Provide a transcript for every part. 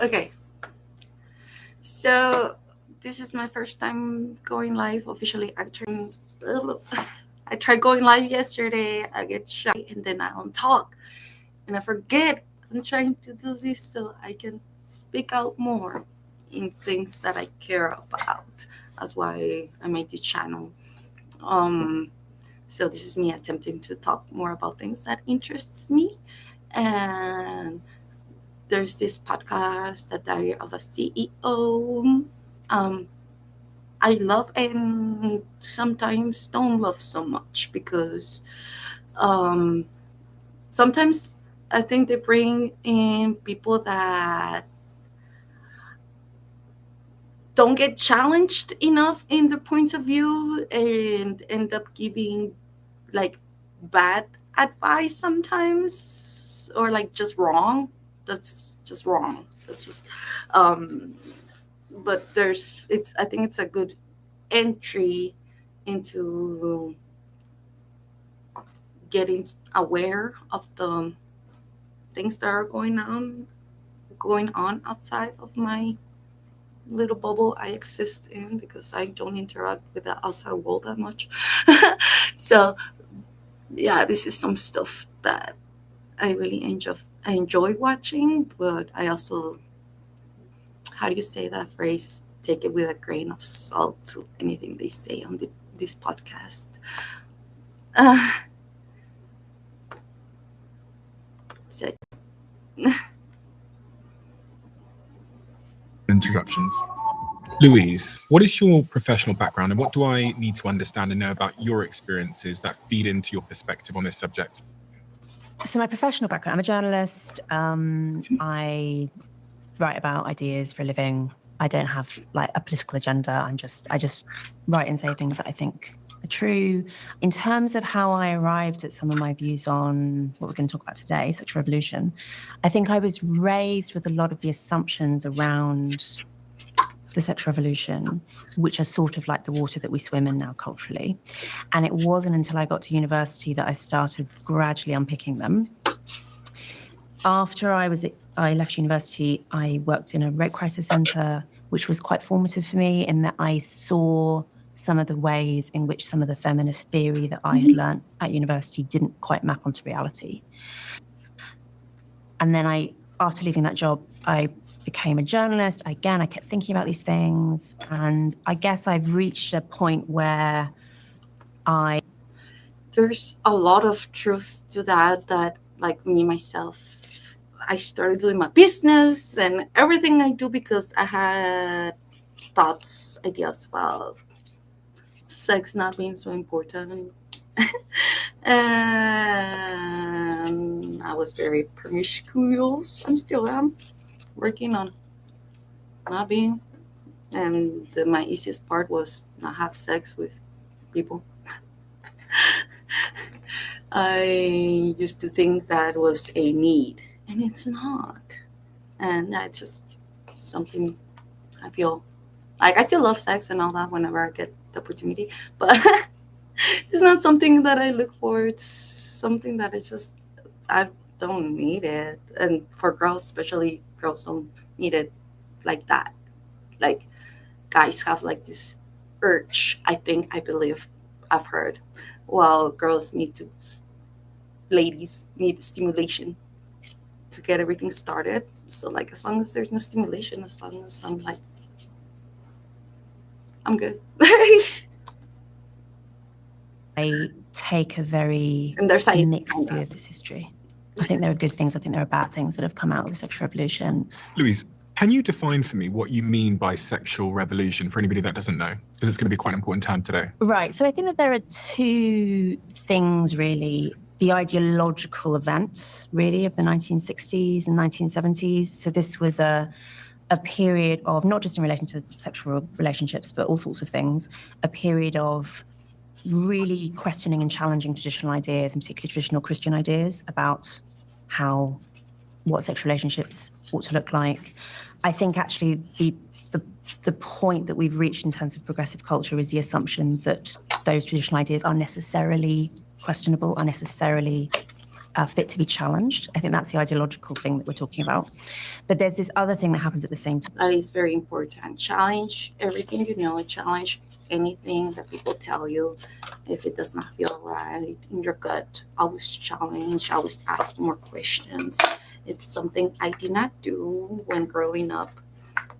Okay, so this is my first time going live officially. I tried going live yesterday. I get shy and then I don't talk and I forget. I'm trying to do this so I can speak out more in things that I care about. That's why I made the channel. Um, so this is me attempting to talk more about things that interests me. And there's this podcast, The Diary of a CEO. Um, I love and sometimes don't love so much because um, sometimes I think they bring in people that don't get challenged enough in their points of view and end up giving like bad advice sometimes or like just wrong. That's just wrong. That's just um but there's it's I think it's a good entry into getting aware of the things that are going on outside of my little bubble I exist in because I don't interact with the outside world that much. So yeah, this is some stuff that I really enjoy watching, but I also, how do you say that phrase? Take it with a grain of salt to anything they say on this podcast. Uh, so Introductions. Louise, what is your professional background and what do I need to understand and know about your experiences that feed into your perspective on this subject? So my professional background, I'm a journalist. I write about ideas for a living. I don't have like a political agenda. I just write and say things that I think are true. In terms of how I arrived at some of my views on what we're going to talk about today, sexual revolution, I think I was raised with a lot of the assumptions around the sexual revolution, which are sort of like the water that we swim in now culturally. And it wasn't until I got to university that I started gradually unpicking them. After I left university, I worked in a rape crisis centre, which was quite formative for me in that I saw some of the ways in which some of the feminist theory that I had learned at university didn't quite map onto reality. And then after leaving that job, I became a journalist. Again, I kept thinking about these things. And I guess I've reached a point where there's a lot of truth to that like me myself, I started doing my business and everything I do because I had thoughts, ideas about sex not being so important. And I was very promiscuous. I'm still am working on not being. And my easiest part was not have sex with people. I used to think that was a need, and it's not. And that's just something I feel like I still love sex and all that whenever I get the opportunity, but it's not something that I look for. It's something that I don't need it. And for girls, especially, girls don't need it like that. Like guys have like this urge, I believe I've heard. Well, ladies need stimulation to get everything started. So like as long as there's no stimulation, as long as I'm good. I take a very And there's mixed view of this history. I think there are good things. I think there are bad things that have come out of the sexual revolution. Louise, can you define for me what you mean by sexual revolution for anybody that doesn't know? Because it's going to be quite an important term today. Right. So I think that there are two things, really. The ideological event, really, of the 1960s and 1970s. So this was a period of, not just in relation to sexual relationships, but all sorts of things, a period of really questioning and challenging traditional ideas, and particularly traditional Christian ideas about what sexual relationships ought to look like. I think actually the point that we've reached in terms of progressive culture is the assumption that those traditional ideas are necessarily questionable, are necessarily fit to be challenged. I think that's the ideological thing that we're talking about. But there's this other thing that happens at the same time. That is very important. Challenge everything you know, challenge anything that people tell you. If it does not feel right in your gut, always challenge, always ask more questions. It's something I did not do when growing up.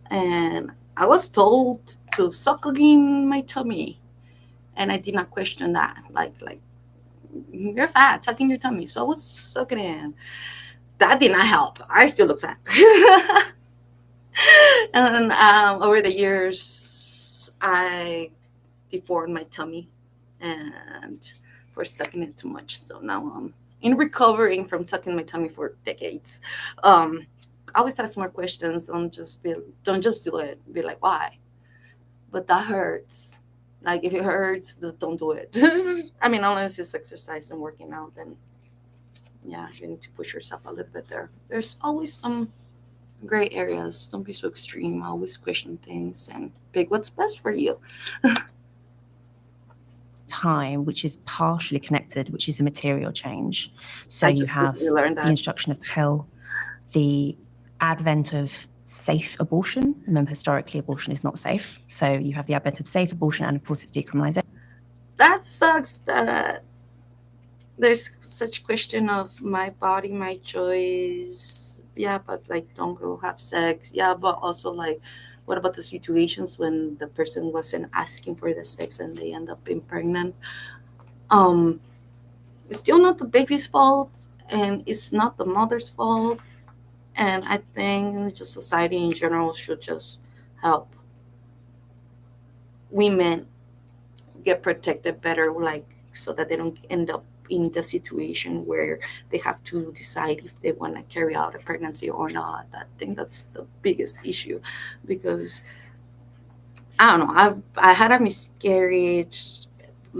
And I was told to suck in my tummy. And I did not question that. Like you're fat, sucking your tummy. So I was sucking it in. That did not help. I still look fat. And over the years, I deformed my tummy and for sucking it too much. So now I'm in recovering from sucking my tummy for decades. Always ask more questions. Don't just do it. Be like, why? But that hurts. Like if it hurts, just don't do it. I mean, unless it's exercise and working out, then yeah, you need to push yourself a little bit there. There's always some gray areas. Don't be so extreme. Always question things and pick what's best for you. Time, which is partially connected, which is a material change. So I you just have recently learned the that. introduction of pill, the advent of safe abortion. Remember, historically, abortion is not safe. So you have the advent of safe abortion, and of course, it's decriminalization. That sucks that there's such question of my body, my choice. Yeah, but like don't go have sex. Yeah, but also like what about the situations when the person wasn't asking for the sex and they end up being pregnant? Um, it's still not the baby's fault and it's not the mother's fault. And I think just society in general should just help women get protected better, like so that they don't end up in the situation where they have to decide if they want to carry out a pregnancy or not. I think that's the biggest issue because I don't know. I had a miscarriage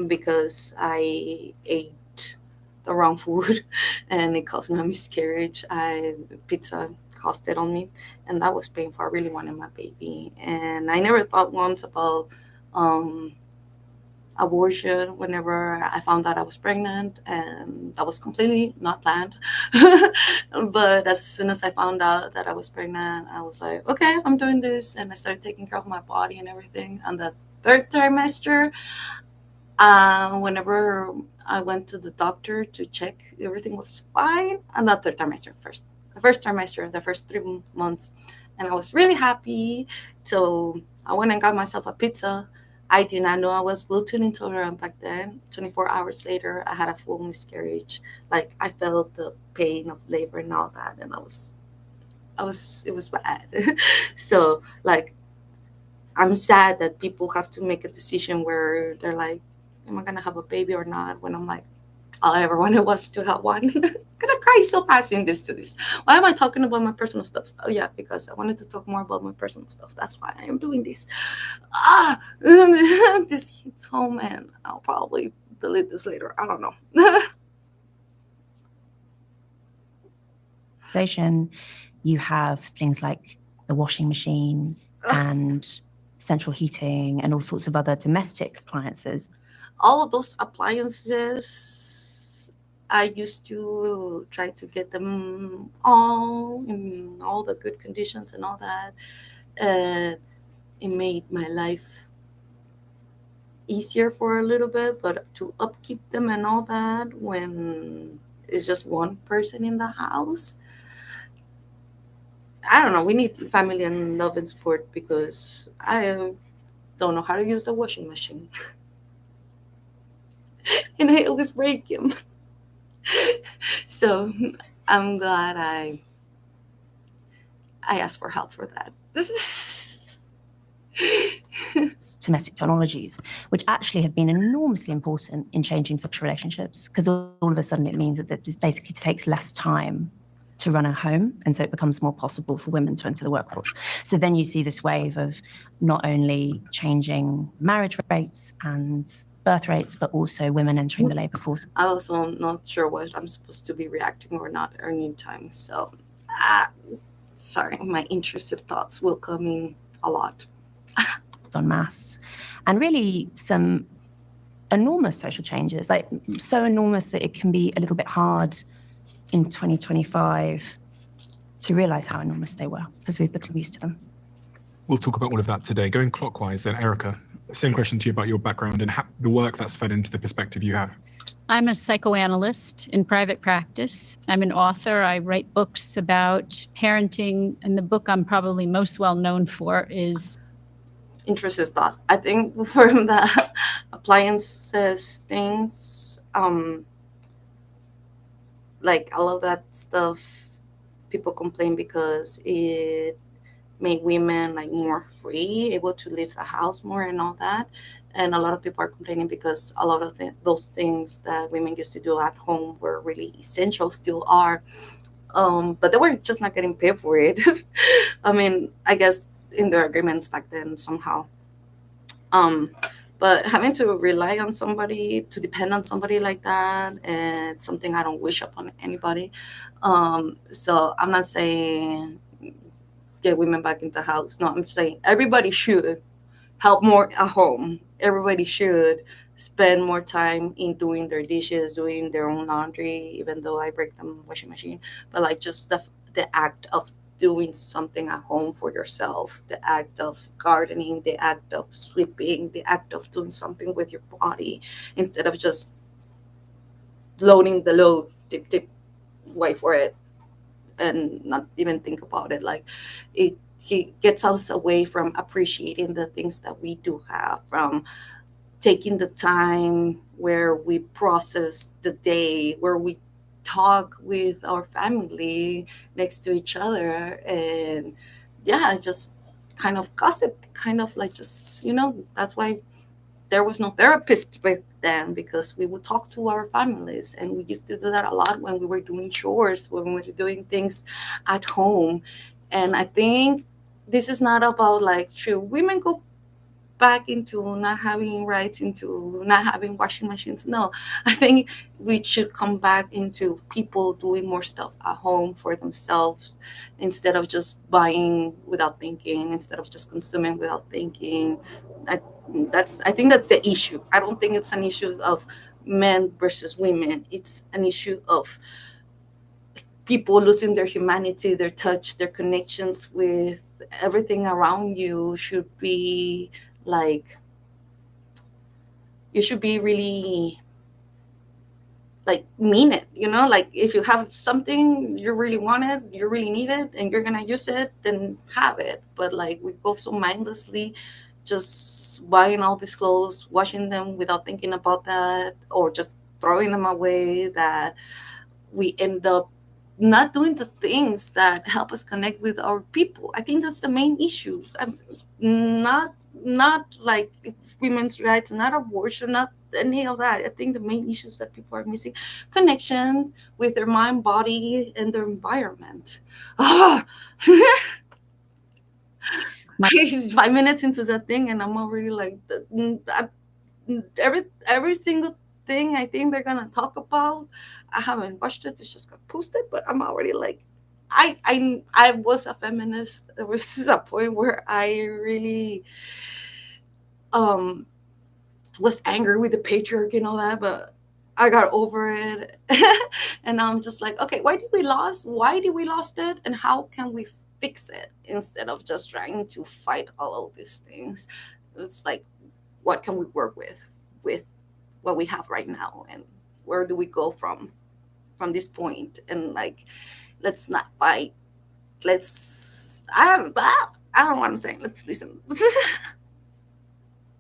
because I ate the wrong food, and it caused me a miscarriage. I pizza caused it on me, and that was painful. I really wanted my baby, and I never thought once about um, abortion whenever I found out I was pregnant, and that was completely not planned. But as soon as I found out that I was pregnant, I was like, okay, I'm doing this, and I started taking care of my body and everything. And the third trimester, whenever I went to the doctor to check, everything was fine. And not third trimester, the first trimester, the first 3 months, and I was really happy. So I went and got myself a pizza. I did not know I was gluten intolerant back then. 24 hours later, I had a full miscarriage. Like I felt the pain of labor and all that, and it was bad. So like, I'm sad that people have to make a decision where they're like, am I gonna have a baby or not? When I'm like, all I ever wanted was to have one. I'm gonna cry so fast in this to this. Why am I talking about my personal stuff? Oh yeah, because I wanted to talk more about my personal stuff. That's why I am doing this. This hits home, and I'll probably delete this later. I don't know. You have things like the washing machine and central heating and all sorts of other domestic appliances. All of those appliances, I used to try to get them all in all the good conditions and all that. And it made my life easier for a little bit, but to upkeep them and all that when it's just one person in the house, I don't know. We need family and love and support because I don't know how to use the washing machine. And I always break him. So I'm glad I asked for help for that. Domestic technologies, which actually have been enormously important in changing sexual relationships, because all of a sudden it means that it basically takes less time to run a home, and so it becomes more possible for women to enter the workforce. So then you see this wave of not only changing marriage rates and birth rates, but also women entering the labor force. I also am not sure what I'm supposed to be reacting or not any time. So, sorry, my intrusive thoughts will come in a lot. En masse, and really some enormous social changes, like so enormous that it can be a little bit hard in 2025 to realize how enormous they were because we've become used to them. We'll talk about all of that today. Going clockwise then, Erica, same question to you about your background and the work that's fed into the perspective you have. I'm a psychoanalyst in private practice. I'm an author. I write books about parenting, and the book I'm probably most well known for is Intrusive thought. I think from the appliances things, like all of that stuff, people complain because it made women like more free, able to leave the house more and all that. And a lot of people are complaining because a lot of those things that women used to do at home were really essential, still are. But they were just not getting paid for it. I mean, I guess in their agreements back then somehow. Um, but having to rely on somebody, to depend on somebody like that, it's something I don't wish upon anybody. So I'm not saying get women back into the house. No, I'm just saying everybody should help more at home. Everybody should spend more time in doing their dishes, doing their own laundry, even though I break the washing machine. But like just the act of doing something at home for yourself, the act of gardening, the act of sweeping, the act of doing something with your body instead of just loading the load, tip, tip, wait for it, and not even think about it. Like it gets us away from appreciating the things that we do have, from taking the time where we process the day, where we talk with our family next to each other, and yeah, just kind of gossip, kind of like just, that's why there was no therapist back then, because we would talk to our families, and we used to do that a lot when we were doing chores, when we were doing things at home. And I think this is not about like, true, women go back into not having rights, into not having washing machines. No, I think we should come back into people doing more stuff at home for themselves, instead of just buying without thinking, instead of just consuming without thinking. I, I think that's the issue. I don't think it's an issue of men versus women. It's an issue of people losing their humanity, their touch, their connections with everything around you. Should be like, you should be really like mean it, like if you have something you really want it, you really need it, and you're gonna use it, then have it. But like, we go so mindlessly, just buying all these clothes, washing them without thinking about that, or just throwing them away, that we end up not doing the things that help us connect with our people. I think that's the main issue. Not like it's women's rights, not abortion, not any of that. I think the main issue is that people are missing connection with their mind, body, and their environment. Ah, My- 5 minutes into that thing, and I'm already like, every single thing I think they're gonna talk about, I haven't watched it. It's just got posted, but I'm already like, I was a feminist. There was a point where I really um was angry with the patriarchy and all that, but I got over it. And I'm just like, okay, why did we lost it, and how can we fix it, instead of just trying to fight all of these things. It's like, what can we work with what we have right now, and where do we go from this point? And like, let's not fight. Let's I don't know what I'm saying. Let's listen.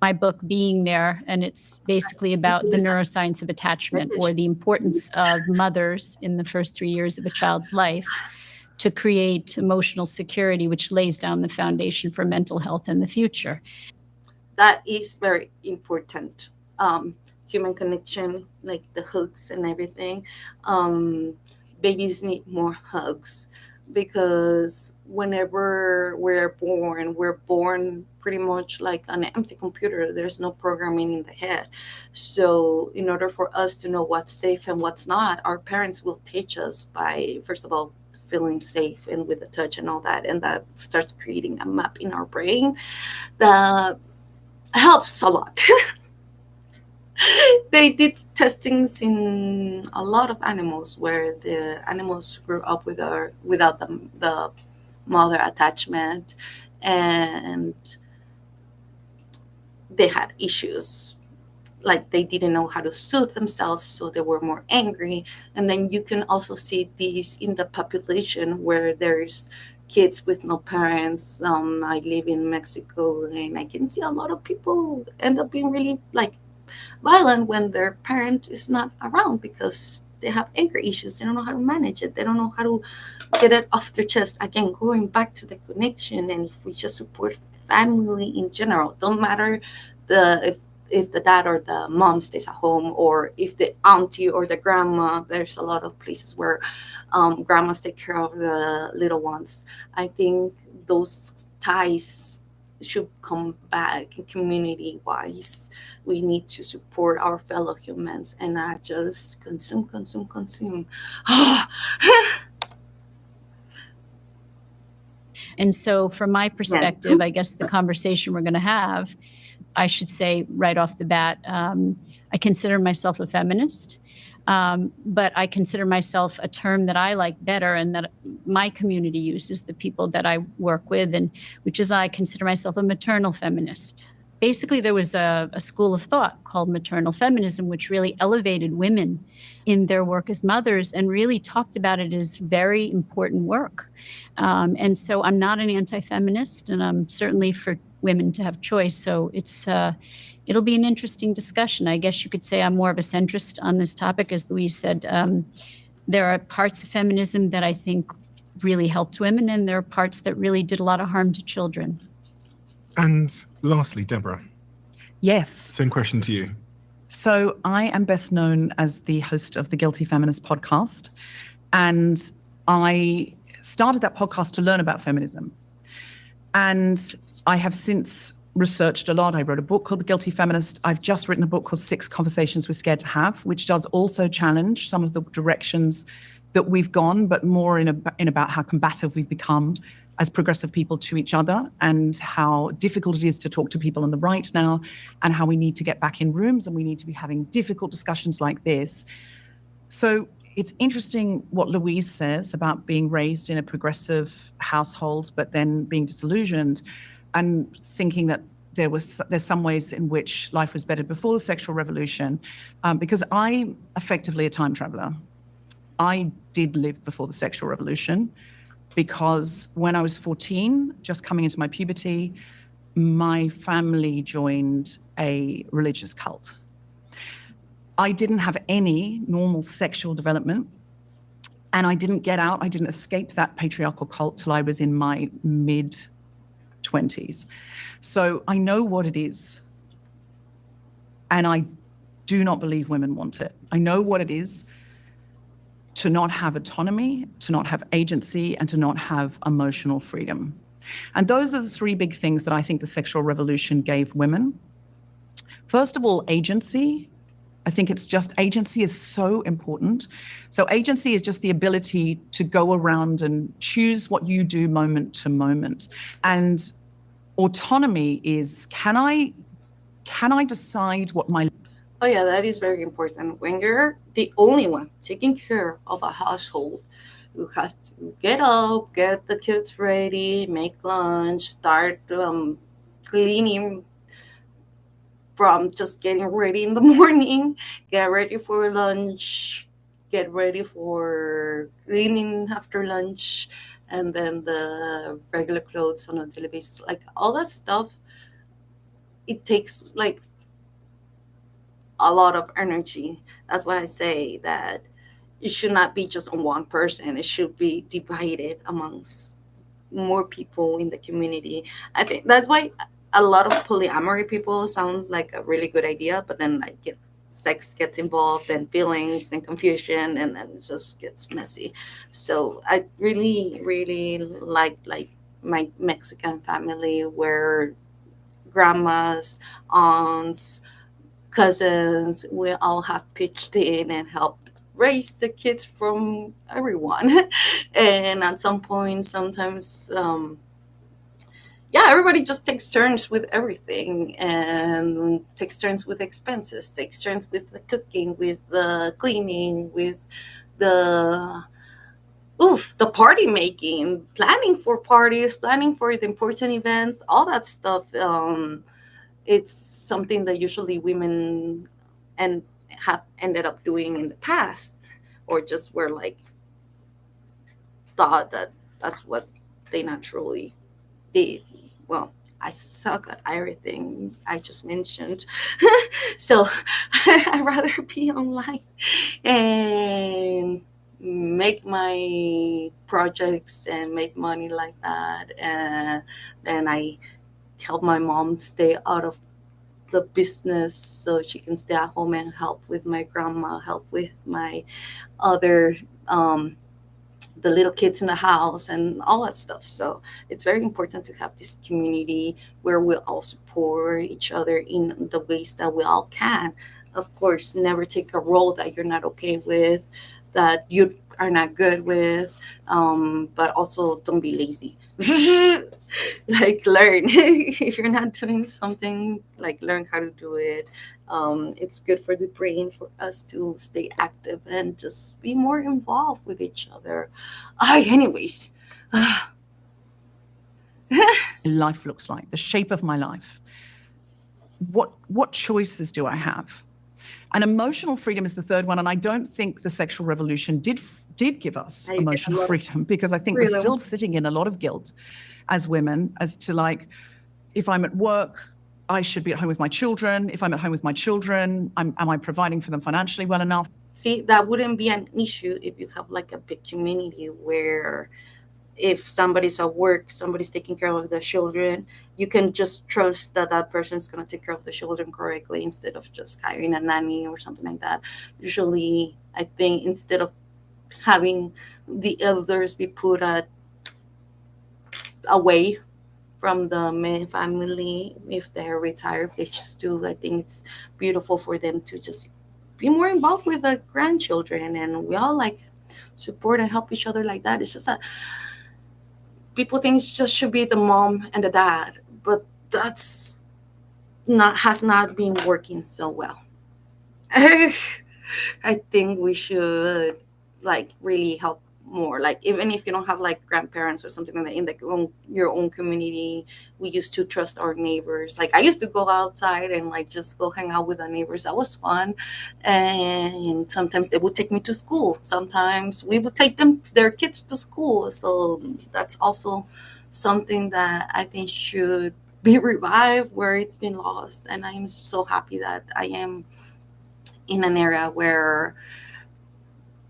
my book Being There, and it's basically about the neuroscience of attachment, or the importance of mothers in the first 3 years of a child's life to create emotional security, which lays down the foundation for mental health in the future. That is very important. Human connection, like the hugs and everything. Babies need more hugs, because whenever we're born pretty much like an empty computer. There's no programming in the head. So in order for us to know what's safe and what's not, our parents will teach us by, first of all, feeling safe and with the touch and all that, and that starts creating a map in our brain that helps a lot. They did testings in a lot of animals where the animals grew up without the mother attachment, and they had issues, like they didn't know how to soothe themselves, so they were more angry. And then you can also see these in the population where there's kids with no parents. I live in Mexico, and I can see a lot of people end up being really like violent when their parent is not around because they have anger issues. They don't know how to manage it. They don't know how to get it off their chest. Again, going back to the connection, and if we just support family in general, don't matter if the dad or the mom stays at home, or if the auntie or the grandma. There's a lot of places where grandmas take care of the little ones. I think those ties should come back community wise. We need to support our fellow humans and not just consume, consume, consume. And so, from my perspective, I guess the conversation we're going to have, I should say right off the bat, I consider myself a feminist, but I consider myself a term that I like better and that my community uses, the people that I work with, and which is I consider myself a maternal feminist. Basically, there was a school of thought called maternal feminism, which really elevated women in their work as mothers and really talked about it as very important work. And so I'm not an anti-feminist, and I'm certainly for women to have choice. So it'll be an interesting discussion. I guess you could say I'm more of a centrist on this topic. As Louise said, there are parts of feminism that I think really helped women, and there are parts that really did a lot of harm to children. And lastly, Deborah, Yes. same question to you. So I am best known as the host of the Guilty Feminist podcast. And I started that podcast to learn about feminism. And I have since researched a lot. I wrote a book called The Guilty Feminist. I've just written a book called 6 Conversations We're Scared to Have, which does also challenge some of the directions that we've gone, but more in about how combative we've become as progressive people to each other, and how difficult it is to talk to people on the right now, and how we need to get back in rooms and we need to be having difficult discussions like this. So it's interesting what Louise says about being raised in a progressive household, but then being disillusioned and thinking that there's some ways in which life was better before the sexual revolution, because I'm effectively a time traveler. I did live before the sexual revolution, because when I was 14, just coming into my puberty, my family joined a religious cult. I didn't have any normal sexual development, and I didn't get out. I didn't escape that patriarchal cult till I was in my mid-20s. So I know what it is, and I do not believe women want it. I know what it is to not have autonomy, to not have agency, and to not have emotional freedom. And those are the 3 big things that I think the sexual revolution gave women. First of all, agency. I think agency is so important. So agency is just the ability to go around and choose what you do moment to moment. And autonomy is, can I decide what my... Oh yeah, that is very important. When you're the only one taking care of a household, you have to get up, get the kids ready, make lunch, start cleaning, from just getting ready in the morning, get ready for lunch, get ready for cleaning after lunch, and then the regular clothes on a daily basis. Like all that stuff, it takes like a lot of energy. That's why I say that it should not be just on one person. It should be divided amongst more people in the community. I think that's why a lot of polyamory people sound like a really good idea, but then like sex gets involved and feelings and confusion, and then it just gets messy. So I really, really like my Mexican family where grandmas, aunts, cousins, we all have pitched in and helped raise the kids from everyone. And at some point, sometimes yeah, everybody just takes turns with everything and takes turns with expenses, takes turns with the cooking, with the cleaning, with the the party making, planning for parties, planning for the important events, all that stuff. It's something that usually women and have ended up doing in the past, or just were like thought that that's what they naturally did. Well, I suck at everything I just mentioned. So I'd rather be online and make my projects and make money like that. And then I help my mom stay out of the business so she can stay at home and help with my grandma, help with my other the little kids in the house and all that stuff. So it's very important to have this community where we all support each other in the ways that we all can. Of course, never take a role that you're not okay with, that you are not good with, but also don't be lazy. Like learn if you're not doing something, like learn how to do it. It's good for the brain for us to stay active and just be more involved with each other. Anyways. Life looks like, the shape of my life. What choices do I have? And emotional freedom is the third one. And I don't think the sexual revolution did give us emotional freedom, because I think we're still sitting in a lot of guilt as women as to, like, if I'm at work, I should be at home with my children. If I'm at home with my children, am I providing for them financially well enough? See, that wouldn't be an issue if you have like a big community where if somebody's at work, somebody's taking care of the children, you can just trust that that person is going to take care of the children correctly instead of just hiring a nanny or something like that. Usually, I think instead of having the elders be put away from the main family if they're retired, if they just do, I think it's beautiful for them to just be more involved with the grandchildren, and we all like support and help each other like that. It's just that people think it just should be the mom and the dad, but that's has not been working so well. I think we should like really help more. Like even if you don't have like grandparents or something like that in your own community, we used to trust our neighbors. Like I used to go outside and like just go hang out with the neighbors. That was fun. And sometimes they would take me to school. Sometimes we would take their kids to school. So that's also something that I think should be revived where it's been lost. And I'm so happy that I am in an area where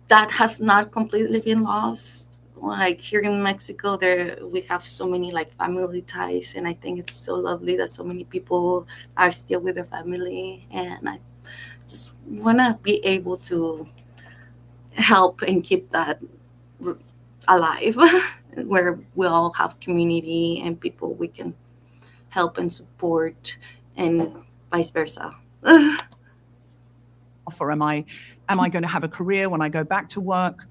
that has not completely been lost. Like here in Mexico, there we have so many like family ties, and I think it's so lovely that so many people are still with their family. And I just want to be able to help and keep that alive, where we all have community and people we can help and support, and vice versa. Or am I going to have a career when I go back to work?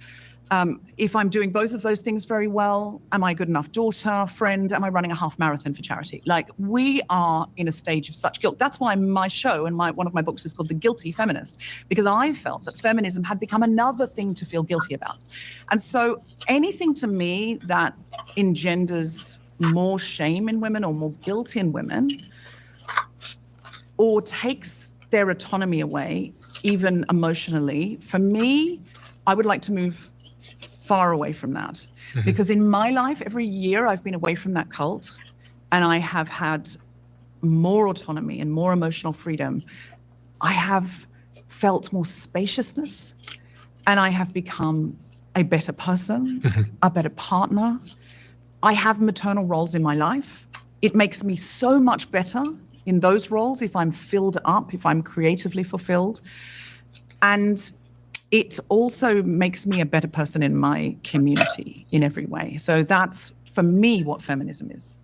If I'm doing both of those things very well, am I a good enough daughter, friend? Am I running a half marathon for charity? Like, we are in a stage of such guilt. That's why my show and one of my books is called The Guilty Feminist, because I felt that feminism had become another thing to feel guilty about. And so anything to me that engenders more shame in women or more guilt in women, or takes their autonomy away, even emotionally, for me, I would like to move far away from that. Mm-hmm. Because in my life, every year I've been away from that cult, and I have had more autonomy and more emotional freedom. I have felt more spaciousness, and I have become a better person, a better partner. I have maternal roles in my life. It makes me so much better in those roles if I'm filled up, if I'm creatively fulfilled. And it also makes me a better person in my community in every way. So that's, for me, what feminism is.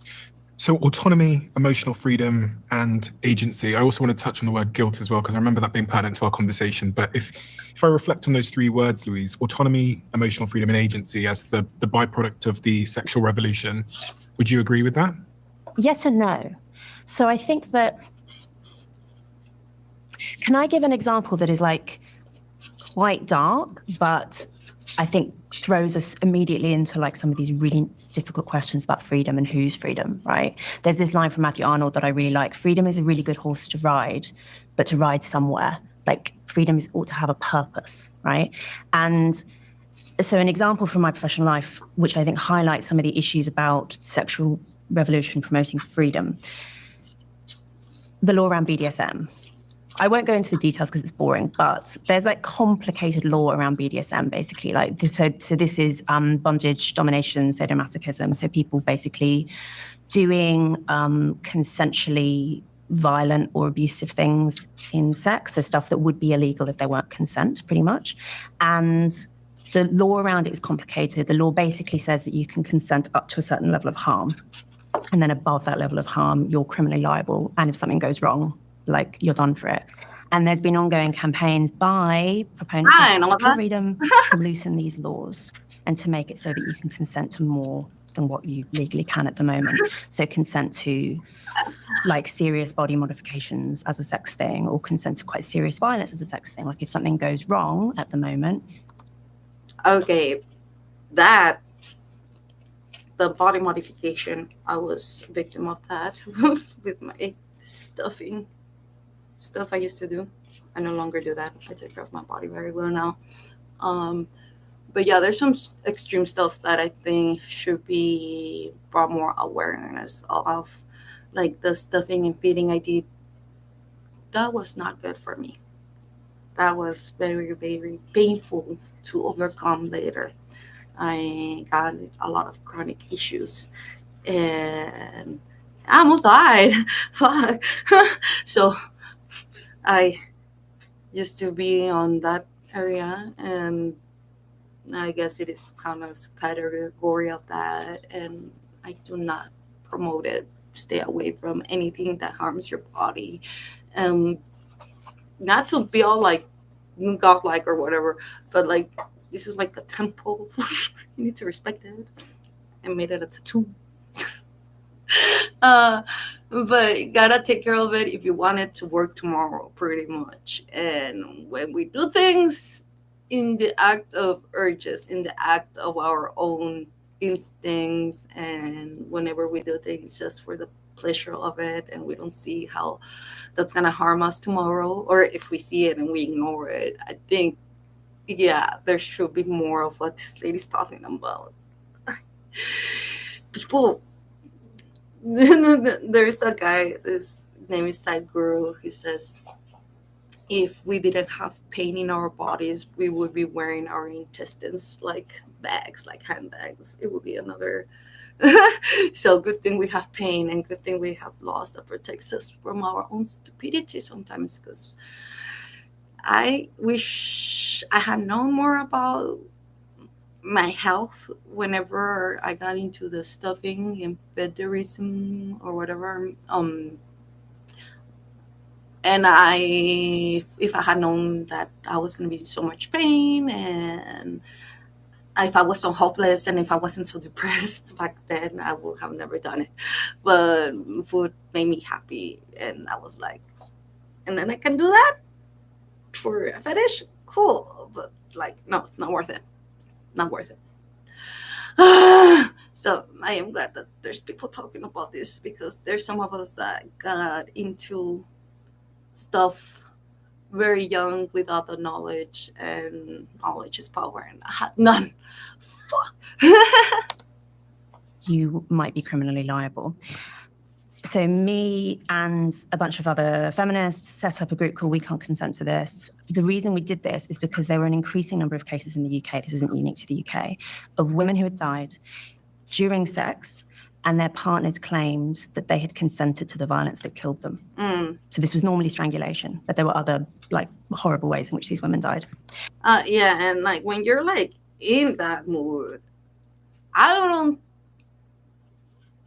So autonomy, emotional freedom, and agency. I also want to touch on the word guilt as well, because I remember that being pertinent to our conversation. But if I reflect on those three words, Louise, autonomy, emotional freedom, and agency as the byproduct of the sexual revolution, would you agree with that? Yes and no. So I think that, can I give an example that is like quite dark, but I think throws us immediately into like some of these really difficult questions about freedom and whose freedom, right? There's this line from Matthew Arnold that I really like. Freedom is a really good horse to ride, but to ride somewhere. Like freedom ought to have a purpose, right? And so an example from my professional life, which I think highlights some of the issues about sexual revolution promoting freedom, the law around BDSM. I won't go into the details because it's boring, but there's like complicated law around BDSM, basically. Like, so this is bondage, domination, sadomasochism. So people basically doing consensually violent or abusive things in sex. So stuff that would be illegal if there weren't consent, pretty much. And the law around it is complicated. The law basically says that you can consent up to a certain level of harm. And then above that level of harm, you're criminally liable. And if something goes wrong, like you're done for it. And there's been ongoing campaigns by proponents I of know sexual that. freedom to loosen these laws and to make it so that you can consent to more than what you legally can at the moment. So consent to like serious body modifications as a sex thing, or consent to quite serious violence as a sex thing. Like if something goes wrong at the moment. Okay, that the body modification, I was a victim of that with my stuffing stuff I used to do. I no longer do that. I take care of my body very well now. But yeah, there's some extreme stuff that I think should be brought more awareness of, like the stuffing and feeding I did. That was not good for me. That was very, very painful to overcome later. I got a lot of chronic issues and I almost died. Fuck. So I used to be on that area, and I guess it is kind of category of that, and I do not promote it. Stay away from anything that harms your body. Um, Not to be all like godlike or whatever, but like this is like a temple. You need to respect it. I made it a tattoo. uh, but gotta take care of it if you want it to work tomorrow, pretty much. And when we do things in the act of urges, in the act of our own instincts, and whenever we do things just for the pleasure of it, and we don't see how that's gonna harm us tomorrow, or if we see it and we ignore it, I think, yeah, there should be more of what this lady's talking about. People, there's a guy, his name is Sadhguru, he says if we didn't have pain in our bodies, we would be wearing our intestines like bags, like handbags. It would be another. So good thing we have pain, and good thing we have laws that protects us from our own stupidity sometimes, because I wish I had known more about my health whenever I got into the stuffing and federism or whatever. And if I had known that I was going to be in so much pain, and if I was so hopeless, and if I wasn't so depressed back then, I would have never done it. But food made me happy, and I was like, and then I can do that for a fetish? Cool. But like, no, it's not worth it. Not worth it. So I am glad that there's people talking about this, because there's some of us that got into stuff very young without the knowledge, and knowledge is power, and I had none. Fuck. You might be criminally liable. So me and a bunch of other feminists set up a group called We Can't Consent to This. The reason we did this is because there were an increasing number of cases in the UK, this isn't unique to the UK, of women who had died during sex, and their partners claimed that they had consented to the violence that killed them. So this was normally strangulation, but there were other like horrible ways in which these women died. Yeah, and like when you're like in that mood, I don't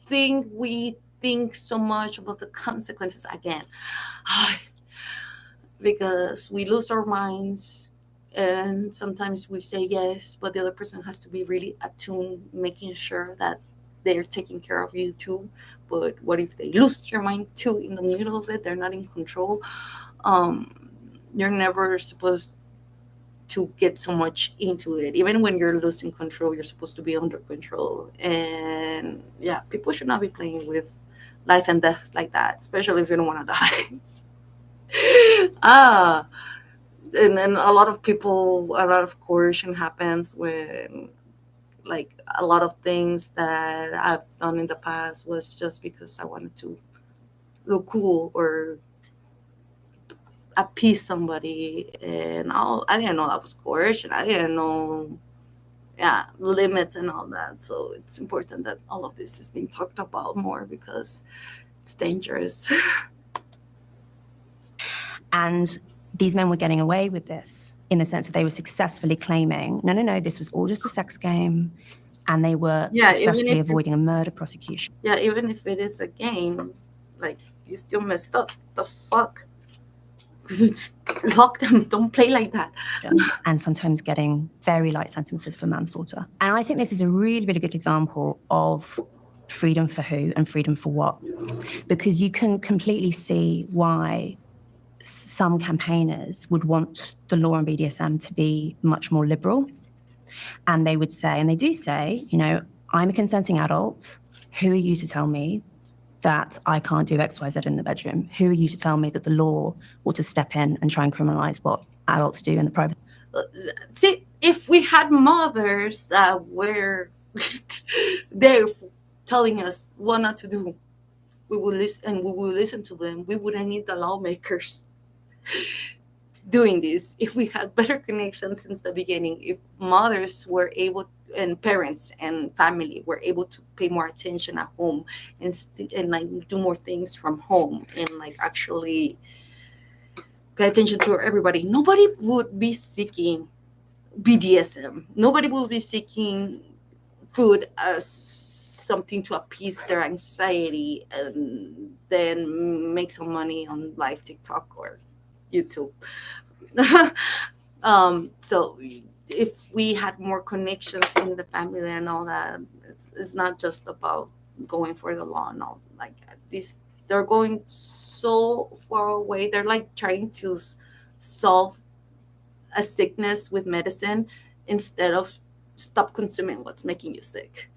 think we think so much about the consequences again. Because we lose our minds, and sometimes we say yes, but the other person has to be really attuned, making sure that they're taking care of you too. But what if they lose their mind too in the middle of it? They're not in control. You're never supposed to get so much into it. Even when you're losing control, you're supposed to be under control. And yeah, people should not be playing with life and death like that, especially if you don't want to die. ah, and then a lot of people, a lot of coercion happens when, like, a lot of things that I've done in the past was just because I wanted to look cool or appease somebody, and I didn't know that was coercion. I didn't know, yeah, limits and all that. So it's important that all of this is being talked about more because it's dangerous. And these men were getting away with this in the sense that they were successfully claiming, no, this was all just a sex game. And they were Yeah, successfully avoiding a murder prosecution. Yeah, even if it is a game, like, you still messed up. The fuck? Lock them. Don't play like that. And sometimes getting very light sentences for manslaughter. And I think this is a really, really good example of freedom for who and freedom for what, because you can completely see why some campaigners would want the law on BDSM to be much more liberal. And they would say, and they do say, I'm a consenting adult. Who are you to tell me that I can't do X, Y, Z in the bedroom? Who are you to tell me that the law ought to step in and try and criminalize what adults do in the private? See, if we had mothers that were there telling us what not to do, we would listen, and we would listen to them. We wouldn't need the lawmakers doing this. If we had better connections since the beginning, if mothers were able, and parents and family were able to pay more attention at home and like do more things from home and like actually pay attention to everybody, nobody would be seeking BDSM. Nobody would be seeking food as something to appease their anxiety and then make some money on live TikTok or YouTube. So if we had more connections in the family and all that, it's not just about going for the law and all. Like, these, they're going so far away. They're like trying to solve a sickness with medicine instead of stop consuming what's making you sick.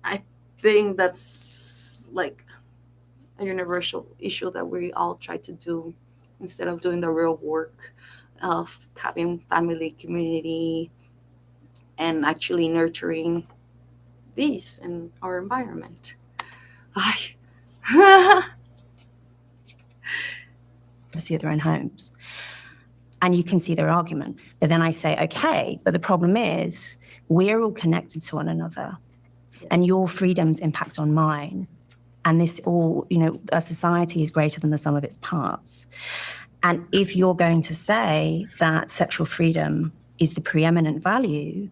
I think that's like a universal issue that we all try to do instead of doing the real work of having family, community, and actually nurturing these in our environment. See their own homes. And you can see their argument. But then I say, okay, but the problem is we're all connected to one another. Yes. And your freedoms impact on mine. And this all, a society is greater than the sum of its parts. And if you're going to say that sexual freedom is the preeminent value,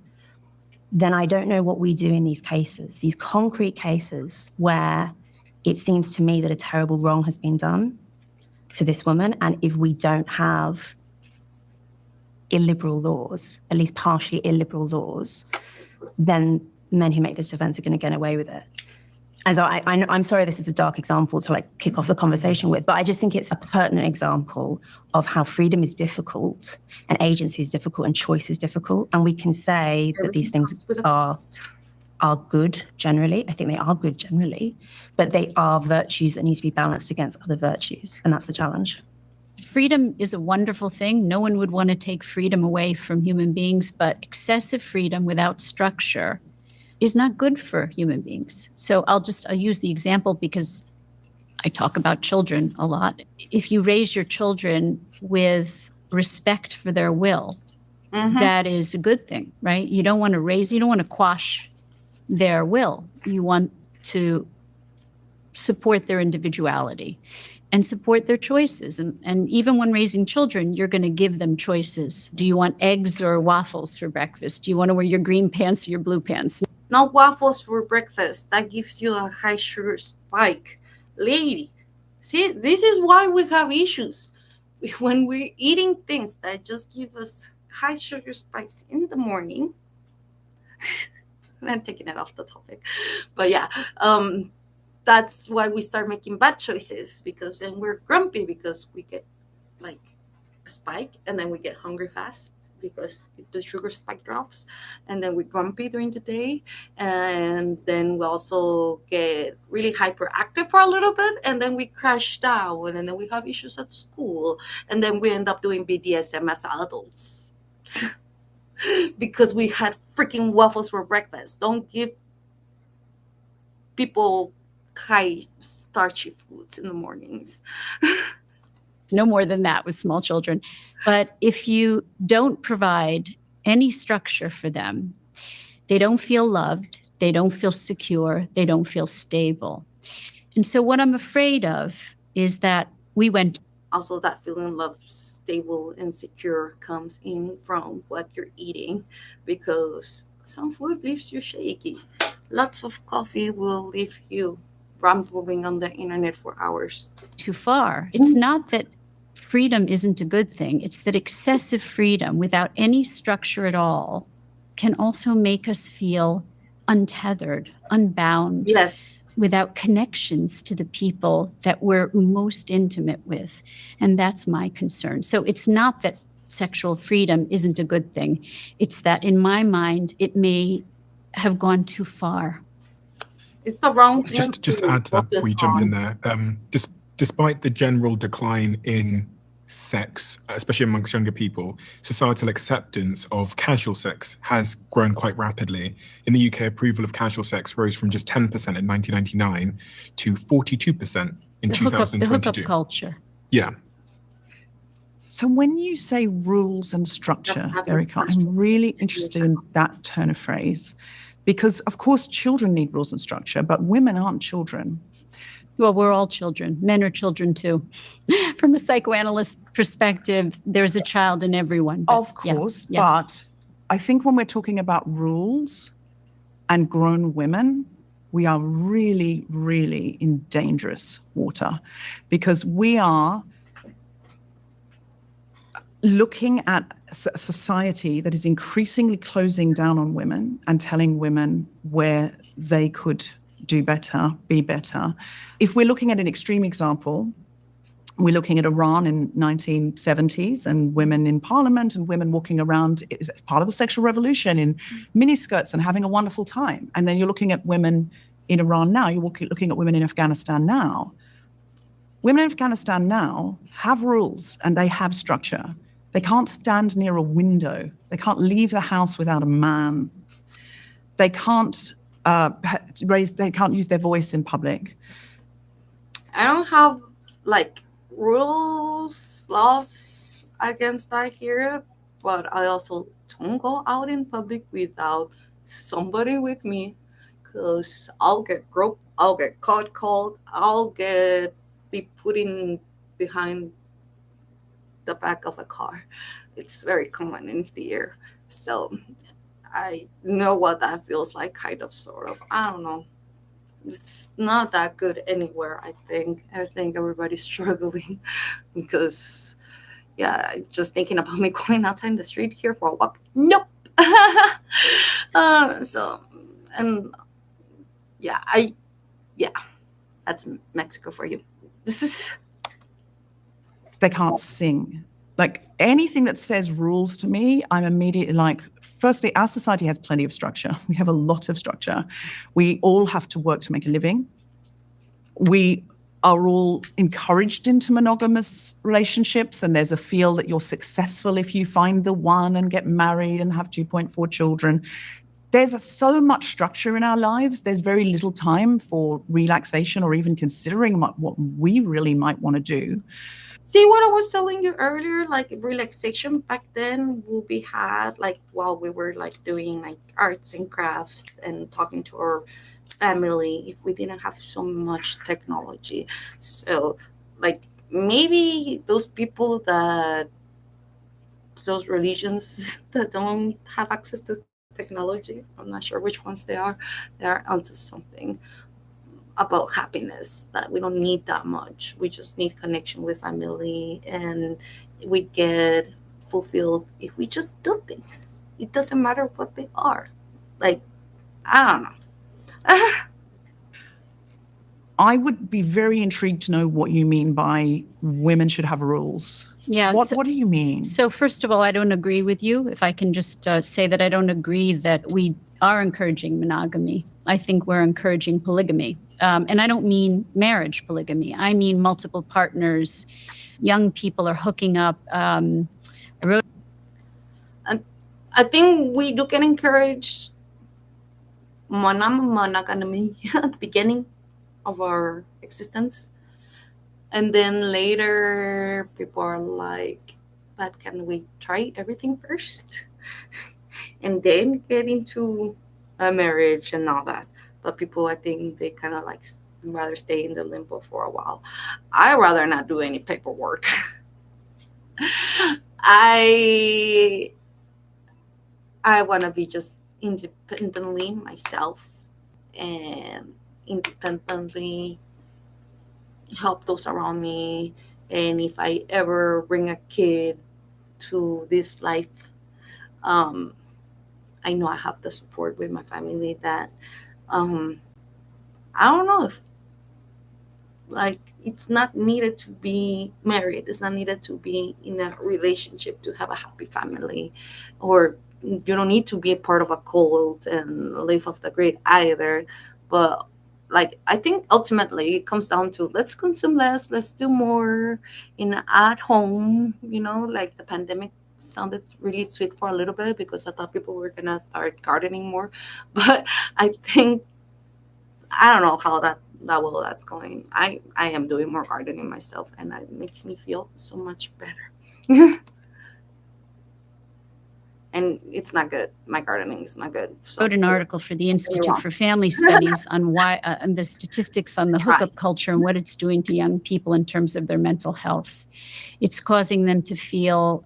then I don't know what we do in these cases, these concrete cases where it seems to me that a terrible wrong has been done to this woman. And if we don't have illiberal laws, at least partially illiberal laws, then men who make this defense are going to get away with it. And so I'm sorry this is a dark example to like kick off the conversation with, but I just think it's a pertinent example of how freedom is difficult and agency is difficult and choice is difficult. And we can say that these things are good generally. I think they are good generally, but they are virtues that need to be balanced against other virtues. And that's the challenge. Freedom is a wonderful thing. No one would want to take freedom away from human beings, but excessive freedom without structure is not good for human beings. So I'll use the example because I talk about children a lot. If you raise your children with respect for their will, that is a good thing, right? You don't want to quash their will. You want to support their individuality and support their choices. And even when raising children, you're going to give them choices. Do you want eggs or waffles for breakfast? Do you want to wear your green pants or your blue pants? No waffles for breakfast. That gives you a high sugar spike. Lady, see, this is why we have issues. When we're eating things that just give us high sugar spikes in the morning, I'm taking it off the topic, but yeah, that's why we start making bad choices, because then we're grumpy because we get like a spike, and then we get hungry fast because the sugar spike drops, and then we're grumpy during the day, and then we also get really hyperactive for a little bit, and then we crash down, and then we have issues at school, and then we end up doing BDSM as adults. Because we had freaking waffles for breakfast. Don't give people high starchy foods in the mornings. No more than that with small children. But if you don't provide any structure for them, they don't feel loved, they don't feel secure, they don't feel stable. And so what I'm afraid of is that we went. Also, that feeling of stable and secure comes in from what you're eating, because some food leaves you shaky. Lots of coffee will leave you rambling on the internet for hours. Too far. It's not that freedom isn't a good thing. It's that excessive freedom without any structure at all can also make us feel untethered, unbound. Yes. Without connections to the people that we're most intimate with. And that's my concern. So it's not that sexual freedom isn't a good thing. It's that in my mind, it may have gone too far. It's the wrong thing. Just to add to that before you jump in there, despite the general decline in sex, especially amongst younger people, societal acceptance of casual sex has grown quite rapidly. In the UK, approval of casual sex rose from just 10% in 1999 to 42% in 2022. The hookup culture. Yeah. So when you say rules and structure, Erica, I'm really interested in that turn of phrase, because of course children need rules and structure, but women aren't children. Well, we're all children. Men are children too. From a psychoanalyst perspective, there's a child in everyone. Of course, but I think when we're talking about rules and grown women, we are really, really in dangerous water, because we are looking at a society that is increasingly closing down on women and telling women where they could do better, be better. If we're looking at an extreme example, we're looking at Iran in 1970s and women in parliament and women walking around is part of the sexual revolution in miniskirts and having a wonderful time. And then you're looking at women in Iran now, you're looking at women in Afghanistan now. Women in Afghanistan now have rules and they have structure. They can't stand near a window. They can't leave the house without a man. They can't they can't use their voice in public. I don't have like rules, laws against that here, but I also don't go out in public without somebody with me, because I'll get groped, I'll get called, I'll be put in behind the back of a car. It's very common in here. So I know what that feels like, kind of, sort of. I don't know. It's not that good anywhere, I think. I think everybody's struggling because, yeah, just thinking about me going outside in the street here for a walk. Nope. So, and yeah, that's Mexico for you. This is. They can't sing. Like anything that says rules to me, I'm immediately like, firstly, our society has plenty of structure. We have a lot of structure. We all have to work to make a living. We are all encouraged into monogamous relationships, and there's a feel that you're successful if you find the one and get married and have 2.4 children. There's so much structure in our lives. There's very little time for relaxation or even considering what we really might want to do. See what I was telling you earlier, like relaxation back then will be had like while we were like doing like arts and crafts and talking to our family, if we didn't have so much technology. So like maybe those religions that don't have access to technology, I'm not sure which ones they are onto something about happiness, that we don't need that much. We just need connection with family, and we get fulfilled if we just do things. It doesn't matter what they are. Like I don't know. I would be very intrigued to know what you mean by women should have rules. Yeah. What do you mean? So first of all, I don't agree with you. If I can just say that I don't agree that we are encouraging monogamy. I think we're encouraging polygamy. And I don't mean marriage polygamy. I mean multiple partners. Young people are hooking up. I wrote I think we do can encourage monogamy at the beginning of our existence. And then later, people are like, but can we try everything first? And then get into a marriage and all that. But people, I think they kind of like rather stay in the limbo for a while. I rather not do any paperwork. I I want to be just independently myself and independently help those around me. And if I ever bring a kid to this life, um, I know I have the support with my family that um, I don't know if like it's not needed to be married. It's not needed to be in a relationship to have a happy family, or you don't need to be a part of a cult and live off the grid either. But like I think ultimately it comes down to let's consume less, let's do more in at home. Like the pandemic sounded really sweet for a little bit because I thought people were gonna start gardening more, but I think I don't know how that's going. I am doing more gardening myself, and it makes me feel so much better. And it's not good. My gardening is not good. So an article for the don't get me Institute wrong. for Family Studies on why and the statistics on the Try. hookup culture and what it's doing to young people in terms of their mental health. It's causing them to feel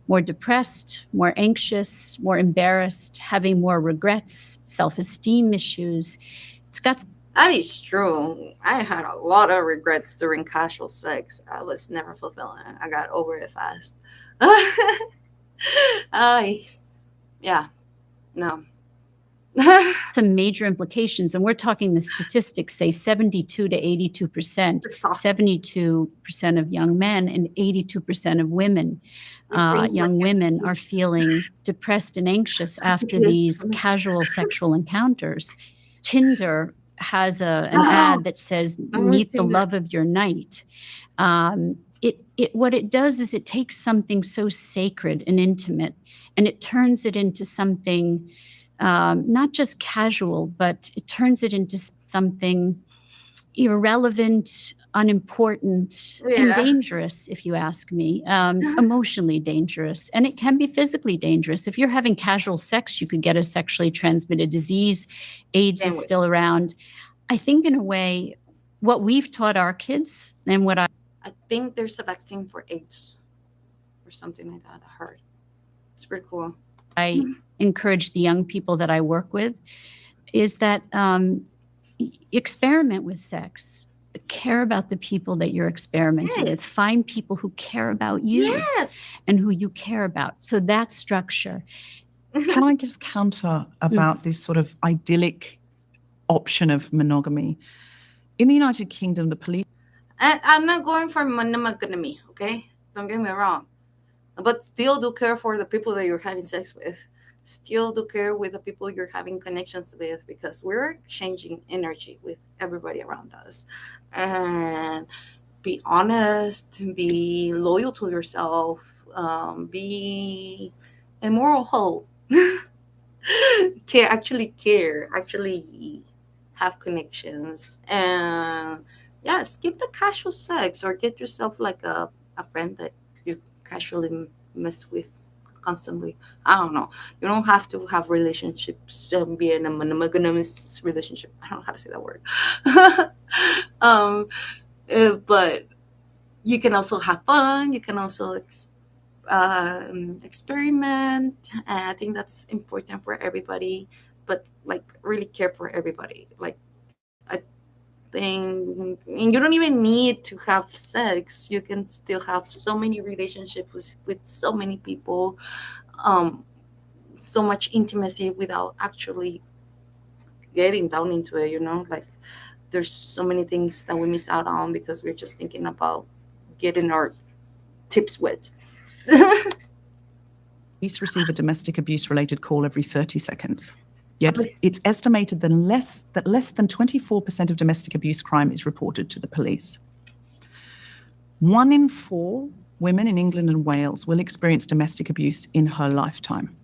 more depressed, more anxious, more embarrassed, having more regrets, self-esteem issues. It's got That is true. I had a lot of regrets during casual sex. I was never fulfilling. I got over it fast. I Yeah, no. some major implications, and we're talking the statistics say 72 to 82%, Exhausting. 72% of young men and 82% of women, It drains my young women energy. are feeling depressed and anxious after PTSD these from it. casual sexual encounters. Tinder has an Oh, ad that says I'm meet the Tinder. love of your night. What it does is it takes something so sacred and intimate and it turns it into something not just casual, but it turns it into something irrelevant, unimportant, and Yeah. dangerous, if you ask me, emotionally dangerous. And it can be physically dangerous. If you're having casual sex, you could get a sexually transmitted disease. AIDS Same is way. still around. I think, in a way, what we've taught our kids and what I think there's a vaccine for AIDS or something like that. I heard. It's pretty cool. I encourage the young people that I work with is that experiment with sex. Care about the people that you're experimenting with. Yes. Find people who care about you Yes. and who you care about. So that structure. Can I just counter about this sort of idyllic option of monogamy? In the United Kingdom, the police. I'm not going for monogamy, okay? Don't get me wrong. But still do care for the people that you're having sex with. Still do care with the people you're having connections with because we're exchanging energy with everybody around us. And be honest, be loyal to yourself, be a moral whole. Actually have connections. And yeah, skip the casual sex or get yourself like a friend that you casually mess with constantly. I don't know. You don't have to have relationships and be in a monogamous relationship. I don't know how to say that word. um, but you can also have fun. You can also experiment. And I think that's important for everybody. But like, really care for everybody. Like, I think, and you don't even need to have sex. You can still have so many relationships with so many people, so much intimacy without actually getting down into it, like there's so many things that we miss out on because we're just thinking about getting our tips wet. Police receive a domestic abuse related call every 30 seconds. Yet it's estimated that less than 24% of domestic abuse crime is reported to the police. 1 in 4 women in England and Wales will experience domestic abuse in her lifetime.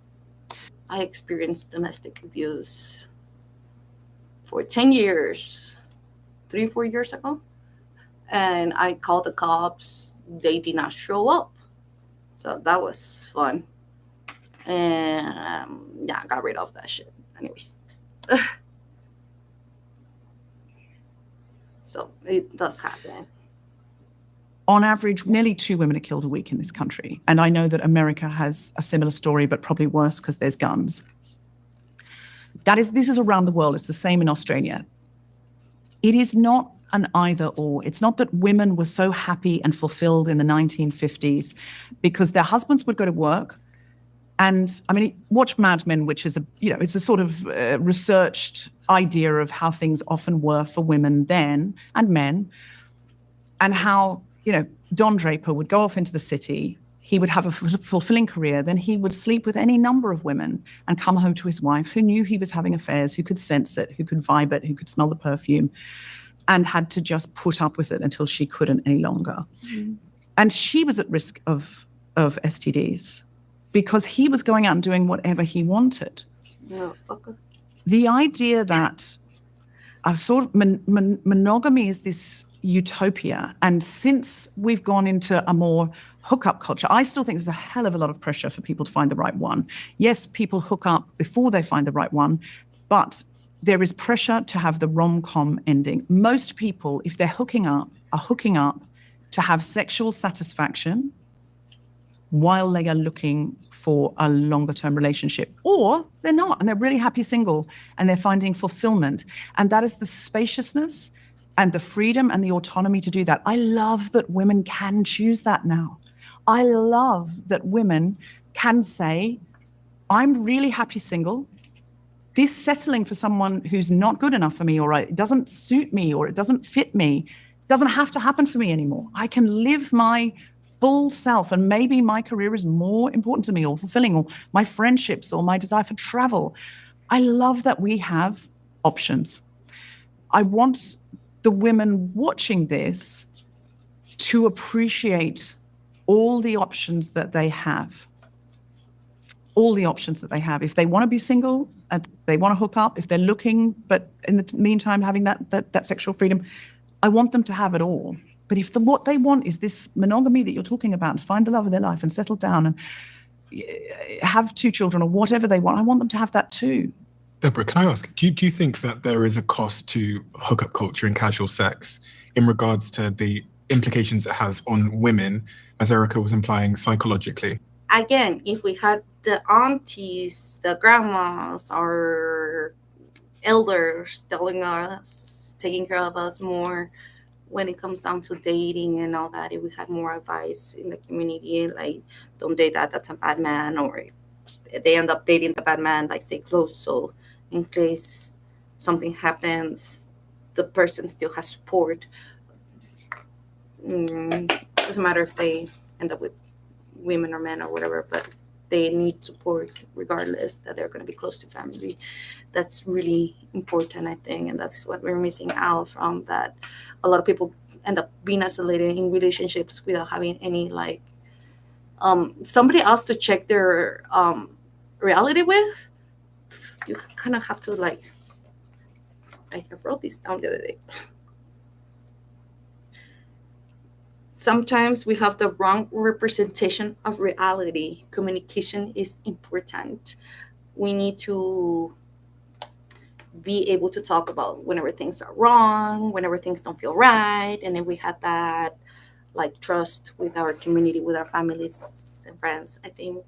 I experienced domestic abuse for 10 years, 3-4 years ago. And I called the cops. They did not show up. So that was fun. And yeah, I got rid of that shit. Anyways. So it does happen. On average, nearly 2 women are killed a week in this country. And I know that America has a similar story, but probably worse because there's guns. This is around the world. It's the same in Australia. It is not an either or. It's not that women were so happy and fulfilled in the 1950s because their husbands would go to work. And I mean, watch Mad Men, which is it's a sort of researched idea of how things often were for women then and men, and how, Don Draper would go off into the city. He would have a fulfilling career. Then he would sleep with any number of women and come home to his wife who knew he was having affairs, who could sense it, who could vibe it, who could smell the perfume, and had to just put up with it until she couldn't any longer. Mm-hmm. And she was at risk of STDs because he was going out and doing whatever he wanted. No, fucker. The idea that a sort of monogamy is this utopia, and since we've gone into a more hookup culture, I still think there's a hell of a lot of pressure for people to find the right one. Yes, people hook up before they find the right one, but there is pressure to have the rom-com ending. Most people, if they're hooking up, are hooking up to have sexual satisfaction while they are looking for a longer-term relationship, or they're not, and they're really happy single, and they're finding fulfillment. And that is the spaciousness and the freedom and the autonomy to do that. I love that women can choose that now. I love that women can say, I'm really happy single. This settling for someone who's not good enough for me, or it doesn't suit me, or it doesn't fit me, doesn't have to happen for me anymore. I can live my full self, and maybe my career is more important to me, or fulfilling, or my friendships, or my desire for travel. I love that we have options. I want the women watching this to appreciate all the options that they have. All the options that they have. If they want to be single and they want to hook up, if they're looking, but in the meantime having that sexual freedom, I want them to have it all. But if what they want is this monogamy that you're talking about, and find the love of their life and settle down and have 2 children or whatever they want, I want them to have that too. Deborah, can I ask, do you think that there is a cost to hookup culture and casual sex in regards to the implications it has on women, as Erica was implying, psychologically? Again, if we had the aunties, the grandmas, our elders telling us, taking care of us more when it comes down to dating and all that, if we had more advice in the community, like don't date that's a bad man, or if they end up dating the bad man, like stay close, so in case something happens, the person still has support. Doesn't matter if they end up with women or men or whatever, but they need support regardless, that they're going to be close to family. That's really important, I think, and that's what we're missing out from, that a lot of people end up being isolated in relationships without having any somebody else to check their reality with. You kind of have to I wrote this down the other day. Sometimes we have the wrong representation of reality. Communication is important. We need to be able to talk about whenever things are wrong, whenever things don't feel right. And if we had that trust with our community, with our families and friends, I think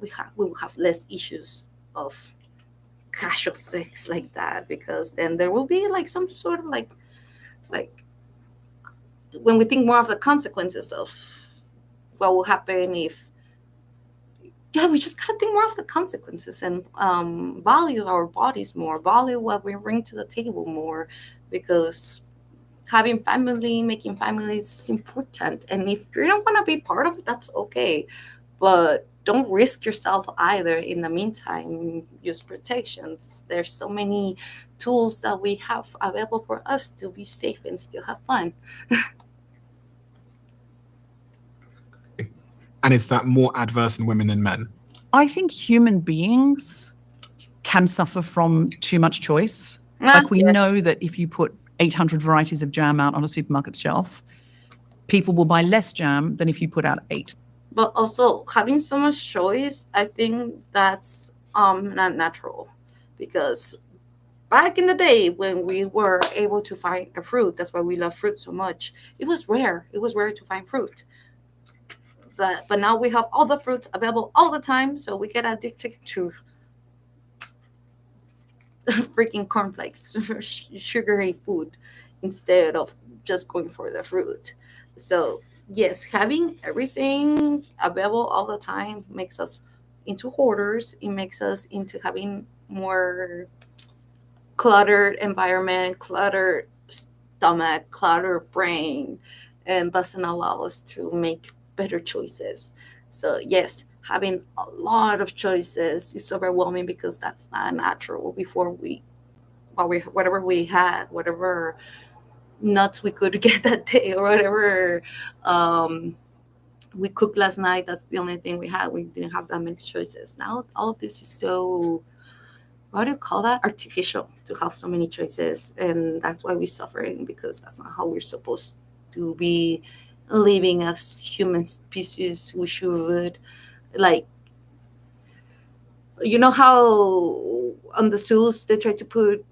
we will have less issues of casual sex like that, because then there will be some sort of when we think more of the consequences of what will happen if yeah, we just gotta think more of the consequences and value our bodies more, value what we bring to the table more, because having family, making families is important. And if you don't want to be part of it, that's okay. But don't risk yourself either. In the meantime, use protections. There's so many tools that we have available for us to be safe and still have fun. And is that more adverse in women than men? I think human beings can suffer from too much choice. Ah, Like we yes. know that if you put 800 varieties of jam out on a supermarket shelf, people will buy less jam than if you put out 8. But also having so much choice, I think that's not natural, because back in the day when we were able to find a fruit, that's why we love fruit so much. It was rare. It was rare to find fruit. But now we have all the fruits available all the time, so we get addicted to freaking cornflakes, sugary food, instead of just going for the fruit. So yes, having everything available all the time makes us into hoarders. It makes us into having more cluttered environment, cluttered stomach, cluttered brain, and doesn't allow us to make better choices. So yes, having a lot of choices is overwhelming, because that's not natural. Before whatever we had, whatever nuts we could get that day, or whatever we cooked last night, that's the only thing we had. We didn't have that many choices. Now all of this is so, what do you call that, artificial, to have so many choices. And that's why we're suffering, because that's not how we're supposed to be living as human species. We should, like, you know how on the zoos they try to put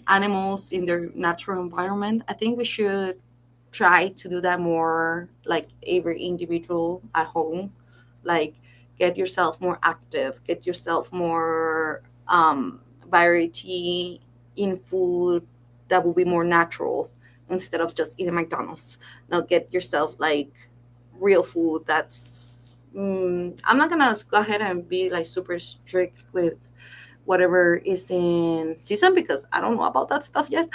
animals in their natural environment. I think we should try to do that more, like every individual at home. Like, get yourself more active, get yourself more variety in food that will be more natural, instead of just eating McDonald's. Now get yourself like real food that's I'm not gonna go ahead and be like super strict with whatever is in season, because I don't know about that stuff yet.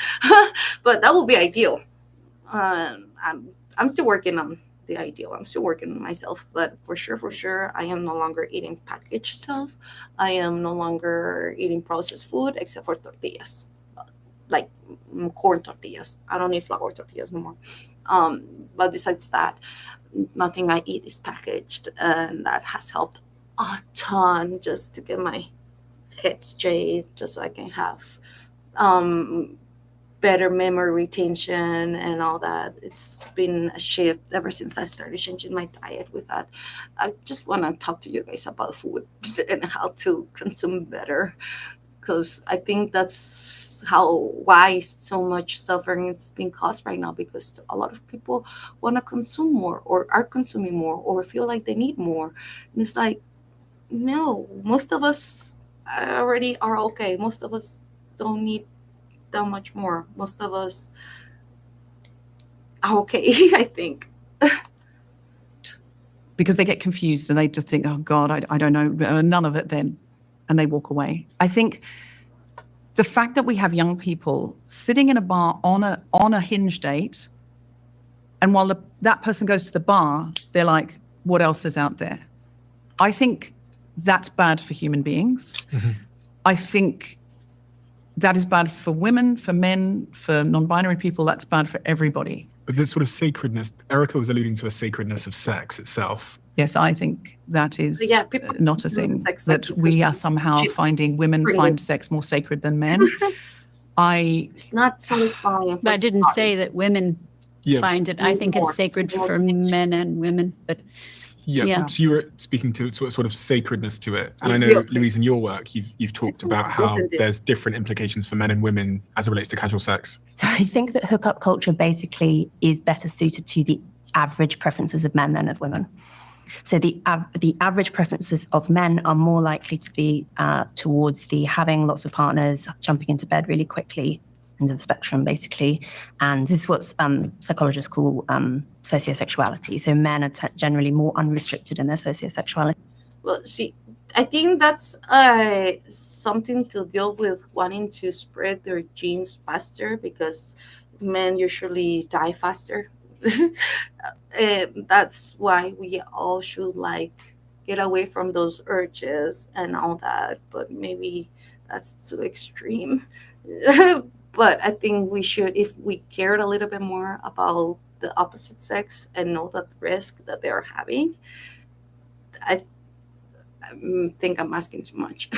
But that would be ideal. I'm still working on the ideal. I'm still working on myself, but for sure, I am no longer eating packaged stuff. I am no longer eating processed food, except for tortillas, like corn tortillas. I don't eat flour tortillas no more. But besides that, nothing I eat is packaged, and that has helped a ton, just to get my head straight, just so I can have um, better memory retention and all that. It's been a shift ever since I started changing my diet with that. I just want to talk to you guys about food and how to consume better, because I think that's why so much suffering is being caused right now, because a lot of people want to consume more, or are consuming more, or feel like they need more. And it's like, no, most of us already are okay. Most of us don't need that much more. Most of us are okay, I think. Because they get confused and they just think, oh God, I don't know, none of it then. And they walk away. I think the fact that we have young people sitting in a bar on a hinge date, and while that person goes to the bar, they're like, what else is out there? I think that's bad for human beings. Mm-hmm. I think that is bad for women, for men, for non-binary people. That's bad for everybody. But this sort of sacredness, Erica was alluding to a sacredness of sex itself. Yes, I think that is not a thing, sex that like we are somehow finding women find sex more sacred than men. It's not satisfying. But I didn't say that women find it. I think it's sacred for men and women. But yeah. So you were speaking to sort of sacredness to it, and I know, Louise, in your work, you've talked about how there's different implications for men and women as it relates to casual sex. So I think that hookup culture basically is better suited to the average preferences of men than of women. So the average preferences of men are more likely to be towards the having lots of partners, jumping into bed really quickly, ends of the spectrum, basically. And this is what psychologists call sociosexuality. So men are generally more unrestricted in their sociosexuality. Well, see, I think that's something to deal with wanting to spread their genes faster, because men usually die faster. And that's why we all should like get away from those urges and all that. But maybe that's too extreme. But I think we should, if we cared a little bit more about the opposite sex and know that risk that they are having, I think I'm asking too much.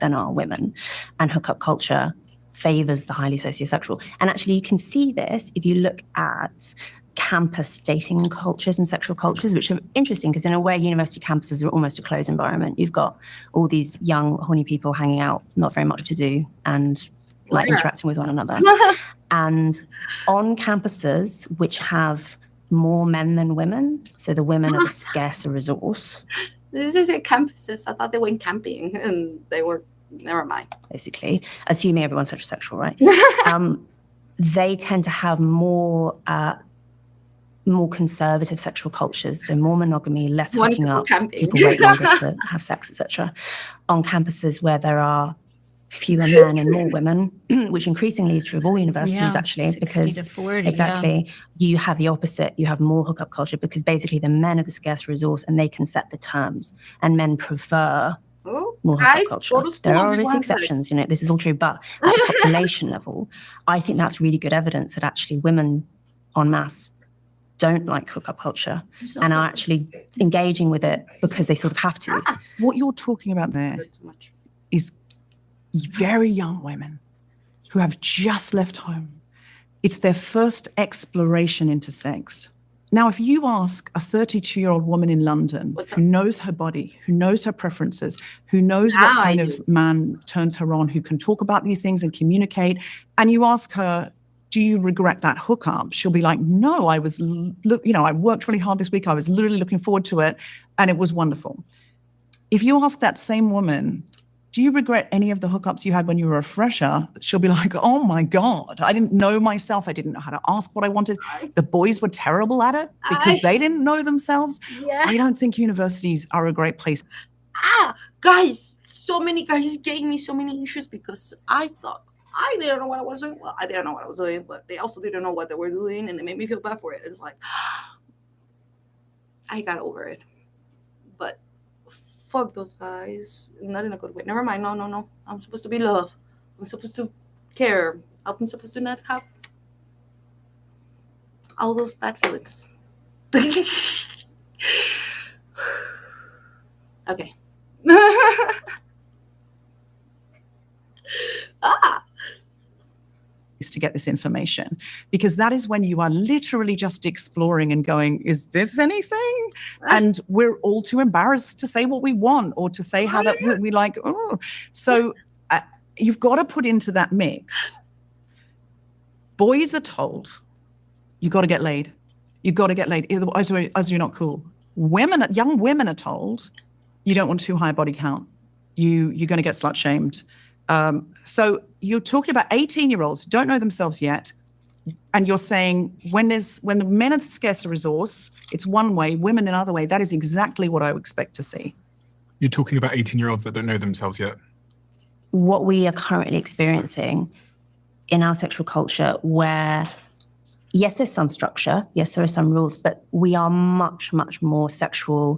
Than are women, and hookup culture favors the highly sociosexual. And actually, you can see this if you look at campus dating cultures and sexual cultures, which are interesting because in a way, university campuses are almost a closed environment. You've got all these young, horny people hanging out, not very much to do, and like interacting with one another. And on campuses which have more men than women, so the women are the scarcer resource. This is at campuses. I thought they went camping and they were, never mind. Basically, assuming everyone's heterosexual, right? They tend to have more conservative sexual cultures, so more monogamy, less hooking up, people wait longer to have sex, etc. On campuses where there are fewer men and more women, which increasingly is true of all universities, actually, 60 because to 40, exactly, you have the opposite. You have more hookup culture because basically the men are the scarce resource and they can set the terms, and men prefer more hookup culture. There are obviously exceptions, you know, this is all true, but at the population level, I think that's really good evidence that actually women en masse don't like hookup culture and are actually engaging with it because they sort of have to. What you're talking about there is very young women who have just left home. It's their first exploration into sex. Now, if you ask a 32-year-old woman in London who knows her body, who knows her preferences, who knows what kind of man turns her on, who can talk about these things and communicate, and you ask her, do you regret that hookup? She'll be like, no, I worked really hard this week. I was literally looking forward to it, and it was wonderful. If you ask that same woman, do you regret any of the hookups you had when you were a fresher? She'll be like, oh my God, I didn't know myself. I didn't know how to ask what I wanted. The boys were terrible at it because they didn't know themselves. Yes. I don't think universities are a great place. Guys, so many guys gave me so many issues because I thought I didn't know what I was doing. Well, I didn't know what I was doing, but they also didn't know what they were doing, and it made me feel bad for it. It's like, I got over it. But fuck those guys. Not in a good way. Never mind. No. I'm supposed to be love. I'm supposed to care. I'm supposed to not have all those bad feelings. Okay. To get this information, because that is when you are literally just exploring and going, is this anything? And we're all too embarrassed to say what we want or to say how that we like. Oh, so you've got to put into that mix. Boys are told you got to get laid. You got to get laid. Otherwise you're not cool. Young women are told you don't want too high a body count. You're going to get slut shamed. So you're talking about 18-year-olds who don't know themselves yet, and you're saying when the men are the scarcer resource, it's one way, women another way. That is exactly what I would expect to see. You're talking about 18-year-olds that don't know themselves yet. What we are currently experiencing in our sexual culture, where yes, there's some structure, yes, there are some rules, but we are much, much more sexually,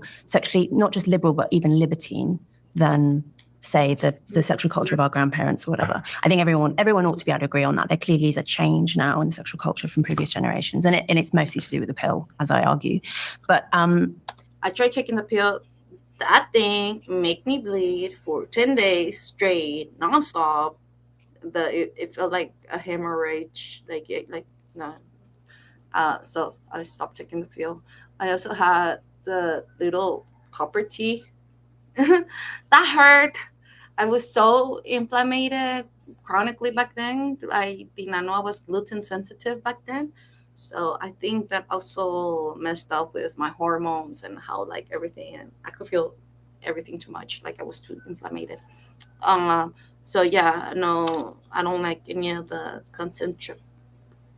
not just liberal, but even libertine than, say, the sexual culture of our grandparents or whatever. I think everyone ought to be able to agree on that. There clearly is a change now in the sexual culture from previous generations, and it's mostly to do with the pill, as I argue. But I tried taking the pill. That thing made me bleed for 10 days straight, nonstop. It felt like a hemorrhage, so I stopped taking the pill. I also had the little copper tea. That hurt. I was so inflamed chronically back then. I did not know I was gluten sensitive back then. So I think that also messed up with my hormones and how like everything. I could feel everything too much. Like I was too inflamed. So yeah, no, I don't like any of the concentric.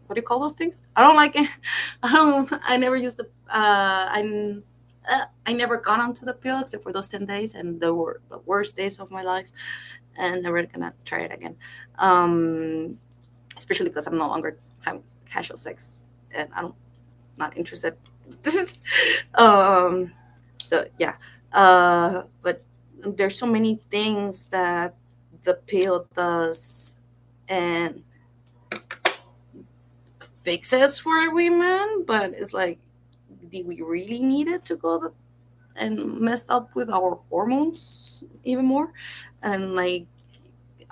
What do you call those things? I don't like it. I never used the. I never got onto the pill except for those 10 days, and they were the worst days of my life, and never gonna try it again. Especially because I'm no longer having casual sex, and I'm not interested. um, so yeah, but there's so many things that the pill does and fixes for women, but it's like, do we really need it to go and messed up with our hormones even more? And like,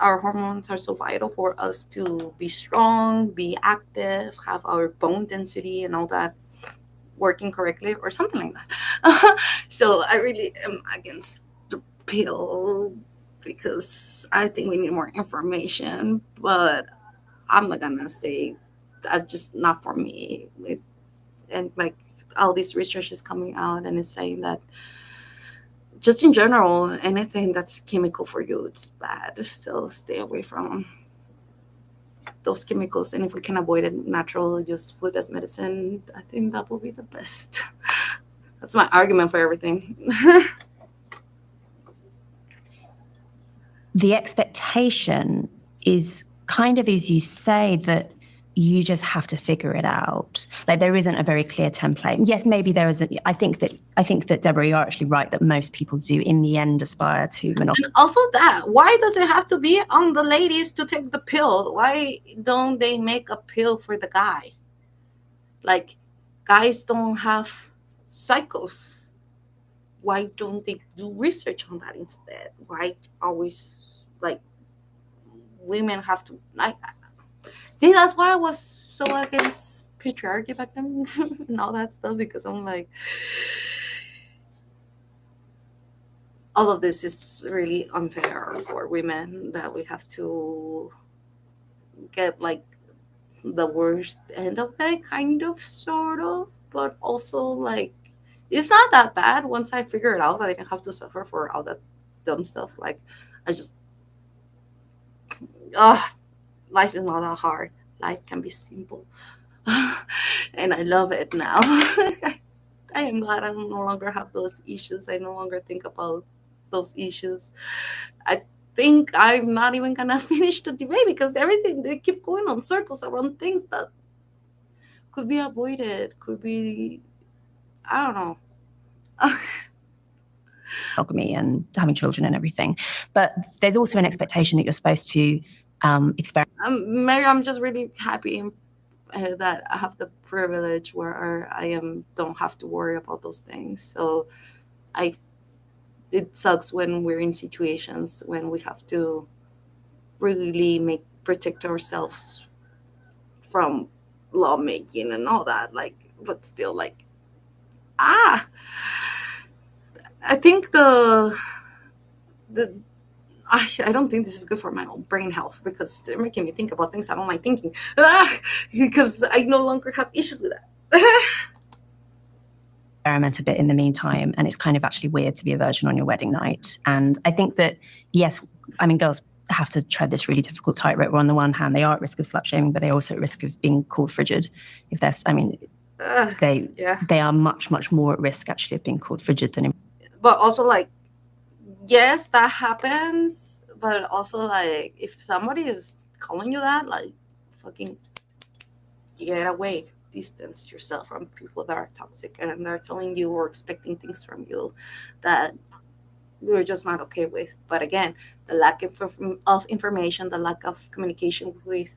our hormones are so vital for us to be strong, be active, have our bone density and all that working correctly, or something like that. So I really am against the pill because I think we need more information, but I'm not gonna say I'm just not for me. And like, all this research is coming out and it's saying that just in general, anything that's chemical for you, it's bad. So stay away from those chemicals. And if we can avoid it, natural, just food as medicine, I think that will be the best. That's my argument for everything. The expectation is kind of, as you say, that you just have to figure it out. Like, there isn't a very clear template. Yes, maybe there is. I think that Deborah, you're actually right that most people do in the end aspire to monogamy. And also that, why does it have to be on the ladies to take the pill? Why don't they make a pill for the guy? Like, guys don't have cycles. Why don't they do research on that instead? Why always, like, women have to, like, see, that's why I was so against patriarchy back then and all that stuff, because I'm like, all of this is really unfair for women, that we have to get like the worst end of it, kind of, sort of, but also like, it's not that bad once I figure it out, that I didn't have to suffer for all that dumb stuff. Like, I just, life is not that hard. Life can be simple. And I love it now. I am glad I no longer have those issues. I no longer think about those issues. I think I'm not even gonna finish the debate because everything, they keep going on circles around things that could be avoided, could be, I don't know. Monogamy and having children and everything, but there's also an expectation that you're supposed to experiment. Maybe I'm just really happy that I have the privilege where don't have to worry about those things. So it sucks when we're in situations when we have to really protect ourselves from lawmaking and all that. Like, but still, like, I think I don't think this is good for my own brain health, because they're making me think about things I don't like thinking. Because I no longer have issues with that. Experiment a bit in the meantime, and it's kind of actually weird to be a virgin on your wedding night. And I think that, yes, I mean, girls have to tread this really difficult tightrope where on the one hand they are at risk of slut shaming, but they're also at risk of being called frigid. If that's, I mean, they are much more at risk actually of being called frigid than. But also, like, yes, that happens, but also, like, if somebody is calling you that, like, fucking get away, distance yourself from people that are toxic and they're telling you or expecting things from you that you're just not okay with. But again, the lack of information, the lack of communication with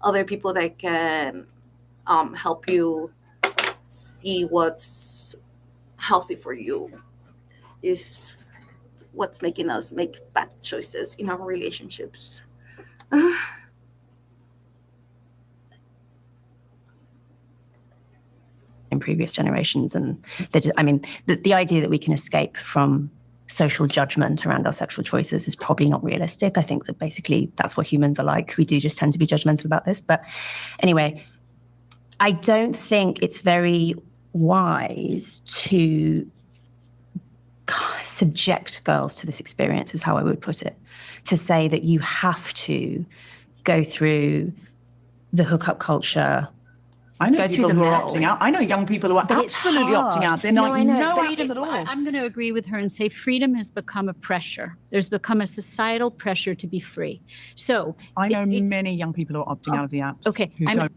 other people that can help you see what's healthy for you is what's making us make bad choices in our relationships. In previous generations, and the idea that we can escape from social judgment around our sexual choices is probably not realistic. I think that basically that's what humans are like. We do just tend to be judgmental about this. But anyway, I don't think it's very wise to subject girls to this experience, is how I would put it. To say that you have to go through the hookup culture. I know Go people through the who are mill. opting out. I know young people who are But it's absolutely opting hard. out. They're No, like, I know, no but freedom at all. I'm going to agree with her and say freedom has become a pressure. There's become a societal pressure to be free. So I know many young people who are opting out of the apps. Okay, who don't.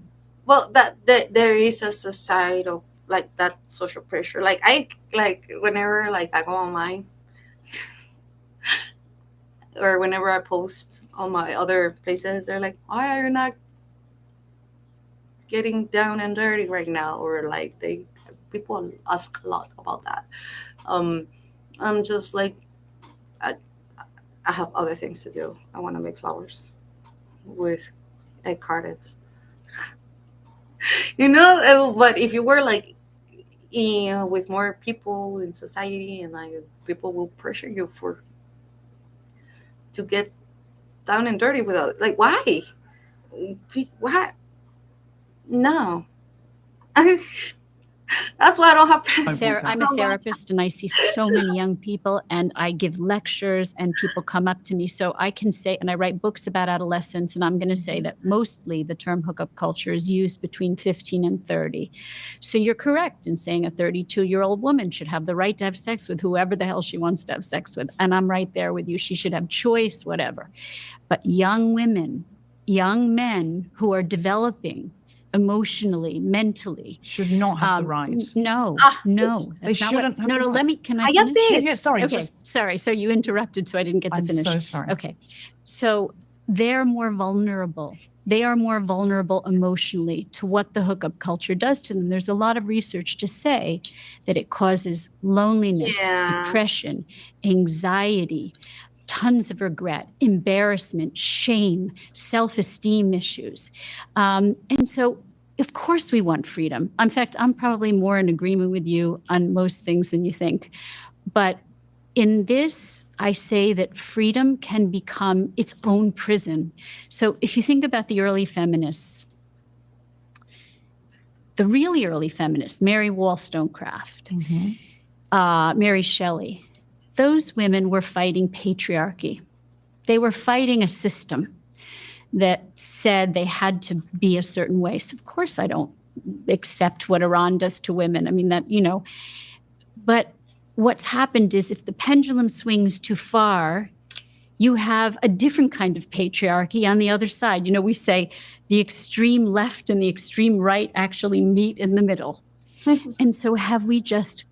Well, that there is a societal, like, that social pressure. Like, I like whenever, like, I go online or whenever I post on my other places, they're like, why are you not getting down and dirty right now? Or like, people ask a lot about that. I'm just like, I, I have other things to do. I want to make flowers with egg carrots. But if you were like, with more people in society, and like, people will pressure you to get down and dirty without, like, why? Why? No. That's why I don't have friends. I'm a therapist, and I see so many young people, and I give lectures, and people come up to me. So I can say, and I write books about adolescence, and I'm going to say that mostly the term hookup culture is used between 15 and 30. So you're correct in saying a 32-year-old woman should have the right to have sex with whoever the hell she wants to have sex with. And I'm right there with you. She should have choice, whatever. But young women, young men who are developing emotionally, mentally, should not have the right. No. They shouldn't have No, the right. Can I finish? Yeah, sorry. Okay, sorry. So you interrupted, so I didn't get to finish. I'm so sorry. Okay. So they're more vulnerable. They are more vulnerable emotionally to what the hookup culture does to them. There's a lot of research to say that it causes loneliness, depression, anxiety, tons of regret, embarrassment, shame, self-esteem issues. And so, of course, we want freedom. In fact, I'm probably more in agreement with you on most things than you think. But in this, I say that freedom can become its own prison. So if you think about the early feminists, the really early feminists, Mary Wollstonecraft, Mary Shelley, those women were fighting patriarchy. They were fighting a system that said they had to be a certain way. So of course I don't accept what Iran does to women. I mean, but what's happened is if the pendulum swings too far, you have a different kind of patriarchy on the other side. We say the extreme left and the extreme right actually meet in the middle. And so have we just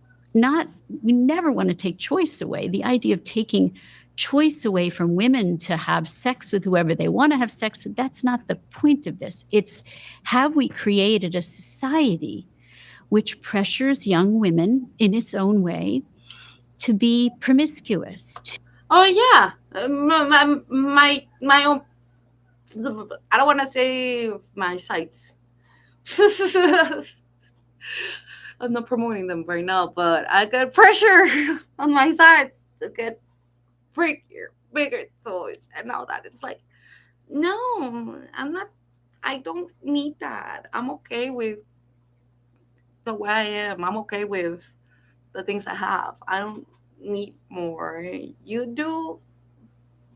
we never want to take choice away. The idea of taking choice away from women to have sex with whoever they want to have sex with, that's not the point of this. It's, have we created a society which pressures young women in its own way to be promiscuous? Oh yeah, my own. I don't want to say my sites. I'm not promoting them right now, but I got pressure on my sites to get bigger toys and all that. It's like, no, I'm not. I don't need that. I'm okay with the way I am. I'm okay with the things I have. I don't need more. You do.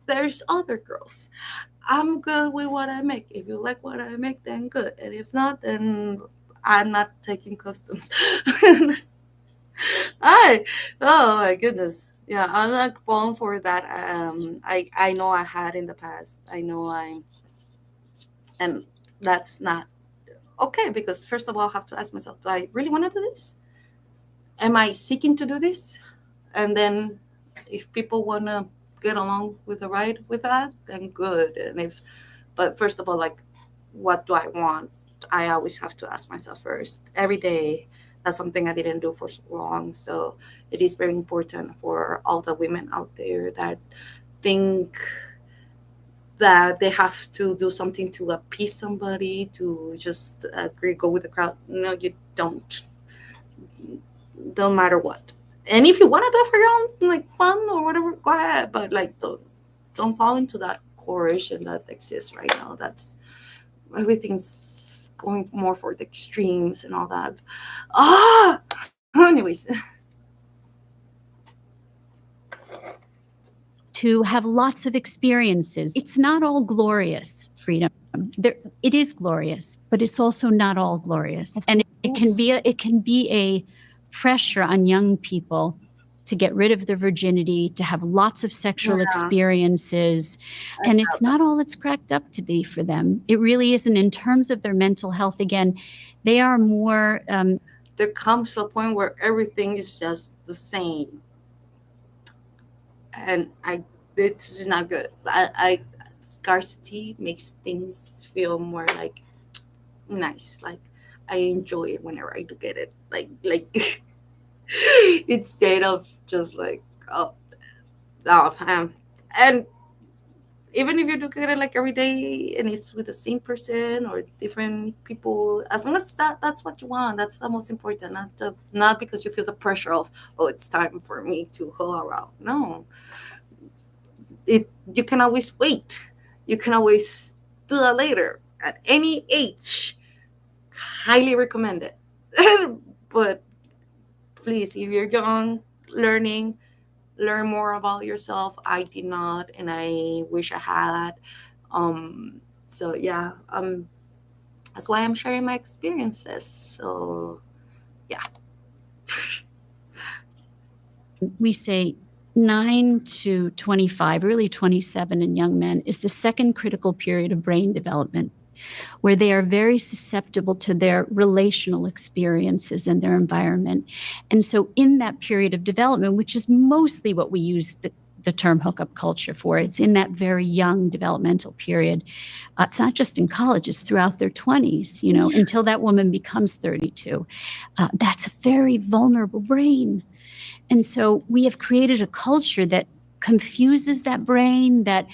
There's other girls. I'm good with what I make. If you like what I make, then good. And if not, then I'm not taking customs. Oh my goodness. Yeah, I'm not falling for that. I know I had in the past. I know and that's not okay, because first of all, I have to ask myself, do I really want to do this? Am I seeking to do this? And then if people want to get along with the ride with that, then good. But first of all, like, what do I want? I always have to ask myself first every day. That's something I didn't do for so long. So it is very important for all the women out there that think that they have to do something to appease somebody, to just agree, go with the crowd. No, you don't. Don't matter what. And if you want to do it for your own, like, fun or whatever, go ahead. But like, don't fall into that coercion that exists right now. That's everything's going more for the extremes and all that. Anyways. to have lots of experiences. It's not all glorious, freedom. It is glorious, but it's also not all glorious. And it can be a pressure on young people to get rid of their virginity, to have lots of sexual experiences. And it's not all it's cracked up to be for them. It really isn't. In terms of their mental health, again, they are more... there comes a point where everything is just the same. And it's not good. Scarcity makes things feel more like nice. Like I enjoy it whenever I do get it. Like instead of just like and even if you do get it like every day and it's with the same person or different people, as long as that's what you want, that's the most important. Not because you feel the pressure of, oh, it's time for me to go around. No, you can always wait. You can always do that later at any age. Highly recommend it. But please, if you're young, learn more about yourself. I did not, and I wish I had. So yeah, that's why I'm sharing my experiences. So yeah. We say 9 to 25, really 27 in young men, is the second critical period of brain development, where they are very susceptible to their relational experiences and their environment. And so in that period of development, which is mostly what we use the term hookup culture for, it's in that very young developmental period. It's not just in college, it's throughout their 20s, until that woman becomes 32. That's a very vulnerable brain. And so we have created a culture that confuses that brain, that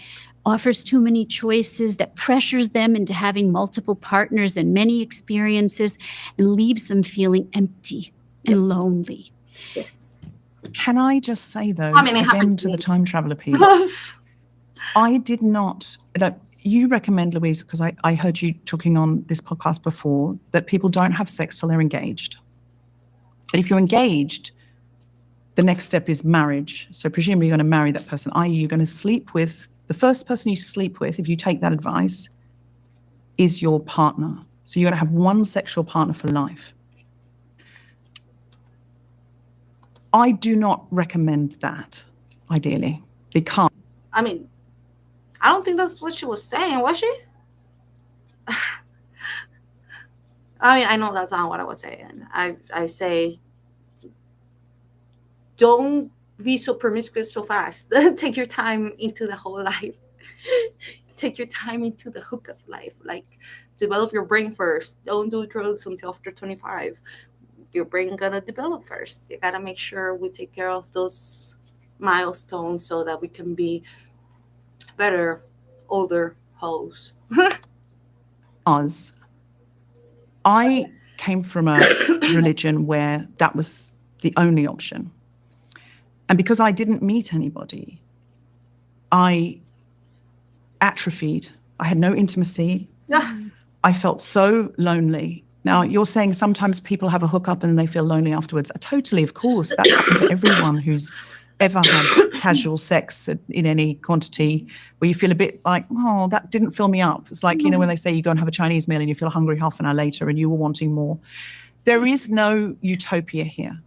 offers too many choices, that pressures them into having multiple partners and many experiences, and leaves them feeling empty and lonely. Yes. Can I just say, though, I mean, it again happens to to the me. time traveler piece, I did not... You recommend, Louise, because I heard you talking on this podcast before, that people don't have sex till they're engaged. But if you're engaged, the next step is marriage. So presumably you're going to marry that person, i.e. you're going to sleep with... The first person you sleep with, if you take that advice, is your partner. So you're going to have one sexual partner for life. I do not recommend that, ideally, because... I mean, I don't think that's what she was saying, was she? I mean, I know that's not what I was saying. I say, don't be so promiscuous so fast. Take your time into the whole life. Take your time into the hookup life. Like, develop your brain first. Don't do drugs until after 25. Your brain gonna develop first. You gotta make sure we take care of those milestones so that we can be better older hoes. I came from a religion where that was the only option. And because I didn't meet anybody, I atrophied. I had no intimacy. I felt so lonely. Now, you're saying sometimes people have a hookup and they feel lonely afterwards. Totally, of course. That's happened to everyone who's ever had casual sex in any quantity, where you feel a bit like, oh, that didn't fill me up. It's like, when they say you go and have a Chinese meal and you feel hungry half an hour later and you were wanting more. There is no utopia here.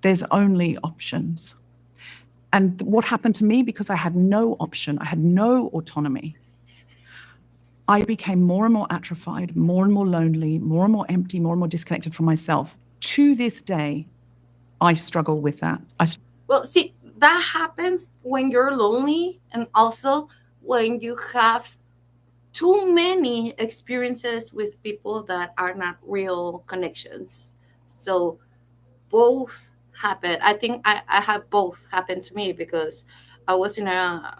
There's only options. And what happened to me, because I had no option, I had no autonomy, I became more and more atrophied, more and more lonely, more and more empty, more and more disconnected from myself. To this day, I struggle with that. Well, see, that happens when you're lonely, and also when you have too many experiences with people that are not real connections. So both happen. I think I have both happen to me, because I was in a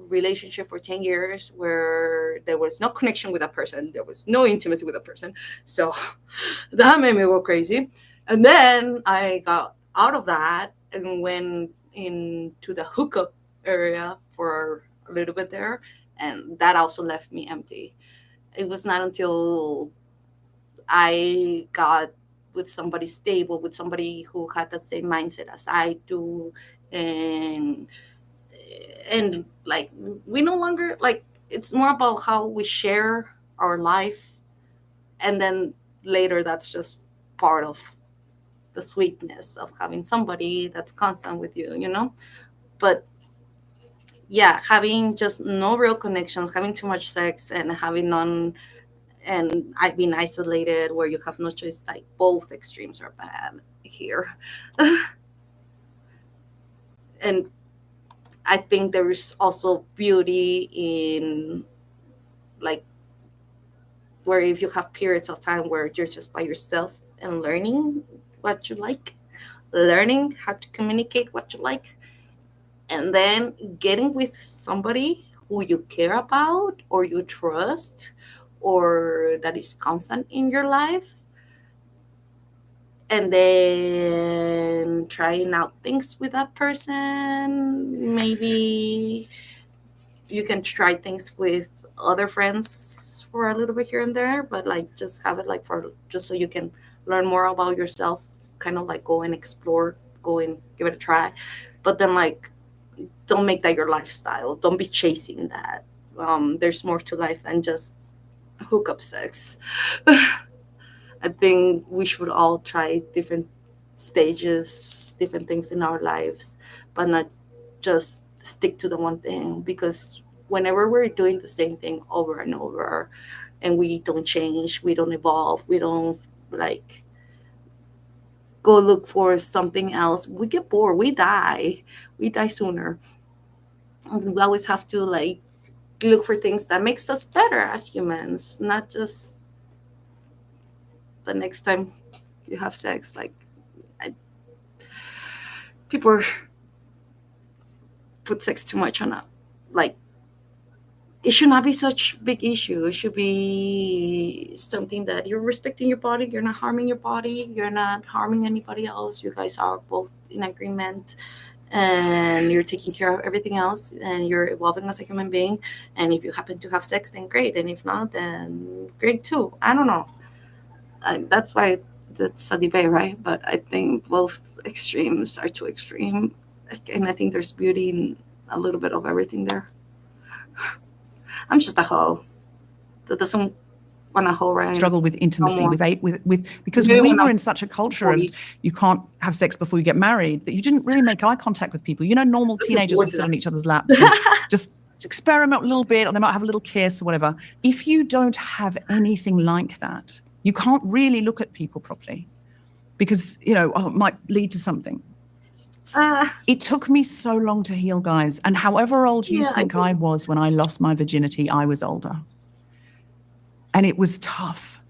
relationship for 10 years where there was no connection with a person, there was no intimacy with a person, so that made me go crazy. And then I got out of that and went into the hookup area for a little bit there, and that also left me empty. It was not until I got with somebody stable, with somebody who had the same mindset as I do, and and like we no longer like, it's more about how we share our life, and then later that's just part of the sweetness of having somebody that's constant with you, you know. But yeah, having just no real connections, having too much sex, and having none, and I've been isolated where you have no choice, like both extremes are bad here. And I think there is also beauty in like where if you have periods of time where you're just by yourself and learning what you like, learning how to communicate what you like, and then getting with somebody who you care about or you trust or that is constant in your life, and then trying out things with that person. Maybe you can try things with other friends for a little bit here and there, but like just have it like for just so you can learn more about yourself, kind of like go and explore, go and give it a try. But then like don't make that your lifestyle. Don't be chasing that. There's more to life than just hookup sex. I think we should all try different stages, different things in our lives, but not just stick to the one thing, because whenever we're doing the same thing over and over and we don't change, we don't evolve, we don't like go look for something else, we get bored, we die sooner. And we always have to like look for things that makes us better as humans, not just the next time you have sex. Like people put sex too much on a like, it should not be such big issue. It should be something that you're respecting your body, you're not harming your body, you're not harming anybody else, you guys are both in agreement, and you're taking care of everything else, and you're evolving as a human being. And if you happen to have sex, then great, and if not, then great too. I don't know. That's why it's a debate, right? But I think both extremes are too extreme, and I think there's beauty in a little bit of everything there. I'm just a hoe that doesn't want to hoe around. Struggle with intimacy, more. with because Maybe we when were I'm in such a culture, and 40. you can't have sex before you get married, that you didn't really make eye contact with people. You know, normal teenagers would sit on each other's laps and just experiment a little bit, or they might have a little kiss or whatever. If you don't have anything like that, you can't really look at people properly, because, you know, it might lead to something. It took me so long to heal, guys. And however old you think I was when I lost my virginity, I was older. And it was tough,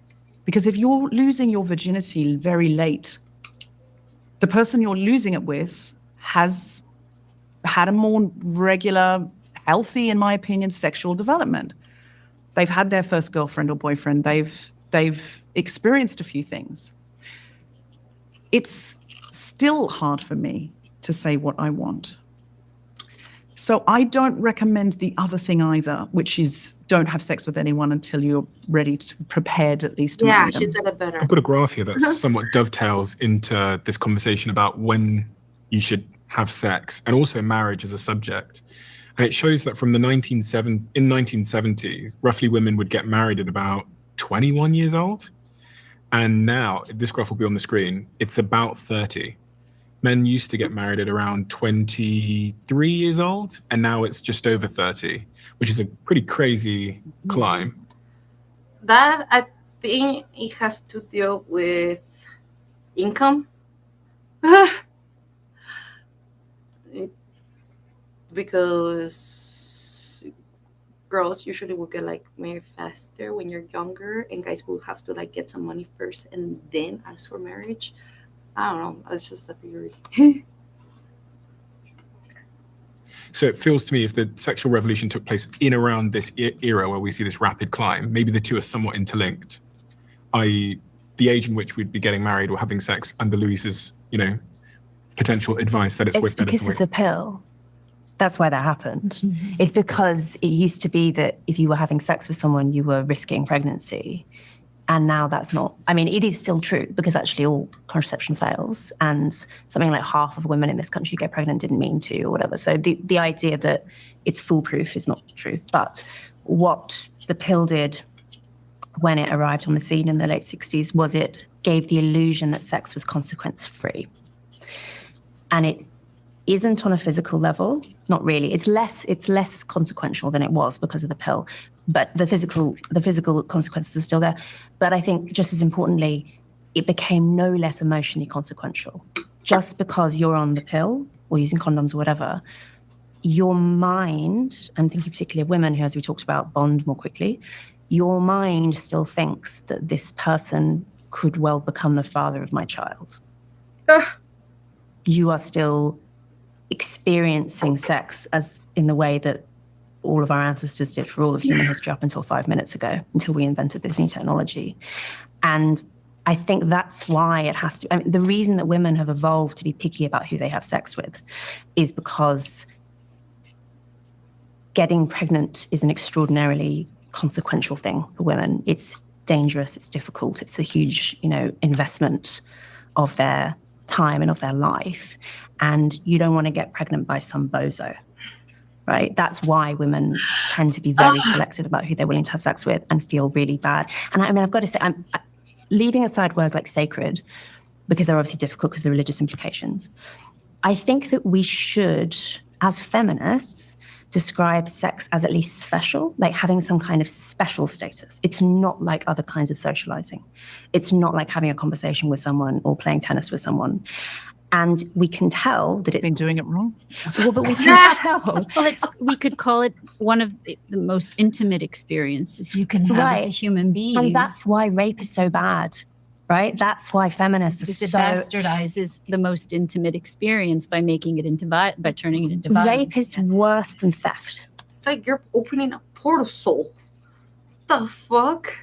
because if you're losing your virginity very late, the person you're losing it with has had a more regular, healthy, in my opinion, sexual development. They've had their first girlfriend or boyfriend. They've experienced a few things. It's still hard for me to say what I want. So I don't recommend the other thing either, which is don't have sex with anyone until you're ready to prepared at least to marry them. She said it better. I've got a graph here that somewhat dovetails into this conversation about when you should have sex, and also marriage as a subject. And it shows that from the 1970s, roughly women would get married at about 21 years old. And now, this graph will be on the screen, it's about 30. Men used to get married at around 23 years old, and now it's just over 30, which is a pretty crazy climb. That, I think it has to deal with income. Because girls usually will get like married faster when you're younger, and guys will have to like get some money first and then ask for marriage. I don't know. It's just a theory. So it feels to me if the sexual revolution took place in around this era where we see this rapid climb, maybe the two are somewhat interlinked, i.e. the age in which we'd be getting married or having sex under Louise's, you know, potential advice that it's way better because to of the pill. That's why that happened. Mm-hmm. It's because it used to be that if you were having sex with someone, you were risking pregnancy. And now that's not, I mean, it is still true because actually all contraception fails, and something like half of women in this country get pregnant didn't mean to or whatever. So the idea that it's foolproof is not true. But what the pill did when it arrived on the scene in the late 60s was it gave the illusion that sex was consequence-free. And it isn't on a physical level, not really. It's less consequential than it was because of the pill, but the physical consequences are still there. But I think just as importantly, it became no less emotionally consequential. Just because you're on the pill or using condoms or whatever, your mind, I'm thinking particularly of women who, as we talked about, bond more quickly, your mind still thinks that this person could well become the father of my child. You are still experiencing sex as in the way that all of our ancestors did for all of human history up until 5 minutes ago, until we invented this new technology. And I think that's why it has to, I mean, the reason that women have evolved to be picky about who they have sex with is because getting pregnant is an extraordinarily consequential thing for women. It's dangerous, it's difficult, it's a huge, investment of their time and of their life. And you don't want to get pregnant by some bozo, right? That's why women tend to be very selective about who they're willing to have sex with and feel really bad. And I mean, I've got to say, I'm leaving aside words like sacred, because they're obviously difficult because of the religious implications. I think that we should, as feminists, describe sex as at least special, like having some kind of special status. It's not like other kinds of socializing. It's not like having a conversation with someone or playing tennis with someone. And we can tell that it's been doing it wrong. Well, but we can tell. Well, we could call it one of the most intimate experiences you can have as a human being. And that's why rape is so bad, right? That's why feminists are because it so... bastardizes the most intimate experience by making it by turning it into violence. Rape is worse than theft. It's like you're opening a portal soul. The fuck?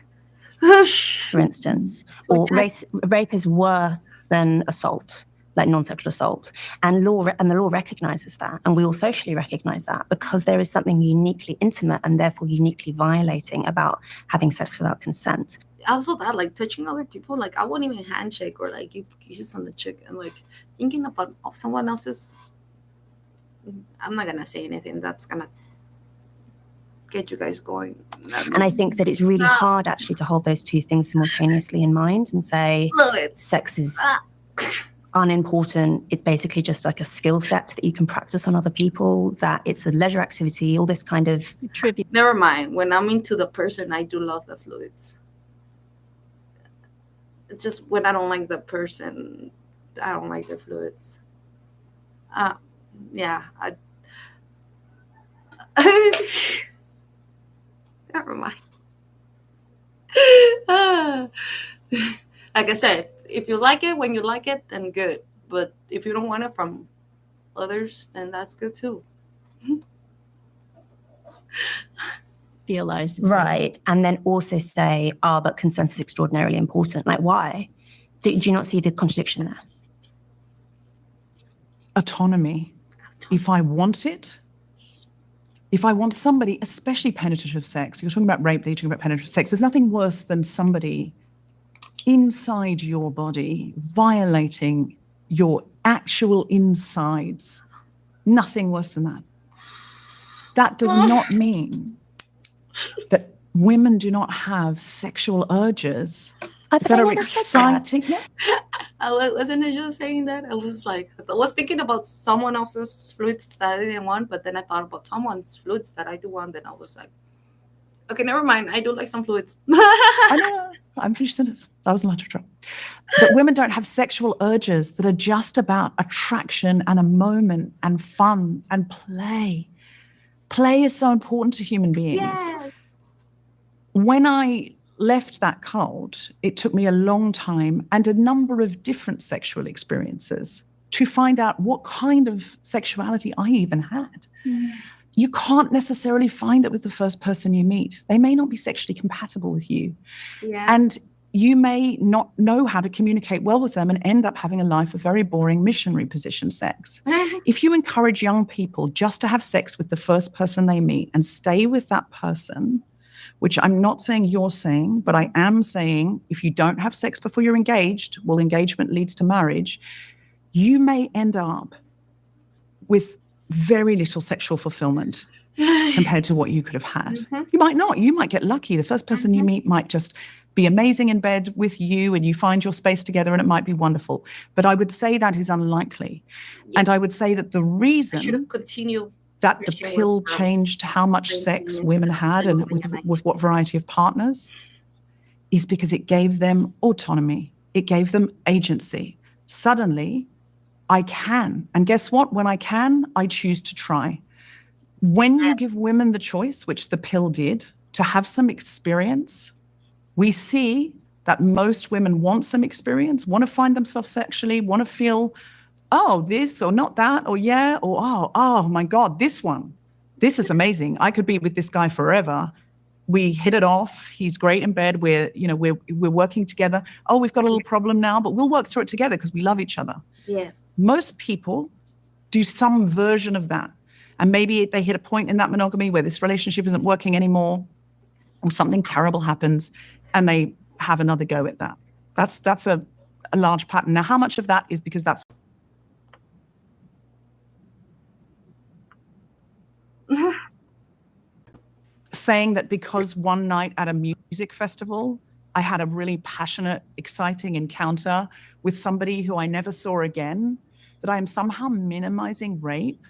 For instance. Or rape is worse than assault, like non-sexual assault. And the law recognizes that. And we all socially recognize that because there is something uniquely intimate and therefore uniquely violating about having sex without consent. Also that, like, touching other people, like, I won't even handshake or, like, give kisses on the cheek. And, like, thinking about someone else's, I'm not going to say anything that's going to get you guys going. And I think that it's really hard, actually, to hold those two things simultaneously in mind and say sex is unimportant. It's basically just like a skill set that you can practice on other people, that it's a leisure activity, all this kind of... trivia. Never mind. When I'm into the person, I do love the fluids. It's just when I don't like the person, I don't like the fluids. Yeah. Never mind. Like I said, if you like it when you like it, then good. But if you don't want it from others, then that's good too. Realizes right. And then also say, but consent is extraordinarily important. Like, why? Do you not see the contradiction there? Autonomy. If I want it, if I want somebody, especially penetrative sex, you're talking about rape, you're talking about penetrative sex, there's nothing worse than somebody inside your body violating your actual insides. Nothing worse than that. That does not mean that women do not have sexual urges that are exciting. I wasn't just saying that. I was like, I was thinking about someone else's fluids that I didn't want, but then I thought about someone's fluids that I do want. Then I was like, okay, never mind. I do like some fluids. I know. I'm finished sentence. That was a lot of trouble. But women don't have sexual urges that are just about attraction and a moment and fun and play. Play is so important to human beings. Yes. When I left that cult, it took me a long time and a number of different sexual experiences to find out what kind of sexuality I even had. You can't necessarily find it with the first person you meet. They may not be sexually compatible with you. Yeah. And you may not know how to communicate well with them and end up having a life of very boring missionary position sex. If you encourage young people just to have sex with the first person they meet and stay with that person which I'm not saying you're saying, but I am saying if you don't have sex before you're engaged, well, engagement leads to marriage, you may end up with very little sexual fulfillment compared to what you could have had. You might not. You might get lucky. The first person you meet might just be amazing in bed with you and you find your space together and it might be wonderful. But I would say that is unlikely. Yeah. And I would say that the I should reason have continued that the switching pill with girls. changed how much sex women had and with what variety of partners is because it gave them autonomy. It gave them agency. Suddenly, I can. And guess what? When I can, I choose to try. When you give women the choice, which the pill did, to have some experience, we see that most women want some experience, want to find themselves sexually, want to feel, oh, this or not that, or yeah, or oh my God, this one. This is amazing. I could be with this guy forever. We hit it off. He's great in bed. We're working together. Oh, we've got a little problem now, but we'll work through it together because we love each other. Yes. Most people do some version of that. And maybe they hit a point in that monogamy where this relationship isn't working anymore, or something terrible happens, and they have another go at that. That's a large pattern. Now, how much of that is because that's saying that because one night at a music festival, I had a really passionate, exciting encounter with somebody who I never saw again, that I am somehow minimizing rape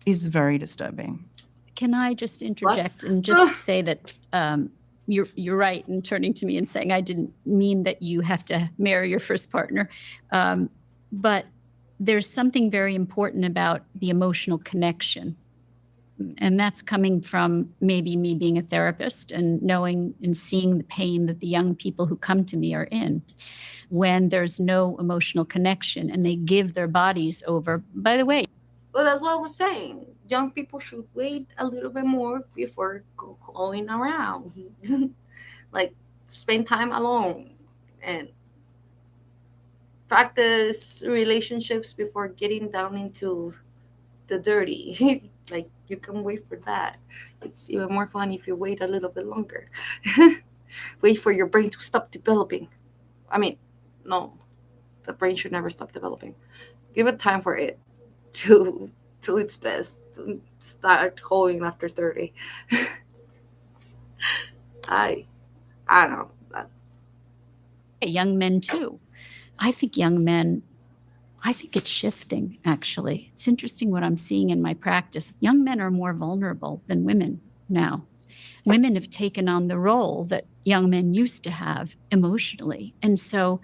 is very disturbing. Can I just interject and just say that you're right in turning to me and saying I didn't mean that you have to marry your first partner, but there's something very important about the emotional connection. And that's coming from maybe me being a therapist and knowing and seeing the pain that the young people who come to me are in when there's no emotional connection and they give their bodies over. By the way, well, that's what I was saying. Young people should wait a little bit more before going around. Like, spend time alone and practice relationships before getting down into the dirty. Like, you can wait for that. It's even more fun if you wait a little bit longer. Wait for your brain to stop developing. I mean, no, the brain should never stop developing. Give it time for it to its best to start going after 30. I don't know. Young men too. I think it's shifting, actually. It's interesting what I'm seeing in my practice. Young men are more vulnerable than women now. Women have taken on the role that young men used to have emotionally. And so,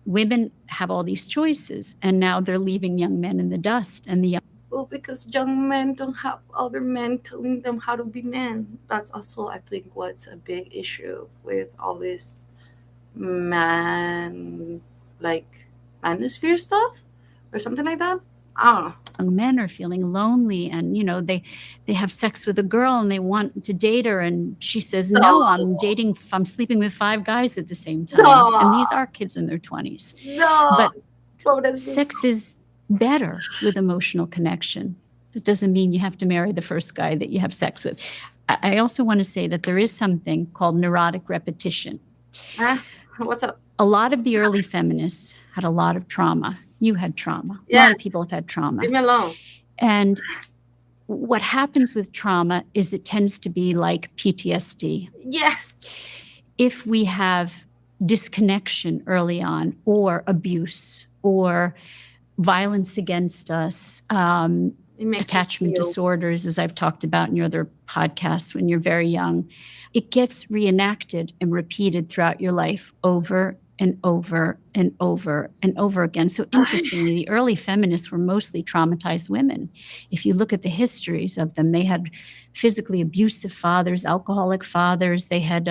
women have all these choices, and now they're leaving young men in the dust. And well, because young men don't have other men telling them how to be men. That's also, I think, what's a big issue with all this manosphere stuff or something like that. I don't know. Young men are feeling lonely, and they have sex with a girl and they want to date her, and she says, no, I'm sleeping with 5 guys at the same time. No. And these are kids in their 20s. No. But sex is better with emotional connection. It doesn't mean you have to marry the first guy that you have sex with. I also want to say that there is something called neurotic repetition. What's up? A lot of the early feminists had a lot of trauma. You had trauma. Yes. A lot of people have had trauma. Leave me alone. And what happens with trauma is it tends to be like PTSD. Yes. If we have disconnection early on, or abuse, or violence against us, attachment disorders, as I've talked about in your other podcasts, when you're very young, it gets reenacted and repeated throughout your life over and over and over and over again. So interestingly, the early feminists were mostly traumatized women. If you look at the histories of them, they had physically abusive fathers, alcoholic fathers. They had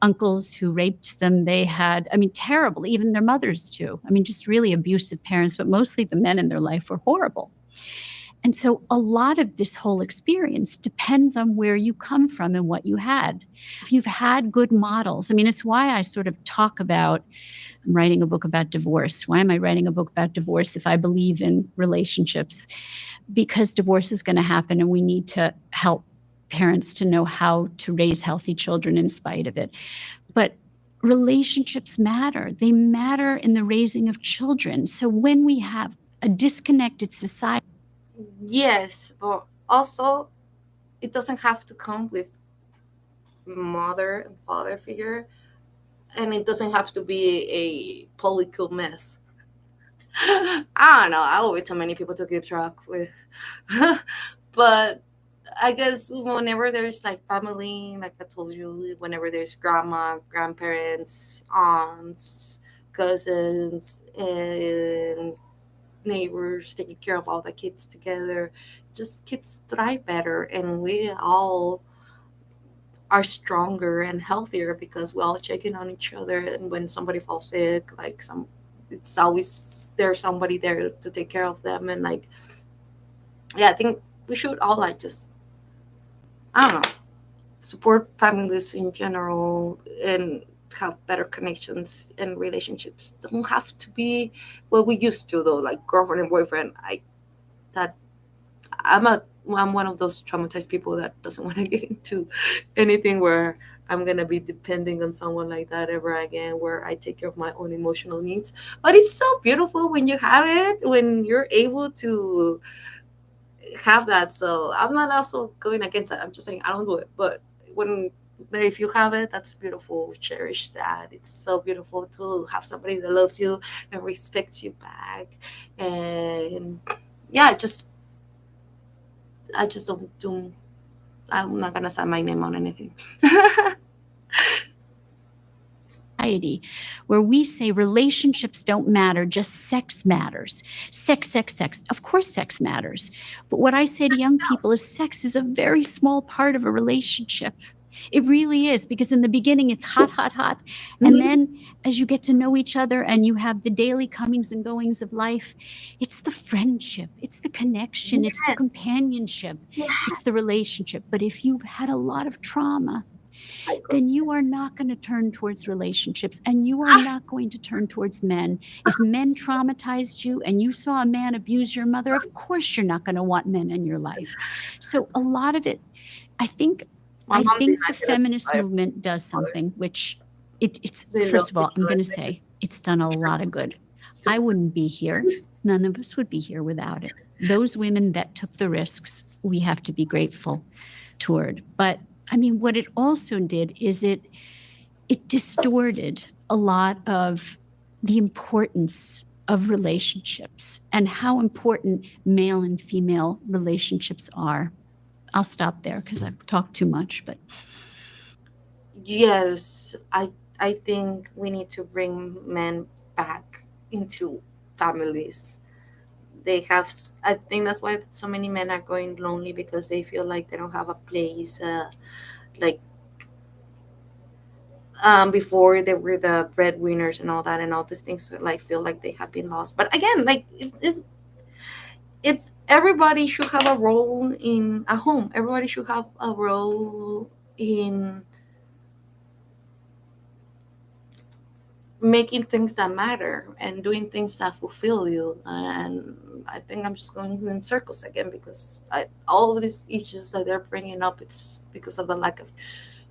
uncles who raped them. They had, terrible, even their mothers too. Just really abusive parents, but mostly the men in their life were horrible. And so a lot of this whole experience depends on where you come from and what you had. If you've had good models, it's why I sort of talk about, I'm writing a book about divorce. Why am I writing a book about divorce if I believe in relationships? Because divorce is going to happen and we need to help parents to know how to raise healthy children in spite of it. But relationships matter. They matter in the raising of children. So when we have a disconnected society. Yes, but also it doesn't have to come with mother and father figure, and it doesn't have to be a political mess. I don't know. I will be too many people to keep track with. But I guess whenever there's like family, like I told you, whenever there's grandma, grandparents, aunts, cousins, and neighbors taking care of all the kids together, just kids thrive better, and we all are stronger and healthier because we're all checking on each other. And when somebody falls sick, like it's always there's somebody there to take care of them. And like, yeah, I think we should all like just, I don't know, support families in general and have better connections, and relationships don't have to be what we used to though, like girlfriend and boyfriend. That I'm one of those traumatized people that doesn't want to get into anything where I'm gonna be depending on someone like that ever again, where I take care of my own emotional needs. But it's so beautiful when you have it, when you're able to have that. So I'm not also going against it. I'm just saying I don't do it. But when if you have it, that's beautiful. Cherish that. It's so beautiful to have somebody that loves you and respects you back. And yeah, I just don't do. I'm not gonna sign my name on anything. Where we say relationships don't matter, just sex matters. Sex, sex, sex. Of course, sex matters. But what I say to young people is sex is a very small part of a relationship. It really is, because in the beginning it's hot, hot, hot. And then as you get to know each other and you have the daily comings and goings of life, it's the friendship, it's the connection, it's the companionship, it's the relationship. But if you've had a lot of trauma, then you are not going to turn towards relationships, and you are not going to turn towards men. If men traumatized you and you saw a man abuse your mother, of course you're not going to want men in your life. So a lot of it, I think the feminist movement does something, which it's first of all, I'm going to say it's done a lot of good. I wouldn't be here. None of us would be here without it. Those women that took the risks, we have to be grateful toward. But I mean, what it also did is it distorted a lot of the importance of relationships and how important male and female relationships are. I'll stop there because I've talked too much, but Yes, I think we need to bring men back into families. I think that's why so many men are going lonely, because they feel like they don't have a place. Like before they were the breadwinners and all that, and all these things like feel like they have been lost. But again, like it's everybody should have a role in a home. Everybody should have a role in making things that matter and doing things that fulfill you. And I think I'm just going in circles again, because all of these issues that they're bringing up, it's because of the lack of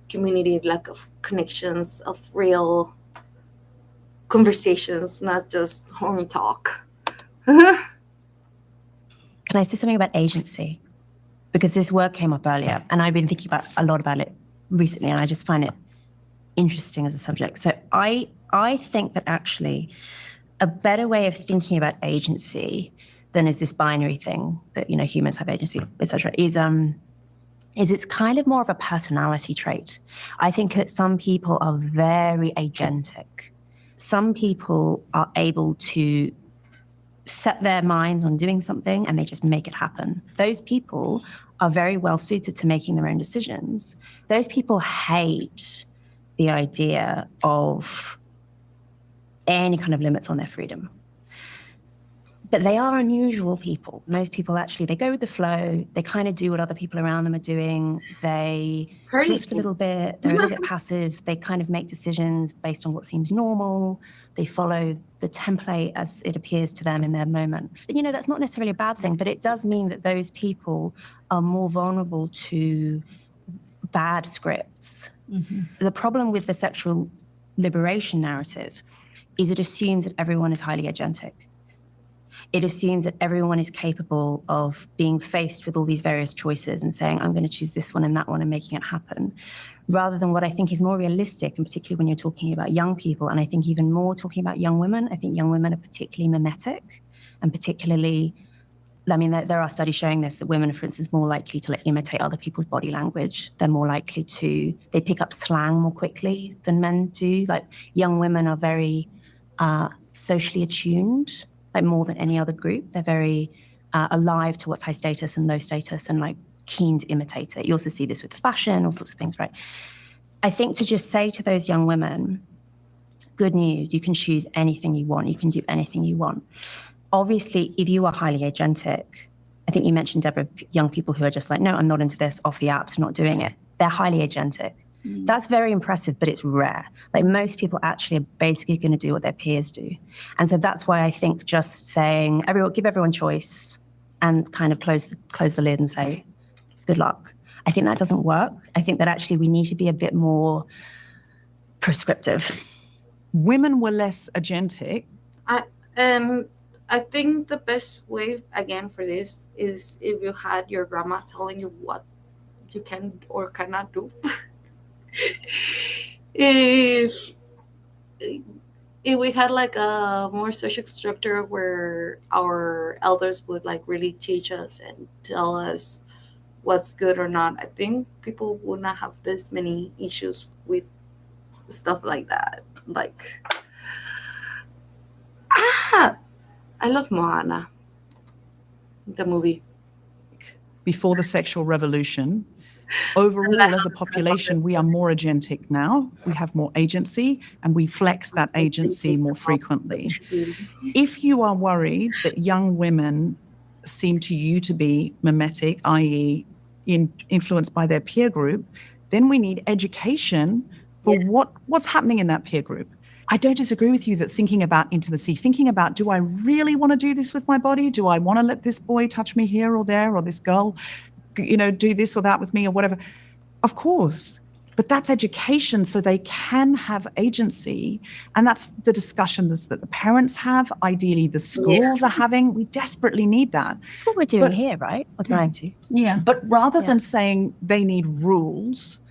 community, lack of connections, of real conversations, not just horny talk. Can I say something about agency? Because this word came up earlier, and I've been thinking a lot about it recently, and I just find it interesting as a subject. So I think that actually a better way of thinking about agency than is this binary thing that, you know, humans have agency, etc., is it's kind of more of a personality trait. I think that some people are very agentic. Some people are able to set their minds on doing something and they just make it happen. Those people are very well suited to making their own decisions. Those people hate the idea of any kind of limits on their freedom. But they are unusual people. Most people actually, they go with the flow. They kind of do what other people around them are doing. They drift a little bit. They're a little bit passive. They kind of make decisions based on what seems normal. They follow the template as it appears to them in their moment. You know, that's not necessarily a bad thing, but it does mean that those people are more vulnerable to bad scripts. Mm-hmm. The problem with the sexual liberation narrative is it assumes that everyone is highly agentic. It assumes that everyone is capable of being faced with all these various choices and saying, I'm going to choose this one and that one and making it happen, rather than what I think is more realistic, and particularly when you're talking about young people, and I think even more talking about young women. I think young women are particularly mimetic, and particularly, I mean, there are studies showing this, that women are, for instance, more likely to imitate other people's body language. They're more likely to, they pick up slang more quickly than men do. Like, young women are very socially attuned, like more than any other group. They're very alive to what's high status and low status, and like keen to imitate it. You also see this with fashion, all sorts of things, right? I think to just say to those young women, good news, you can choose anything you want. You can do anything you want. Obviously, if you are highly agentic, I think you mentioned, Deborah, young people who are just like, no, I'm not into this, off the apps, not doing it. They're highly agentic. That's very impressive, but it's rare. Like, most people actually are basically going to do what their peers do. And so that's why I think just saying, give everyone choice and kind of close the lid and say, good luck. I think that doesn't work. I think that actually we need to be a bit more prescriptive. Women were less agentic. I think the best way, again, for this is if you had your grandma telling you what you can or cannot do. if we had like a more social structure where our elders would like really teach us and tell us what's good or not, I think people would not have this many issues with stuff like that. Like, I love Moana, the movie. Before the sexual revolution, overall, as a population, we are more agentic now. We have more agency, and we flex that agency more frequently. If you are worried that young women seem to you to be mimetic, i.e., influenced by their peer group, then we need education for what's happening in that peer group. I don't disagree with you that thinking about intimacy, thinking about, do I really want to do this with my body? Do I want to let this boy touch me here or there, or this girl, do this or that with me or whatever? Of course. But that's education, so they can have agency. And that's the discussions that the parents have, ideally the schools are having. We desperately need that. That's what we're doing here, right? We're trying to. Yeah. But rather than saying they need rules,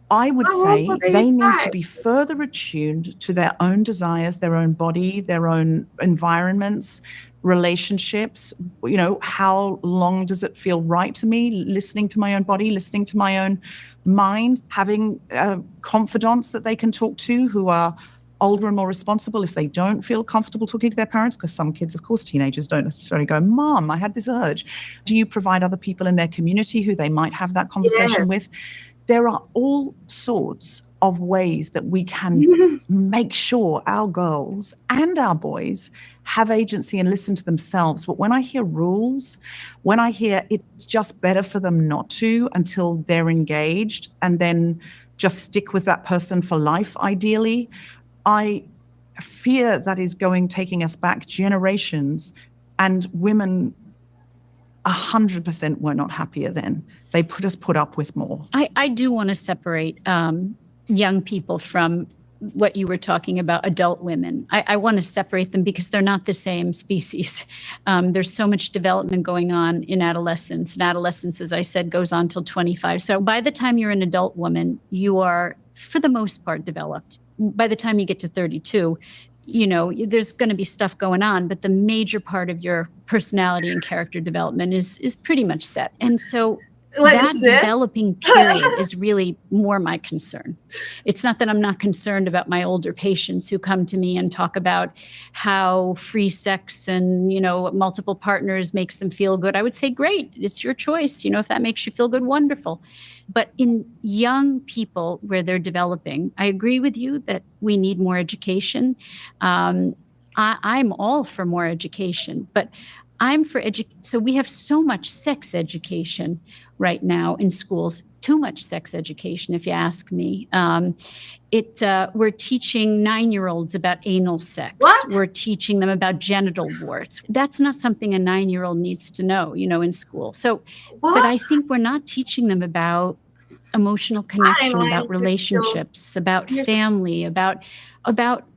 I would say they need to be further attuned to their own desires, their own body, their own environments, relationships. How long does it feel right to me? Listening to my own body, listening to my own mind, having confidants that they can talk to who are older and more responsible if they don't feel comfortable talking to their parents, because some kids, of course, teenagers don't necessarily go, Mom, I had this urge. Do you provide other people in their community who they might have that conversation with? There are all sorts of ways that we can make sure our girls and our boys have agency and listen to themselves. But when I hear rules, when I hear it's just better for them not to until they're engaged and then just stick with that person for life, ideally, I fear that is taking us back generations, and women 100% were not happier then. They put up with more. I do want to separate young people from what you were talking about, adult women. I want to separate them because they're not the same species. There's so much development going on in adolescence. And adolescence, as I said, goes on till 25. So by the time you're an adult woman, you are, for the most part, developed. By the time you get to 32, there's going to be stuff going on, but the major part of your personality and character development is pretty much set. And so that developing period is really more my concern. It's not that I'm not concerned about my older patients who come to me and talk about how free sex and, multiple partners makes them feel good. I would say, great, it's your choice. If that makes you feel good, wonderful. But in young people where they're developing, I agree with you that we need more education. I'm all for more education, but I'm for so we have so much sex education right now in schools, too much sex education, if you ask me. We're teaching 9-year-olds about anal sex. What? We're teaching them about genital warts. That's not something a 9-year-old needs to know, in school. So, What? but I think we're not teaching them about emotional connection, Fine, about lines are still- relationships, about Here's- family, about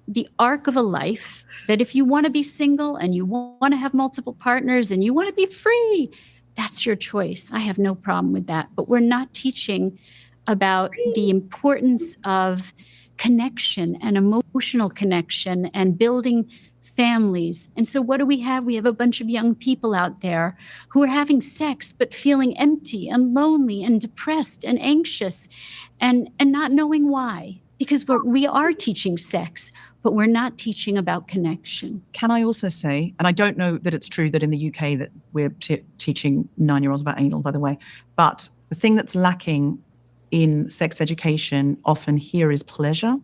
the arc of a life, that if you want to be single and you want to have multiple partners and you want to be free, that's your choice. I have no problem with that. But we're not teaching about the importance of connection and emotional connection and building families. And so what do we have? We have a bunch of young people out there who are having sex but feeling empty and lonely and depressed and anxious and not knowing why. Because we are teaching sex, but we're not teaching about connection. Can I also say, and I don't know that it's true that in the UK that we're teaching 9-year-olds about anal, by the way, but the thing that's lacking in sex education often here is pleasure.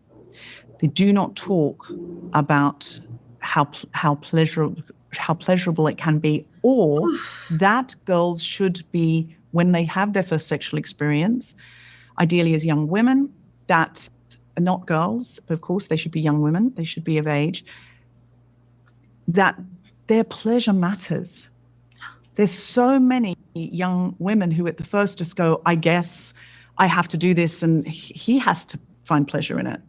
They do not talk about how pleasurable it can be, or that girls should be, when they have their first sexual experience, ideally as young women, that are not girls, but of course they should be young women, they should be of age, that their pleasure matters. There's so many young women who at the first just go, I guess I have to do this, and he has to find pleasure in it.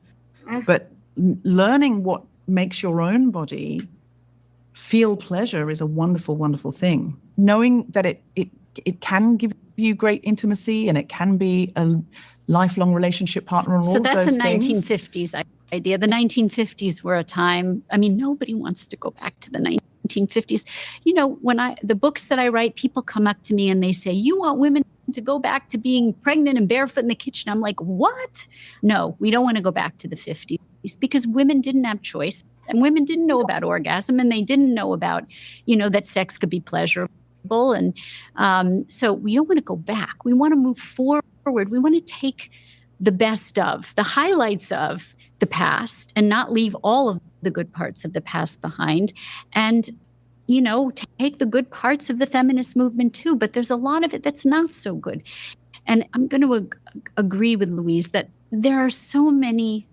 But learning what makes your own body feel pleasure is a wonderful, wonderful thing. Knowing that it can give you great intimacy and it can be a lifelong relationship partner and all So of that's those a things. 1950s idea. The 1950s were a time, I mean, nobody wants to go back to the 1950s. You know, when the books that I write, people come up to me and they say, you want women to go back to being pregnant and barefoot in the kitchen. I'm like, what? No, we don't want to go back to the 50s because women didn't have choice and women didn't know about orgasm and they didn't know about, that sex could be pleasurable. And so we don't want to go back. We want to move forward. We want to take the best of, the highlights of the past and not leave all of the good parts of the past behind. And take the good parts of the feminist movement too, but there's a lot of it that's not so good. And I'm going to agree with Louise that there are so many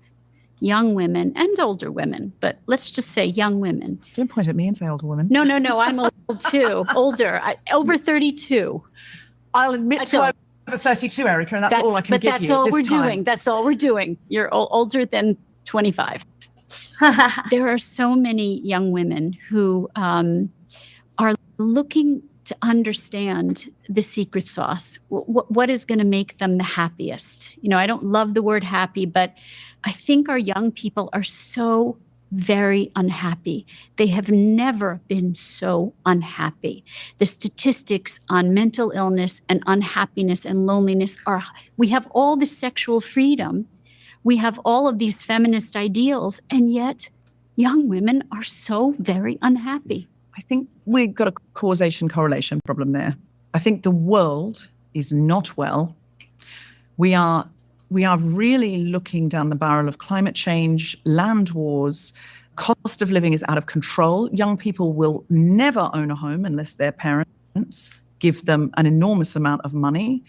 young women and older women, but let's just say young women. Don't point at me and say older women. No, I'm old too, older, over 32. I'll admit to over 32, Erica, and that's all I can give you. But that's all we're doing. That's all we're doing. You're older than 25. There are so many young women who are looking to understand the secret sauce. What is going to make them the happiest? I don't love the word happy, but I think our young people are so very unhappy. They have never been so unhappy. The statistics on mental illness and unhappiness and loneliness we have all this sexual freedom. We have all of these feminist ideals, and yet young women are so very unhappy. I think we've got a causation correlation problem there. I think the world is not well. We are really looking down the barrel of climate change, land wars, cost of living is out of control. Young people will never own a home unless their parents give them an enormous amount of money.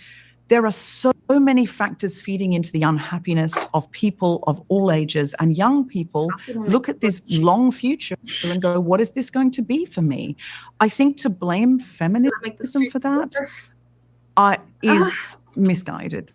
There are so many factors feeding into the unhappiness of people of all ages, and young people look at this long future and go, what is this going to be for me? I think to blame feminism for that is misguided.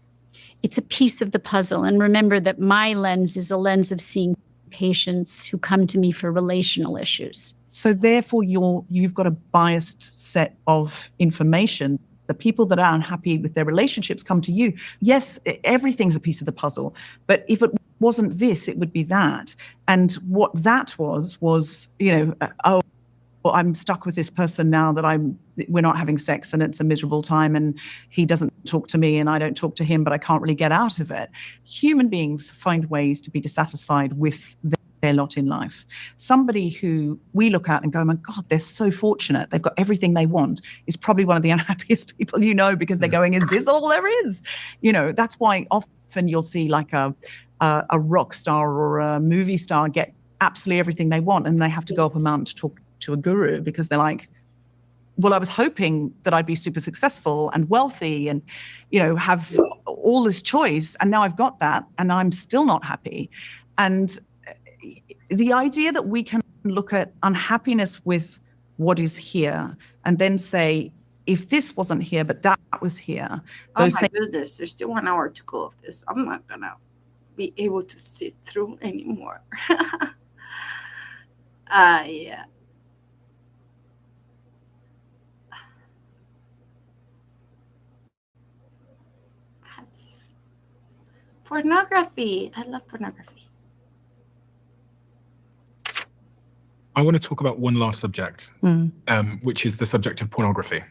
It's a piece of the puzzle. And remember that my lens is a lens of seeing patients who come to me for relational issues. So therefore, you've got a biased set of information. The people that are unhappy with their relationships come to you. Yes, everything's a piece of the puzzle, but if it wasn't this, it would be that. And what that was, I'm stuck with this person now that we're not having sex and it's a miserable time and he doesn't talk to me and I don't talk to him, but I can't really get out of it. Human beings find ways to be dissatisfied with their lot in life. Somebody who we look at and go, my God, they're so fortunate, they've got everything they want, is probably one of the unhappiest people because they're going, is this all there is? That's why often you'll see like a rock star or a movie star get absolutely everything they want and they have to go up a mountain to talk to a guru because they're like, well, I was hoping that I'd be super successful and wealthy and, have all this choice. And now I've got that and I'm still not happy. And the idea that we can look at unhappiness with what is here and then say if this wasn't here, but that was here. Oh Those my same goodness, there's still 1 hour to go of this. I'm not gonna be able to sit through anymore. Yeah. That's pornography. I love pornography. I want to talk about one last subject, which is the subject of pornography.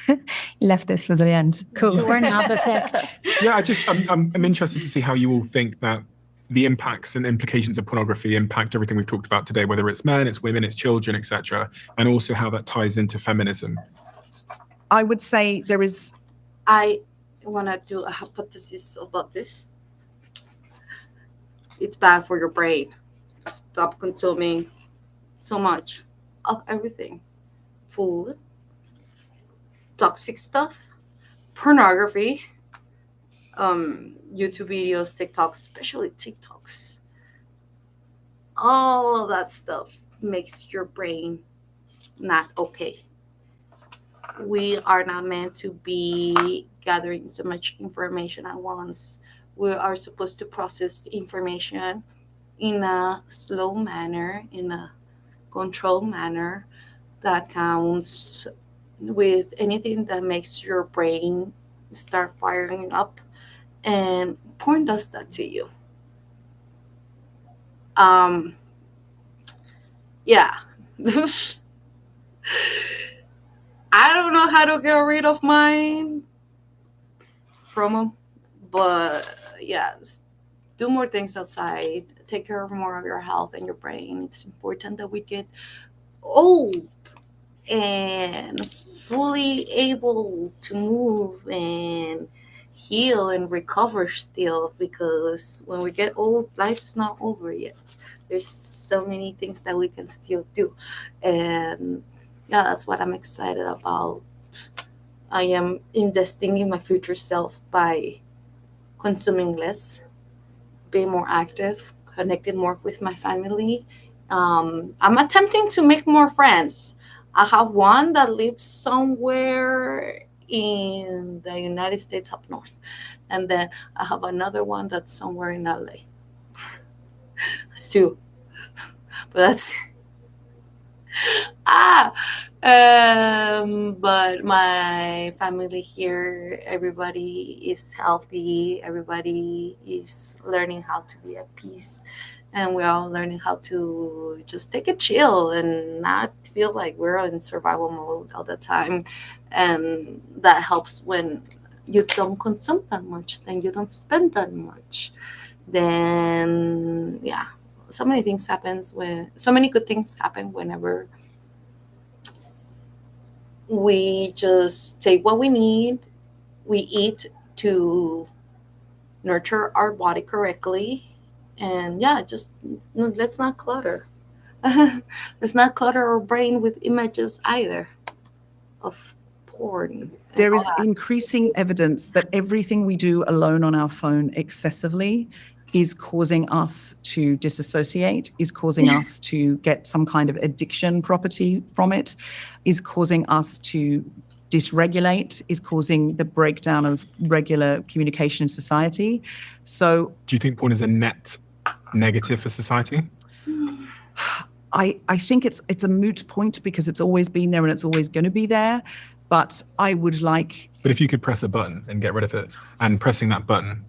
You left this for the end. Cool. Doorknob effect. Yeah, I'm interested to see how you all think that the impacts and implications of pornography impact everything we've talked about today, whether it's men, it's women, it's children, etc., and also how that ties into feminism. I would say there is. I want to do a hypothesis about this. It's bad for your brain. Stop consuming so much of everything. Food, toxic stuff, pornography, YouTube videos, TikToks, especially TikToks. All of that stuff makes your brain not okay. We are not meant to be gathering so much information at once. We are supposed to process the information in a slow manner, in a controlled manner that counts with anything that makes your brain start firing up. And porn does that to you. Yeah. I don't know how to get rid of mine from them, but yeah, do more things outside. Take care of more of your health and your brain. It's important that we get old and fully able to move and heal and recover still, because when we get old, life is not over yet. There's so many things that we can still do, and yeah, that's what I'm excited about. I am investing in my future self by consuming less, being more active, connecting more with my family. I'm attempting to make more friends. I have one that lives somewhere in the United States up north, and then I have another one that's somewhere in LA. That's two, but that's ah. But my family here, everybody is healthy. Everybody is learning how to be at peace, and we're all learning how to just take a chill and not feel like we're in survival mode all the time. And that helps when you don't consume that much, then you don't spend that much. Then yeah, so many things happens when so many good things happen whenever we just take what we need, we eat to nurture our body correctly, and yeah, just let's not clutter. Let's not clutter our brain with images either of porn. There is increasing evidence that everything we do alone on our phone excessively is causing us to disassociate, is causing us to get some kind of addiction property from it, is causing us to dysregulate, is causing the breakdown of regular communication in society. So do you think porn is a net negative for society? I think it's a moot point, because it's always been there and it's always going to be there. But I would like... But if you could press a button and get rid of it, and pressing that button,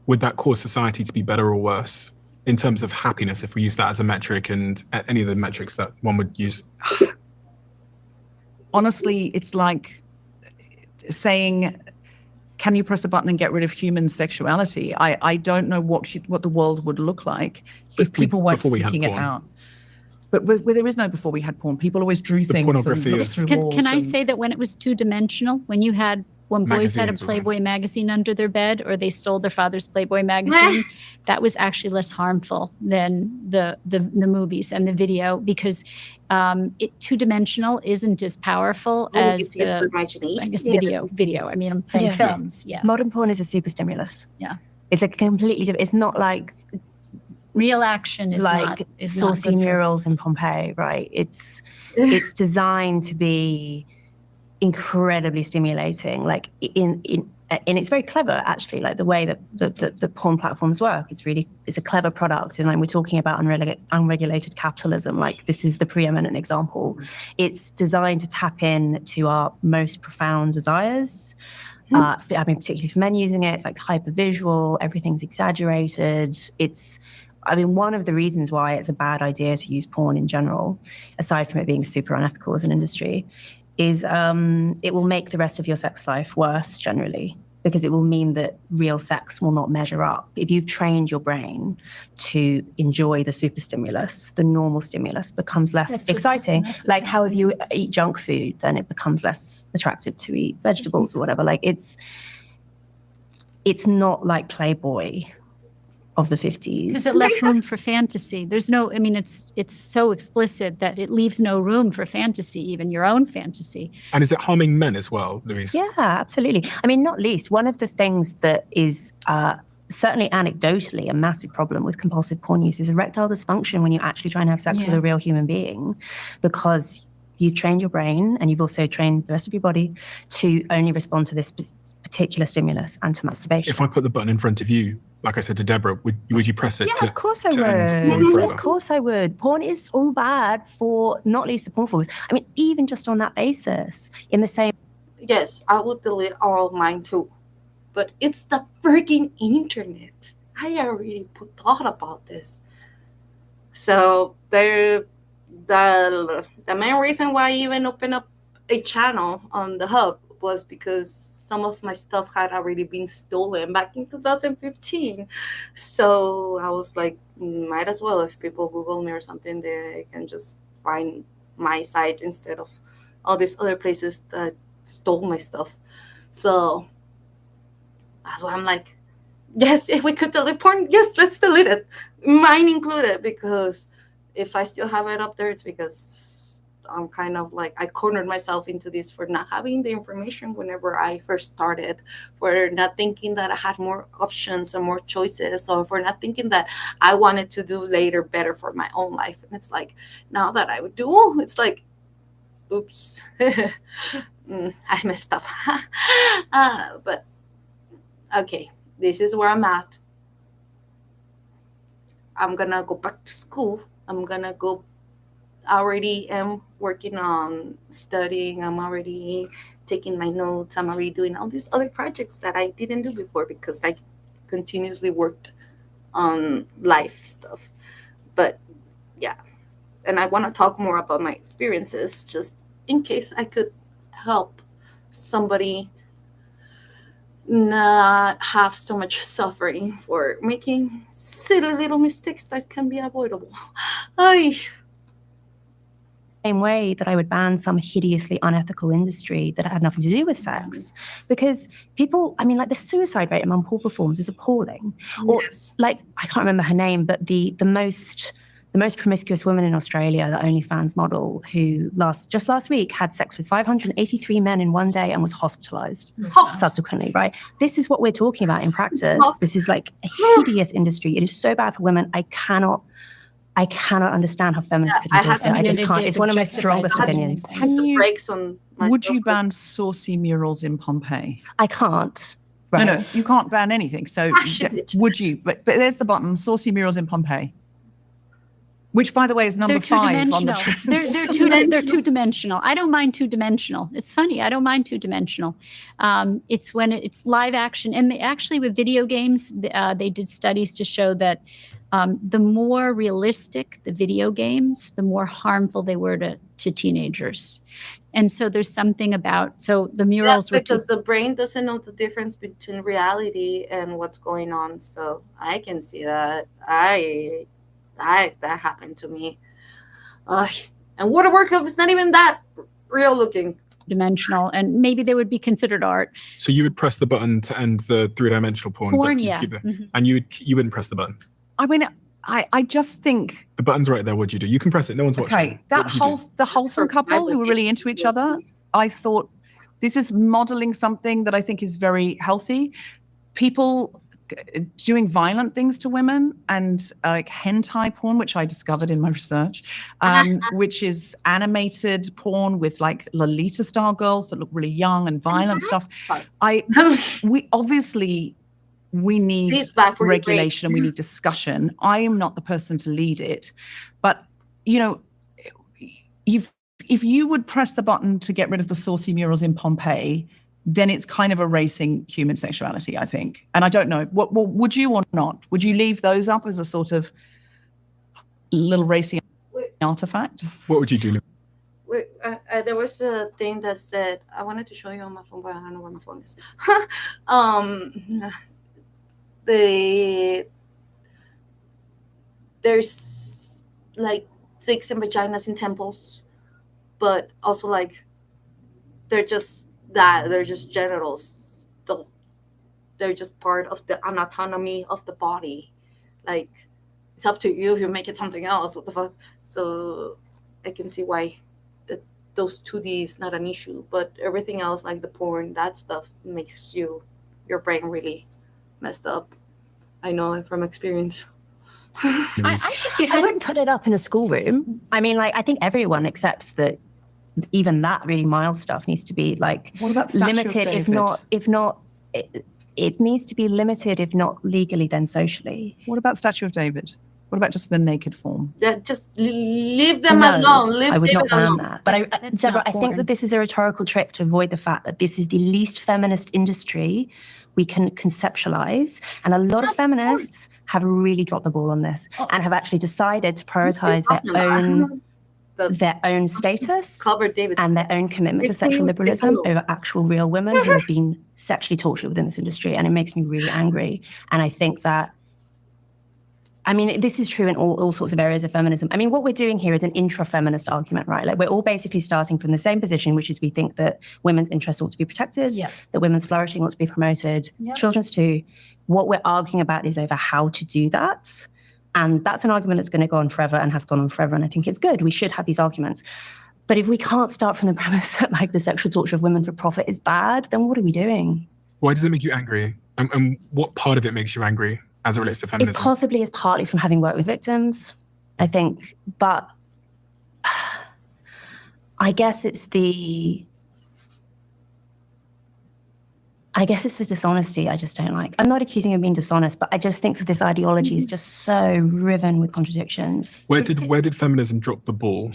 would that cause society to be better or worse in terms of happiness, if we use that as a metric, and any of the metrics that one would use? Honestly, it's like saying, can you press a button and get rid of human sexuality? I don't know what the world would look like if people weren't seeking it out. But where there is no before we had porn, people always drew things. Pornography and through walls. Can I say that when it was two-dimensional, when boys had a Playboy magazine under their bed, or they stole their father's Playboy magazine, that was actually less harmful than the movies and the video, because two-dimensional isn't as powerful as the video. I mean, I'm saying films. Yeah. Modern porn is a super stimulus. Yeah. It's like completely different. It's not like real action is like not, is saucy not murals in Pompeii, right? It's designed to be incredibly stimulating. Like and it's very clever, actually. Like the way that the porn platforms work, it's a clever product. And like we're talking about unregulated capitalism, like this is the preeminent example. It's designed to tap in to our most profound desires. I mean, particularly for men using it, it's like hyper visual, everything's exaggerated. One of the reasons why it's a bad idea to use porn in general, aside from it being super unethical as an industry, is it will make the rest of your sex life worse generally, because it will mean that real sex will not measure up. If you've trained your brain to enjoy the super stimulus, the normal stimulus becomes less exciting. Like how if you eat junk food, then it becomes less attractive to eat vegetables or whatever. Like it's not like Playboy of the 50s. Because it left room for fantasy. There's no, I mean, it's so explicit that it leaves no room for fantasy, even your own fantasy. And is it harming men as well, Louise? Yeah, absolutely. I mean, not least, one of the things that is certainly anecdotally a massive problem with compulsive porn use is erectile dysfunction when you actually try and have sex with a real human being, because you've trained your brain and you've also trained the rest of your body to only respond to this particular stimulus and to masturbation. If I put the button in front of you, like I said to Deborah, would you press it? Yeah, of course I would. Of course I would. Porn is so bad for not least the porn forward. I mean, even just on that basis, in the same. Yes, I would delete all of mine too. But it's the freaking internet. I already thought about this. So the main reason why I even opened up a channel on the hub was because some of my stuff had already been stolen back in 2015. So I was like, might as well, if people Google me or something, they can just find my site instead of all these other places that stole my stuff. So that's why I'm like, yes, if we could delete porn, yes, let's delete it, mine included, because if I still have it up there, it's because I'm kind of like, I cornered myself into this for not having the information whenever I first started, for not thinking that I had more options or more choices, or for not thinking that I wanted to do later better for my own life. And it's like, now that I would do, it's like, oops, I messed up. But okay, this is where I'm at. I'm gonna go back to school. I already am working on studying. I'm already taking my notes. I'm already doing all these other projects that I didn't do before because I continuously worked on life stuff. But yeah, and I want to talk more about my experiences just in case I could help somebody not have so much suffering for making silly little mistakes that can be avoidable. Same way that I would ban some hideously unethical industry that had nothing to do with sex, because people, I mean, like the suicide rate among poor performers is appalling. Or like, I can't remember her name, but the most promiscuous woman in Australia, the OnlyFans model, who just last week had sex with 583 men in one day and was hospitalized subsequently, right? This is what we're talking about in practice. This is like a hideous industry. It is so bad for women. I cannot understand how feminists could endorse it. I just can't. It's one of my strongest opinions. Would you ban saucy murals in Pompeii? I can't. Right. No, you can't ban anything. So would you? But there's the button, saucy murals in Pompeii. Which, by the way, is number 5 on the trends. They're two-dimensional. I don't mind two-dimensional. It's funny. I don't mind two-dimensional. It's when it's live action. And actually with video games, they did studies to show that the more realistic the video games, the more harmful they were to teenagers. And so there's something about, so the murals were because the brain doesn't know the difference between reality and what's going on. So I can see that. That happened to me. And Waterworld is not even that real looking. Dimensional, and maybe they would be considered art. So you would press the button to end the three-dimensional porn, yeah. And you wouldn't press the button. I mean, I just think the button's right there. What'd you do? You can press it. No one's watching. Okay, the wholesome couple who were really into each other. I thought this is modeling something that I think is very healthy. People doing violent things to women, and like hentai porn, which I discovered in my research, which is animated porn with like Lolita style girls that look really young and violent stuff. We need regulation and we need discussion. I am not the person to lead it, but if you would press the button to get rid of the saucy murals in Pompeii, then it's kind of erasing human sexuality, I think. And I don't know, what would you or not? Would you leave those up as a sort of little racy artifact? What would you do? There was a thing that said, I wanted to show you on my phone, but I don't know where my phone is. There's like dicks and vaginas in temples, but also like they're just genitals. They're just part of the anatomy of the body. Like, it's up to you if you make it something else. What the fuck? So I can see why those 2D is not an issue, but everything else, like the porn, that stuff makes your brain really messed up. I know from experience. I wouldn't put it up in a schoolroom. I mean, like, I think everyone accepts that even that really mild stuff needs to be like limited, if not, it needs to be limited, if not legally, then socially. What about Statue of David? What about just the naked form? Just leave them alone. I would not ban that. But Deborah, I think that this is a rhetorical trick to avoid the fact that this is the least feminist industry we can conceptualize. And a lot of feminists have really dropped the ball on this and have actually decided to prioritize their own status and their own commitment to sexual liberalism over actual real women who have been sexually tortured within this industry. And it makes me really angry. And I think that, I mean, this is true in all sorts of areas of feminism. I mean, what we're doing here is an intra-feminist argument, right? Like, we're all basically starting from the same position, which is we think that women's interests ought to be protected, that women's flourishing ought to be promoted, children's too. What we're arguing about is over how to do that. And that's an argument that's going to go on forever and has gone on forever. And I think it's good. We should have these arguments. But if we can't start from the premise that like the sexual torture of women for profit is bad, then what are we doing? Why does it make you angry? And what part of it makes you angry as it relates to feminism? It possibly is partly from having worked with victims, I think. But I guess it's the dishonesty I just don't like. I'm not accusing you of being dishonest, but I just think that this ideology is just so riven with contradictions. Where did feminism drop the ball?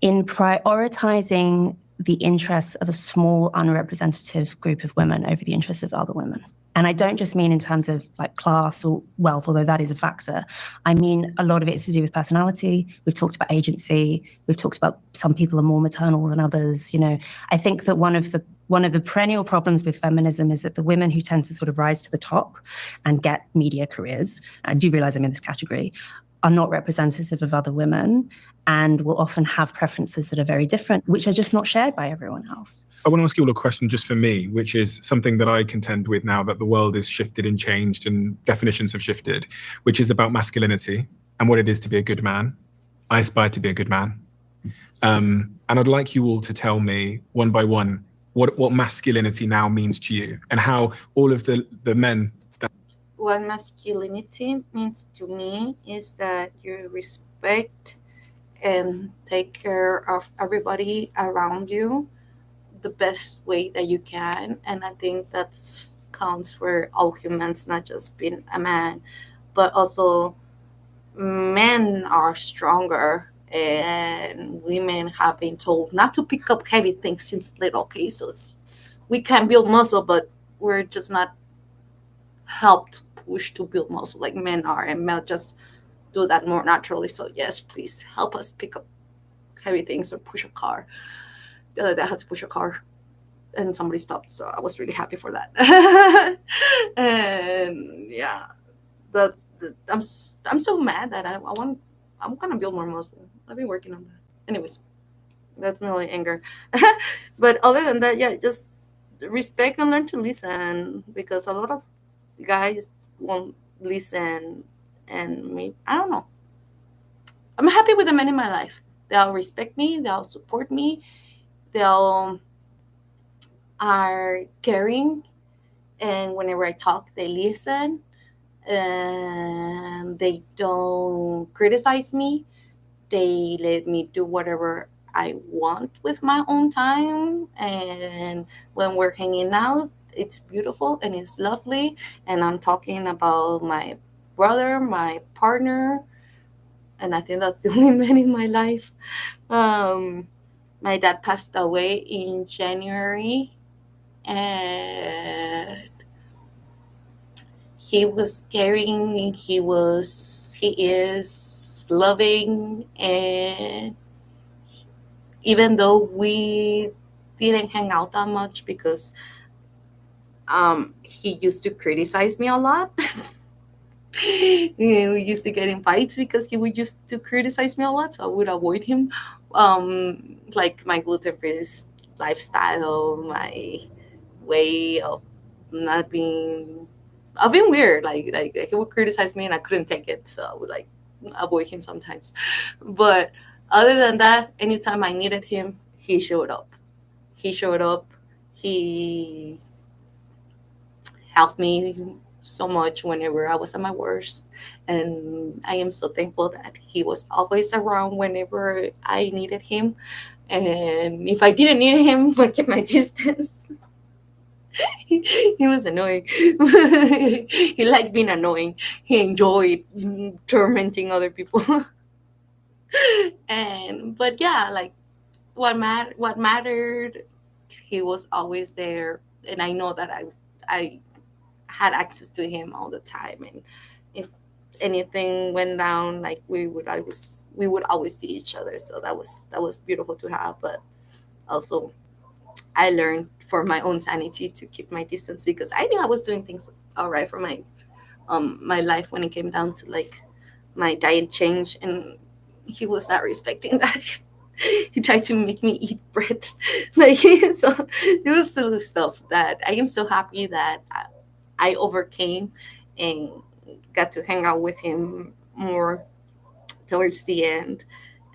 In prioritizing the interests of a small, unrepresentative group of women over the interests of other women. And I don't just mean in terms of like class or wealth, although that is a factor. I mean, a lot of it is to do with personality. We've talked about agency. We've talked about some people are more maternal than others. You know, I think that one of the perennial problems with feminism is that the women who tend to sort of rise to the top and get media careers, I do realize I'm in this category, are not representative of other women and will often have preferences that are very different, which are just not shared by everyone else. I want to ask you all a question just for me, which is something that I contend with now that the world is shifted and changed and definitions have shifted, which is about masculinity and what it is to be a good man. I aspire to be a good man. And I'd like you all to tell me one by one what masculinity now means to you and how all of the men that... What masculinity means to me is that you respect and take care of everybody around you the best way that you can. And I think that counts for all humans, not just being a man, but also men are stronger and women have been told not to pick up heavy things since little. Okay, so we can build muscle, but we're just not helped push to build muscle like men are, and men just do that more naturally. So yes, please help us pick up heavy things or push a car. The other day I had to push a car and somebody stopped, so I was really happy for that. And yeah, I'm so mad that I'm gonna build more muscle. I've been working on that. Anyways, that's really anger. But other than that, yeah, just respect and learn to listen, because a lot of guys won't listen. And maybe, I don't know. I'm happy with the men in my life. They'll respect me. They'll support me. They'll are caring, and whenever I talk, they listen, and they don't criticize me. They let me do whatever I want with my own time. And when we're hanging out, it's beautiful and it's lovely. And I'm talking about my brother, my partner, and I think that's the only man in my life. Um, my dad passed away in January, and he was caring, he is loving, and even though we didn't hang out that much because he used to criticize me a lot. And we used to get in fights because he would used to criticize me a lot, so I would avoid him. Like my gluten-free lifestyle, my way of not being of being weird. Like he would criticize me and I couldn't take it, so I would like avoid him sometimes. But other than that, anytime I needed him, he showed up. He showed up. He helped me so much whenever I was at my worst. And I am so thankful that he was always around whenever I needed him. And if I didn't need him, I kept my distance. He was annoying. He liked being annoying. He enjoyed tormenting other people. And but yeah, like what mattered, he was always there, and I know that I had access to him all the time. And if anything went down, like we would always see each other. So that was beautiful to have. But also I learned for my own sanity to keep my distance, because I knew I was doing things all right for my life when it came down to like my diet change, and he was not respecting that. He tried to make me eat bread. Like, so it was silly stuff that I am so happy that I overcame and got to hang out with him more towards the end.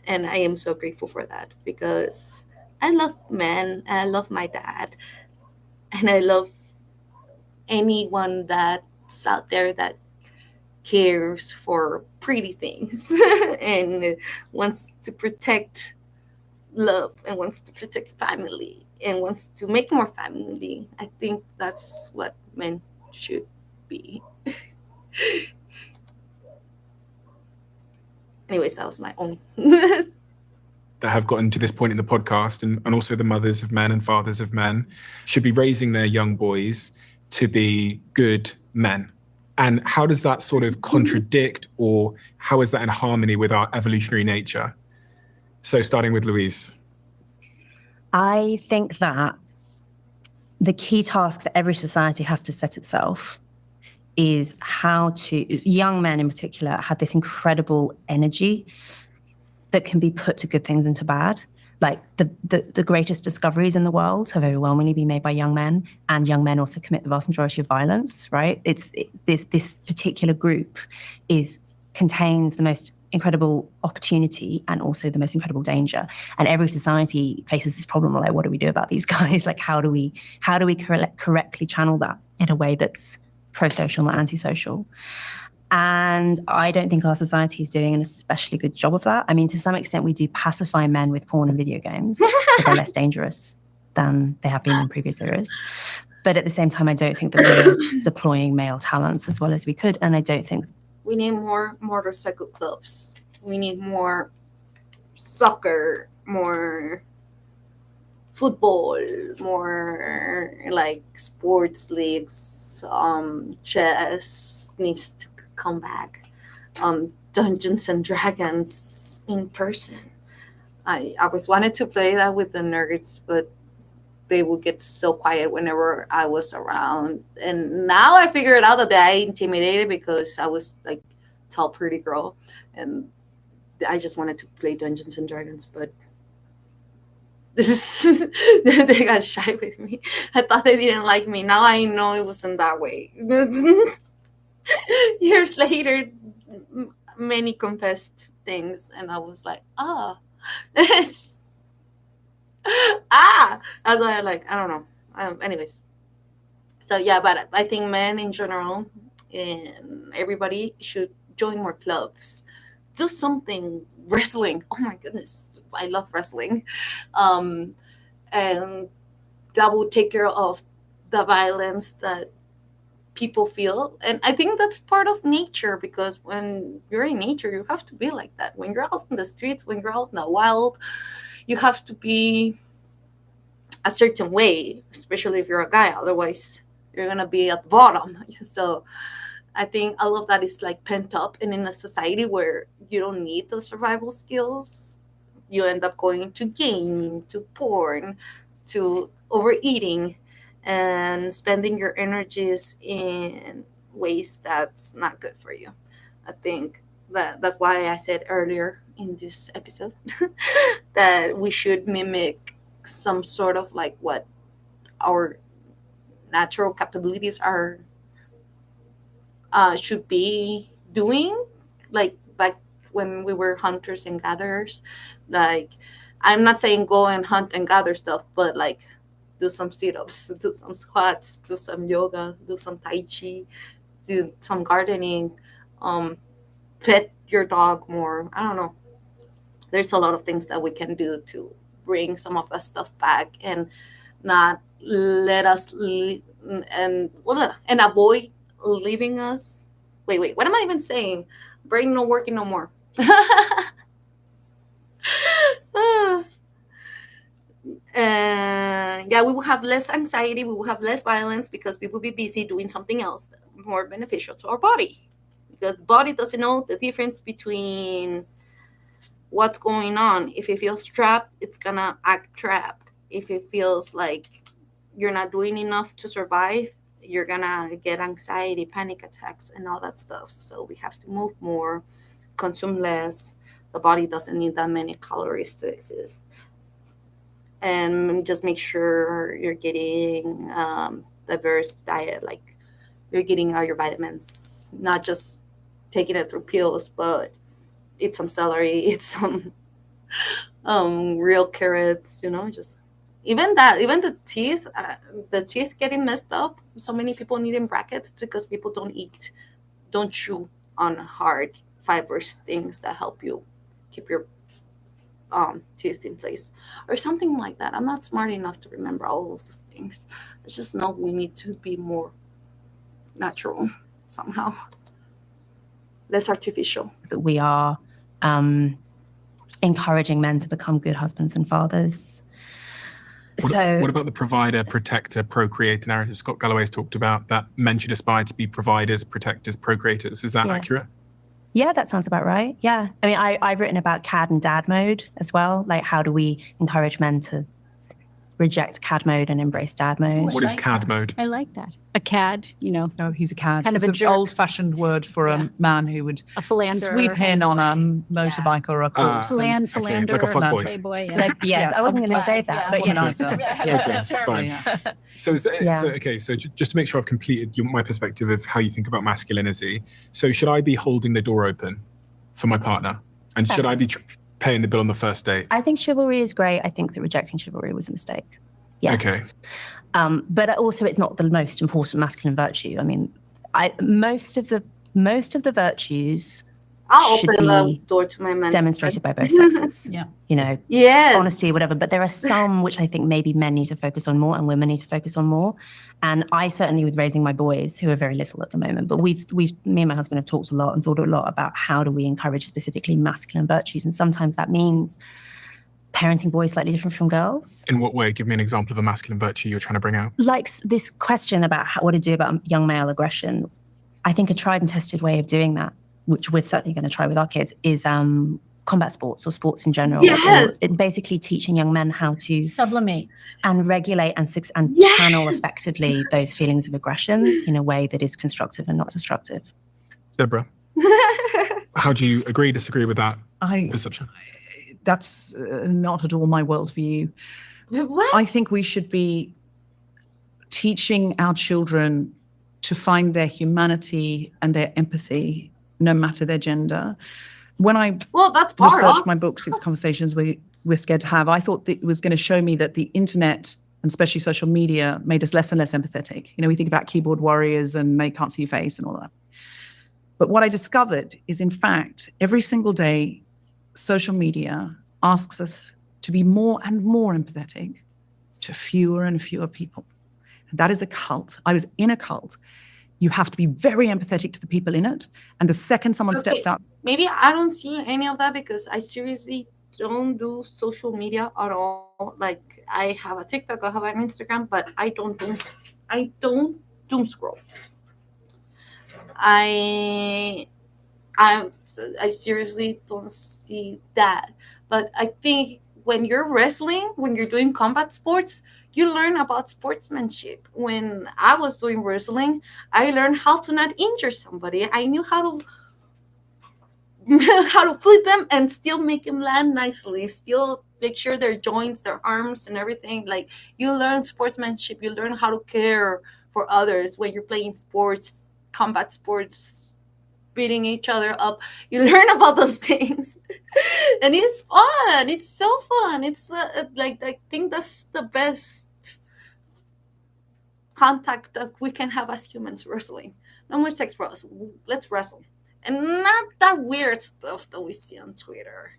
And I am so grateful for that, because I love men and I love my dad, and I love anyone that's out there that cares for pretty things and wants to protect love and wants to protect family and wants to make more family. I think that's what men should be. Anyways, that was my own. That have gotten to this point in the podcast, and also the mothers of men and fathers of men, should be raising their young boys to be good men. And how does that sort of contradict, or how is that in harmony with our evolutionary nature? So starting with Louise. I think that the key task that every society has to set itself is how to, young men in particular, have this incredible energy that can be put to good things and to bad. Like the greatest discoveries in the world have overwhelmingly been made by young men, and young men also commit the vast majority of violence, right? This particular group contains the most incredible opportunity and also the most incredible danger. And every society faces this problem. Like, what do we do about these guys? Like, how do we correctly channel that in a way that's pro-social, not anti-social? And I don't think our society is doing an especially good job of that. I mean, to some extent, we do pacify men with porn and video games, so they're less dangerous than they have been in previous eras. But at the same time, I don't think that we're deploying male talents as well as we could. And I don't think We need more motorcycle clubs. We need more soccer, more football, more like sports leagues. Chess needs to come back. Dungeons and Dragons in person. I always wanted to play that with the nerds, but they would get so quiet whenever I was around. And now I figured out that I intimidated because I was like tall, pretty girl, and I just wanted to play Dungeons and Dragons, but this is they got shy with me. I thought they didn't like me. Now I know it wasn't that way. Years later, many confessed things, and I was like, ah, ah. That's why I like. I don't know. Anyways, So yeah, but I think men in general and everybody should join more clubs, do something, wrestling. Oh my goodness, I love wrestling. um and that will take care of the violence that people feel. And I think that's part of nature, because when you're in nature you have to be like that. When you're out in the streets, when you're out in the wild, you have to be a certain way, especially if you're a guy. Otherwise you're gonna be at the bottom. So I think all of that is like pent up, and in a society where you don't need those survival skills, you end up going to gaming, to porn, to overeating, and spending your energies in ways that's not good for you. I think that's why I said earlier in this episode that we should mimic some sort of like what our natural capabilities are, should be doing, like back when we were hunters and gatherers. Like, I'm not saying go and hunt and gather stuff, but like do some sit-ups, do some squats, do some yoga, do some tai chi, do some gardening, um, pet your dog more. I don't know. There's a lot of things that we can do to bring some of that stuff back, and not let us and avoid leaving us. Wait, what am I even saying? Brain no working no more. And yeah, we will have less anxiety, we will have less violence, because we will be busy doing something else more beneficial to our body, because the body doesn't know the difference between what's going on. If it feels trapped, it's gonna act trapped. If it feels like you're not doing enough to survive, you're gonna get anxiety, panic attacks, and all that stuff. So we have to move more, consume less. The body doesn't need that many calories to exist. And just make sure you're getting diverse diet, like you're getting all your vitamins, not just taking it through pills, but eat some celery, eat some real carrots, just even that, even the teeth getting messed up. So many people needing brackets because people don't chew on hard fibrous things that help you keep your teeth in place, or something like that. I'm not smart enough to remember all of those things. I just know we need to be more natural somehow, less artificial. That we are encouraging men to become good husbands and fathers. What about the provider, protector, procreator narrative? Scott Galloway's talked about that men should aspire to be providers, protectors, procreators. Is that accurate? Yeah, that sounds about right. Yeah. I mean, I've written about CAD and dad mode as well. Like, how do we encourage men to reject CAD mode and embrace dad mode? What is CAD mode? I like that. A cad, No, he's a cad. Kind of It's a an jerk. old-fashioned word for a man who would a philanderer. sweep in on a motorbike or a course. Philanderer, like a fuckboy. playboy. Yeah. Like, yes, I wasn't going to say that, but yes. Okay, fine. So, just to make sure I've completed my perspective of how you think about masculinity. So, should I be holding the door open for my partner, and should I be paying the bill on the first date? I think chivalry is great. I think that rejecting chivalry was a mistake. Yeah. Okay. But also, it's not the most important masculine virtue. I mean, most of the virtues I'll should open the be door to my men. demonstrated by both sexes. Yeah. Yes. Honesty, whatever. But there are some which I think maybe men need to focus on more and women need to focus on more. And I certainly, with raising my boys, who are very little at the moment, but me and my husband have talked a lot and thought a lot about how do we encourage specifically masculine virtues. And sometimes that means parenting boys slightly different from girls. In what way? Give me an example of a masculine virtue you're trying to bring out. Like this question about what to do about young male aggression. I think a tried and tested way of doing that, which we're certainly going to try with our kids, is combat sports or sports in general. Yes. Or basically teaching young men how to Sublimate and regulate and channel effectively those feelings of aggression in a way that is constructive and not destructive. Deborah, how do you agree, disagree with that perception? That's not at all my worldview. What? I think we should be teaching our children to find their humanity and their empathy, no matter their gender. When I That's part researched of my book, 6 Conversations We're Scared to Have, I thought that it was going to show me that the internet and and especially social media made us less and less empathetic. We think about keyboard warriors and they can't see your face and all that. But what I discovered is, in fact, every single day, social media asks us to be more and more empathetic to fewer and fewer people. And that is a cult. I was in a cult. You have to be very empathetic to the people in it. And the second someone steps out. Maybe I don't see any of that because I seriously don't do social media at all. Like, I have a TikTok, I have an Instagram, but I don't doom scroll. I I I seriously don't see that. But I think when you're wrestling, when you're doing combat sports, you learn about sportsmanship. When I was doing wrestling, I learned how to not injure somebody. I knew how to how to flip them and still make them land nicely, still make sure their joints, their arms and everything. Like, you learn sportsmanship, you learn how to care for others when you're playing sports, combat sports, beating each other up. You learn about those things. And it's fun, it's so fun. It's like, I think that's the best contact that we can have as humans, wrestling. No more sex for us, let's wrestle. And not that weird stuff that we see on Twitter.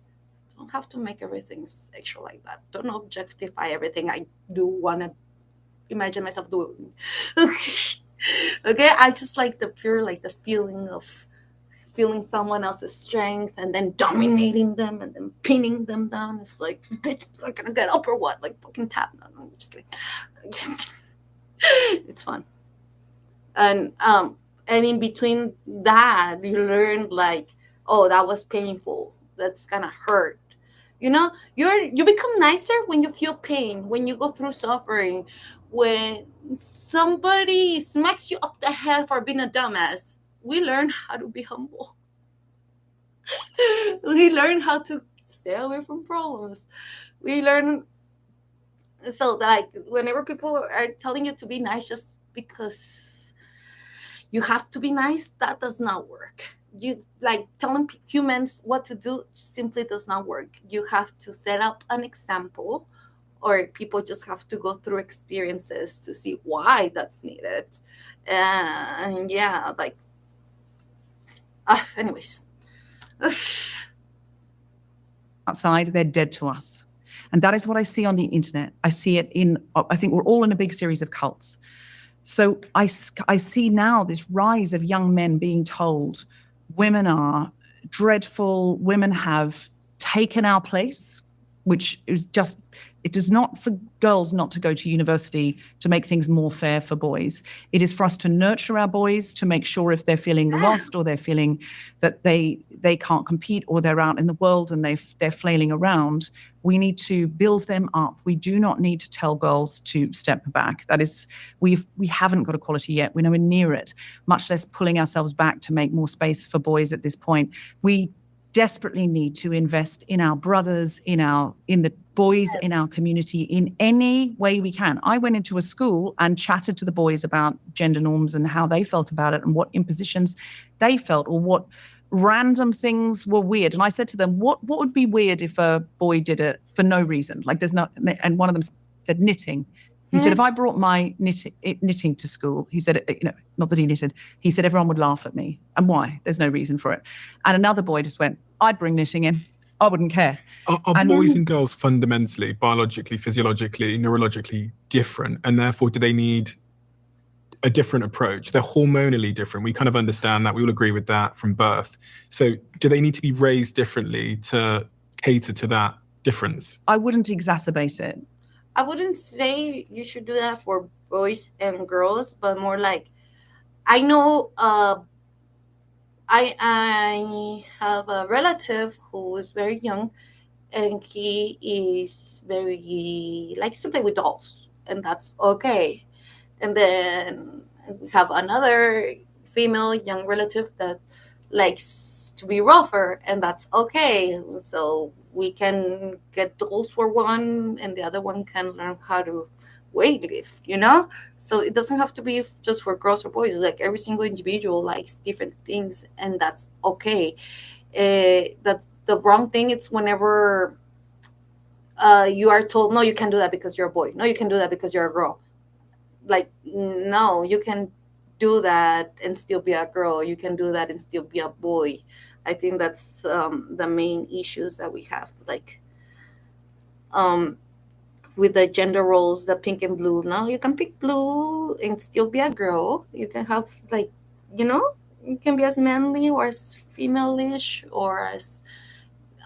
Don't have to make everything sexual like that. Don't objectify everything I do want to imagine myself doing. Okay, I just like the pure, like the feeling of feeling someone else's strength and then dominating them and then pinning them down. It's like, bitch, I'm gonna get up or what? Like, fucking tap. No, I'm just kidding. It's fun. And in between that, you learn, like, oh, that was painful, that's gonna hurt. You become nicer when you feel pain, when you go through suffering, when somebody smacks you up the head for being a dumbass. We learn how to be humble. We learn how to stay away from problems. We learn. So, like, whenever people are telling you to be nice just because you have to be nice, that does not work. You, like, telling humans what to do simply does not work. You have to set up an example, or people just have to go through experiences to see why that's needed. And yeah, like, anyways. Outside, they're dead to us. And that is what I see on the internet. I see it I think we're all in a big series of cults. So I see now this rise of young men being told women are dreadful, women have taken our place, which is just, it is not for girls not to go to university to make things more fair for boys. It is for us to nurture our boys, to make sure if they're feeling lost or they're feeling that they can't compete, or they're out in the world and they're flailing around, we need to build them up. We do not need to tell girls to step back. That is, we haven't got equality yet. We're nowhere near it, much less pulling ourselves back to make more space for boys at this point. We desperately need to invest in our brothers, in the boys in our community in any way we can. I went into a school and chatted to the boys about gender norms and how they felt about it and what impositions they felt, or what random things were weird. And I said to them, what would be weird if a boy did it for no reason? Like, there's not, and one of them said knitting. He said, if I brought my knitting to school, he said, not that he knitted, he said, everyone would laugh at me. And why? There's no reason for it. And another boy just went, I'd bring knitting in. I wouldn't care. Are boys and girls fundamentally, biologically, physiologically, neurologically different? And therefore, do they need a different approach? They're hormonally different. We kind of understand that. We all agree with that from birth. So do they need to be raised differently to cater to that difference? I wouldn't exacerbate it. I wouldn't say you should do that for boys and girls, but more like, I know I have a relative who is very young, and he is very likes to play with dolls, and that's okay. And then we have another female young relative that likes to be rougher, and that's okay. So we can get dolls for one, and the other one can learn how to weight lift. So it doesn't have to be just for girls or boys. Like, every single individual likes different things, and that's okay. That's the wrong thing. It's whenever you are told, no, you can't do that because you're a boy. No, you can do that because you're a girl. Like, no, you can do that and still be a girl. You can do that and still be a boy. I think that's the main issues that we have. Like, with the gender roles, the pink and blue. Now you can pick blue and still be a girl. You can have, like, you can be as manly or as female-ish or as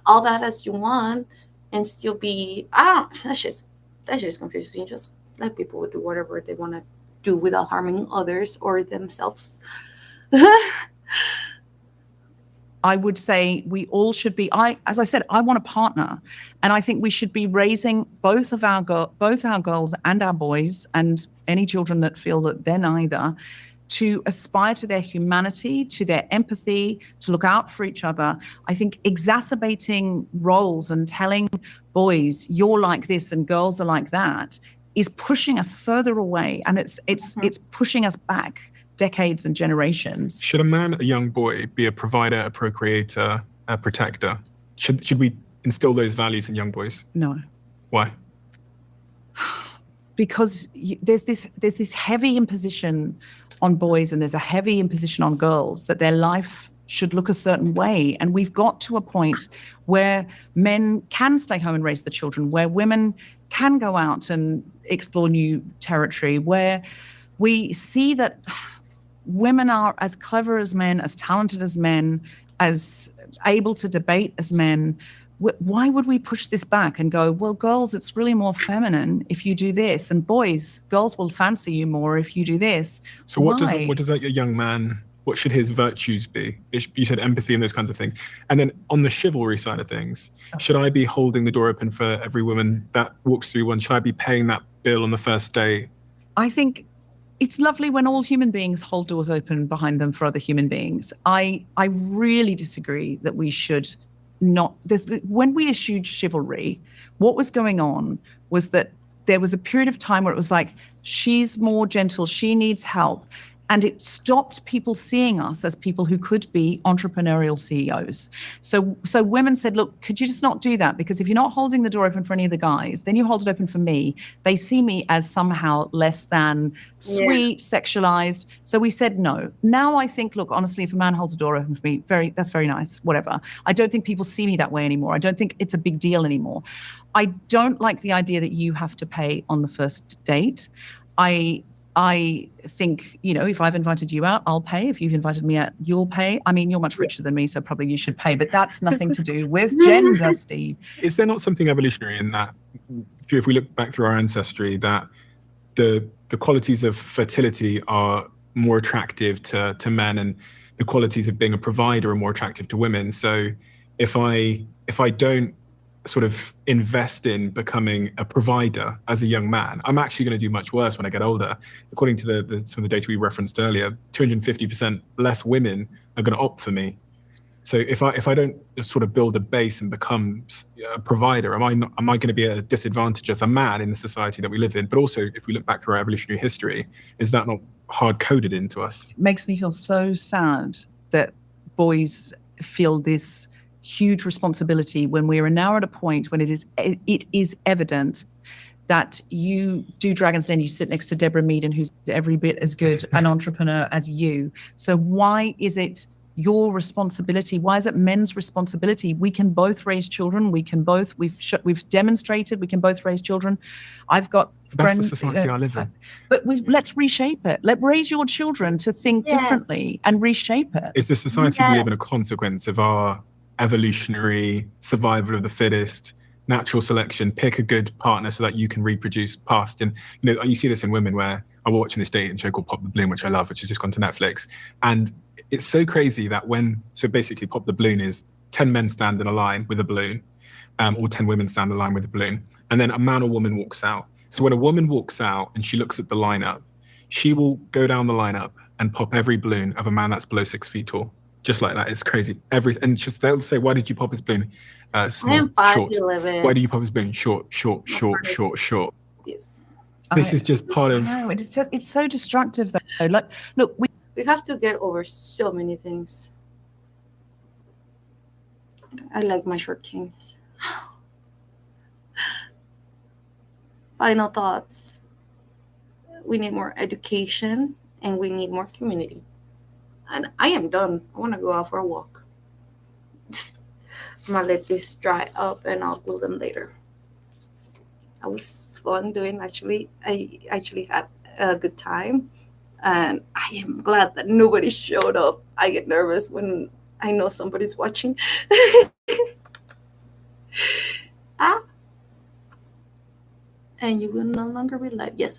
all that as you want and still be, I don't, that's just confusing. Just let people do whatever they want to do without harming others or themselves. I would say we all should be. As I said, I want a partner, and I think we should be raising both our girls and our boys and any children that feel that they're neither, to aspire to their humanity, to their empathy, to look out for each other. I think exacerbating roles and telling boys you're like this and girls are like that is pushing us further away, and it's pushing us back decades and generations. Should a man, a young boy, be a provider, a procreator, a protector? Should we instill those values in young boys? No. Why? Because there's this heavy imposition on boys and there's a heavy imposition on girls that their life should look a certain way. And we've got to a point where men can stay home and raise the children, where women can go out and explore new territory, where we see that women are as clever as men, as talented as men, as able to debate as men. Why would we push this back and go, well, girls, it's really more feminine if you do this, and boys, girls will fancy you more if you do this? So what does a young man, what should his virtues be? You said empathy and those kinds of things. And then on the chivalry side of things, should I be holding the door open for every woman that walks through one? Should I be paying that bill on the first day? I think it's lovely when all human beings hold doors open behind them for other human beings. I really disagree that we should not. When we issued chivalry, what was going on was that there was a period of time where it was like, she's more gentle, she needs help. And it stopped people seeing us as people who could be entrepreneurial CEOs. So women said, look, could you just not do that? Because if you're not holding the door open for any of the guys, then you hold it open for me. They see me as somehow less than sweet, sexualized. So we said no. Now I think, look, honestly, if a man holds a door open for me, that's very nice, whatever. I don't think people see me that way anymore. I don't think it's a big deal anymore. I don't like the idea that you have to pay on the first date. I think, if I've invited you out, I'll pay. If you've invited me out, you'll pay. I mean, you're much richer than me, so probably you should pay. But that's nothing to do with gender, Steve. Is there not something evolutionary in that, if we look back through our ancestry, that the qualities of fertility are more attractive to men, and the qualities of being a provider are more attractive to women? So if I don't sort of invest in becoming a provider as a young man, I'm actually going to do much worse when I get older. According to some of the data we referenced earlier, 250% less women are going to opt for me. So if I don't sort of build a base and become a provider, am I going to be at a disadvantage as a man in the society that we live in? But also, if we look back through our evolutionary history, is that not hard coded into us? It makes me feel so sad that boys feel this huge responsibility when we are now at a point when it is evident that you do Dragon's Den, you sit next to Deborah Meaden, who's every bit as good an entrepreneur as you. So why is it your responsibility? Why is it men's responsibility? We can both raise children. We've demonstrated we can both raise children. I've got friends. That's the society I live in. But let's reshape it. Raise your children to think differently and reshape it. Is the society we live in a consequence of our evolutionary survival of the fittest, natural selection? Pick a good partner so that you can reproduce past. And you see this in women, where I was watching this dating show called Pop the Balloon, which I love, which has just gone to Netflix. And it's so crazy that so basically Pop the Balloon is 10 men stand in a line with a balloon, or 10 women stand in a line with a balloon, and then a man or woman walks out. So when a woman walks out and she looks at the lineup, she will go down the lineup and pop every balloon of a man that's below 6 feet tall. Just like that. It's crazy. They'll say, why did you pop his balloon? Small, short. Why did you pop his balloon? Short. Yes. This is just part of. No, it's so destructive, though. Look, we have to get over so many things. I like my short kings. final thoughts. We need more education and we need more community. And I am done. I want to go out for a walk. I'm going to let this dry up and I'll glue them later. It was fun doing actually. I actually had a good time. And I am glad that nobody showed up. I get nervous when I know somebody's watching. Ah. And you will no longer be live. Yes.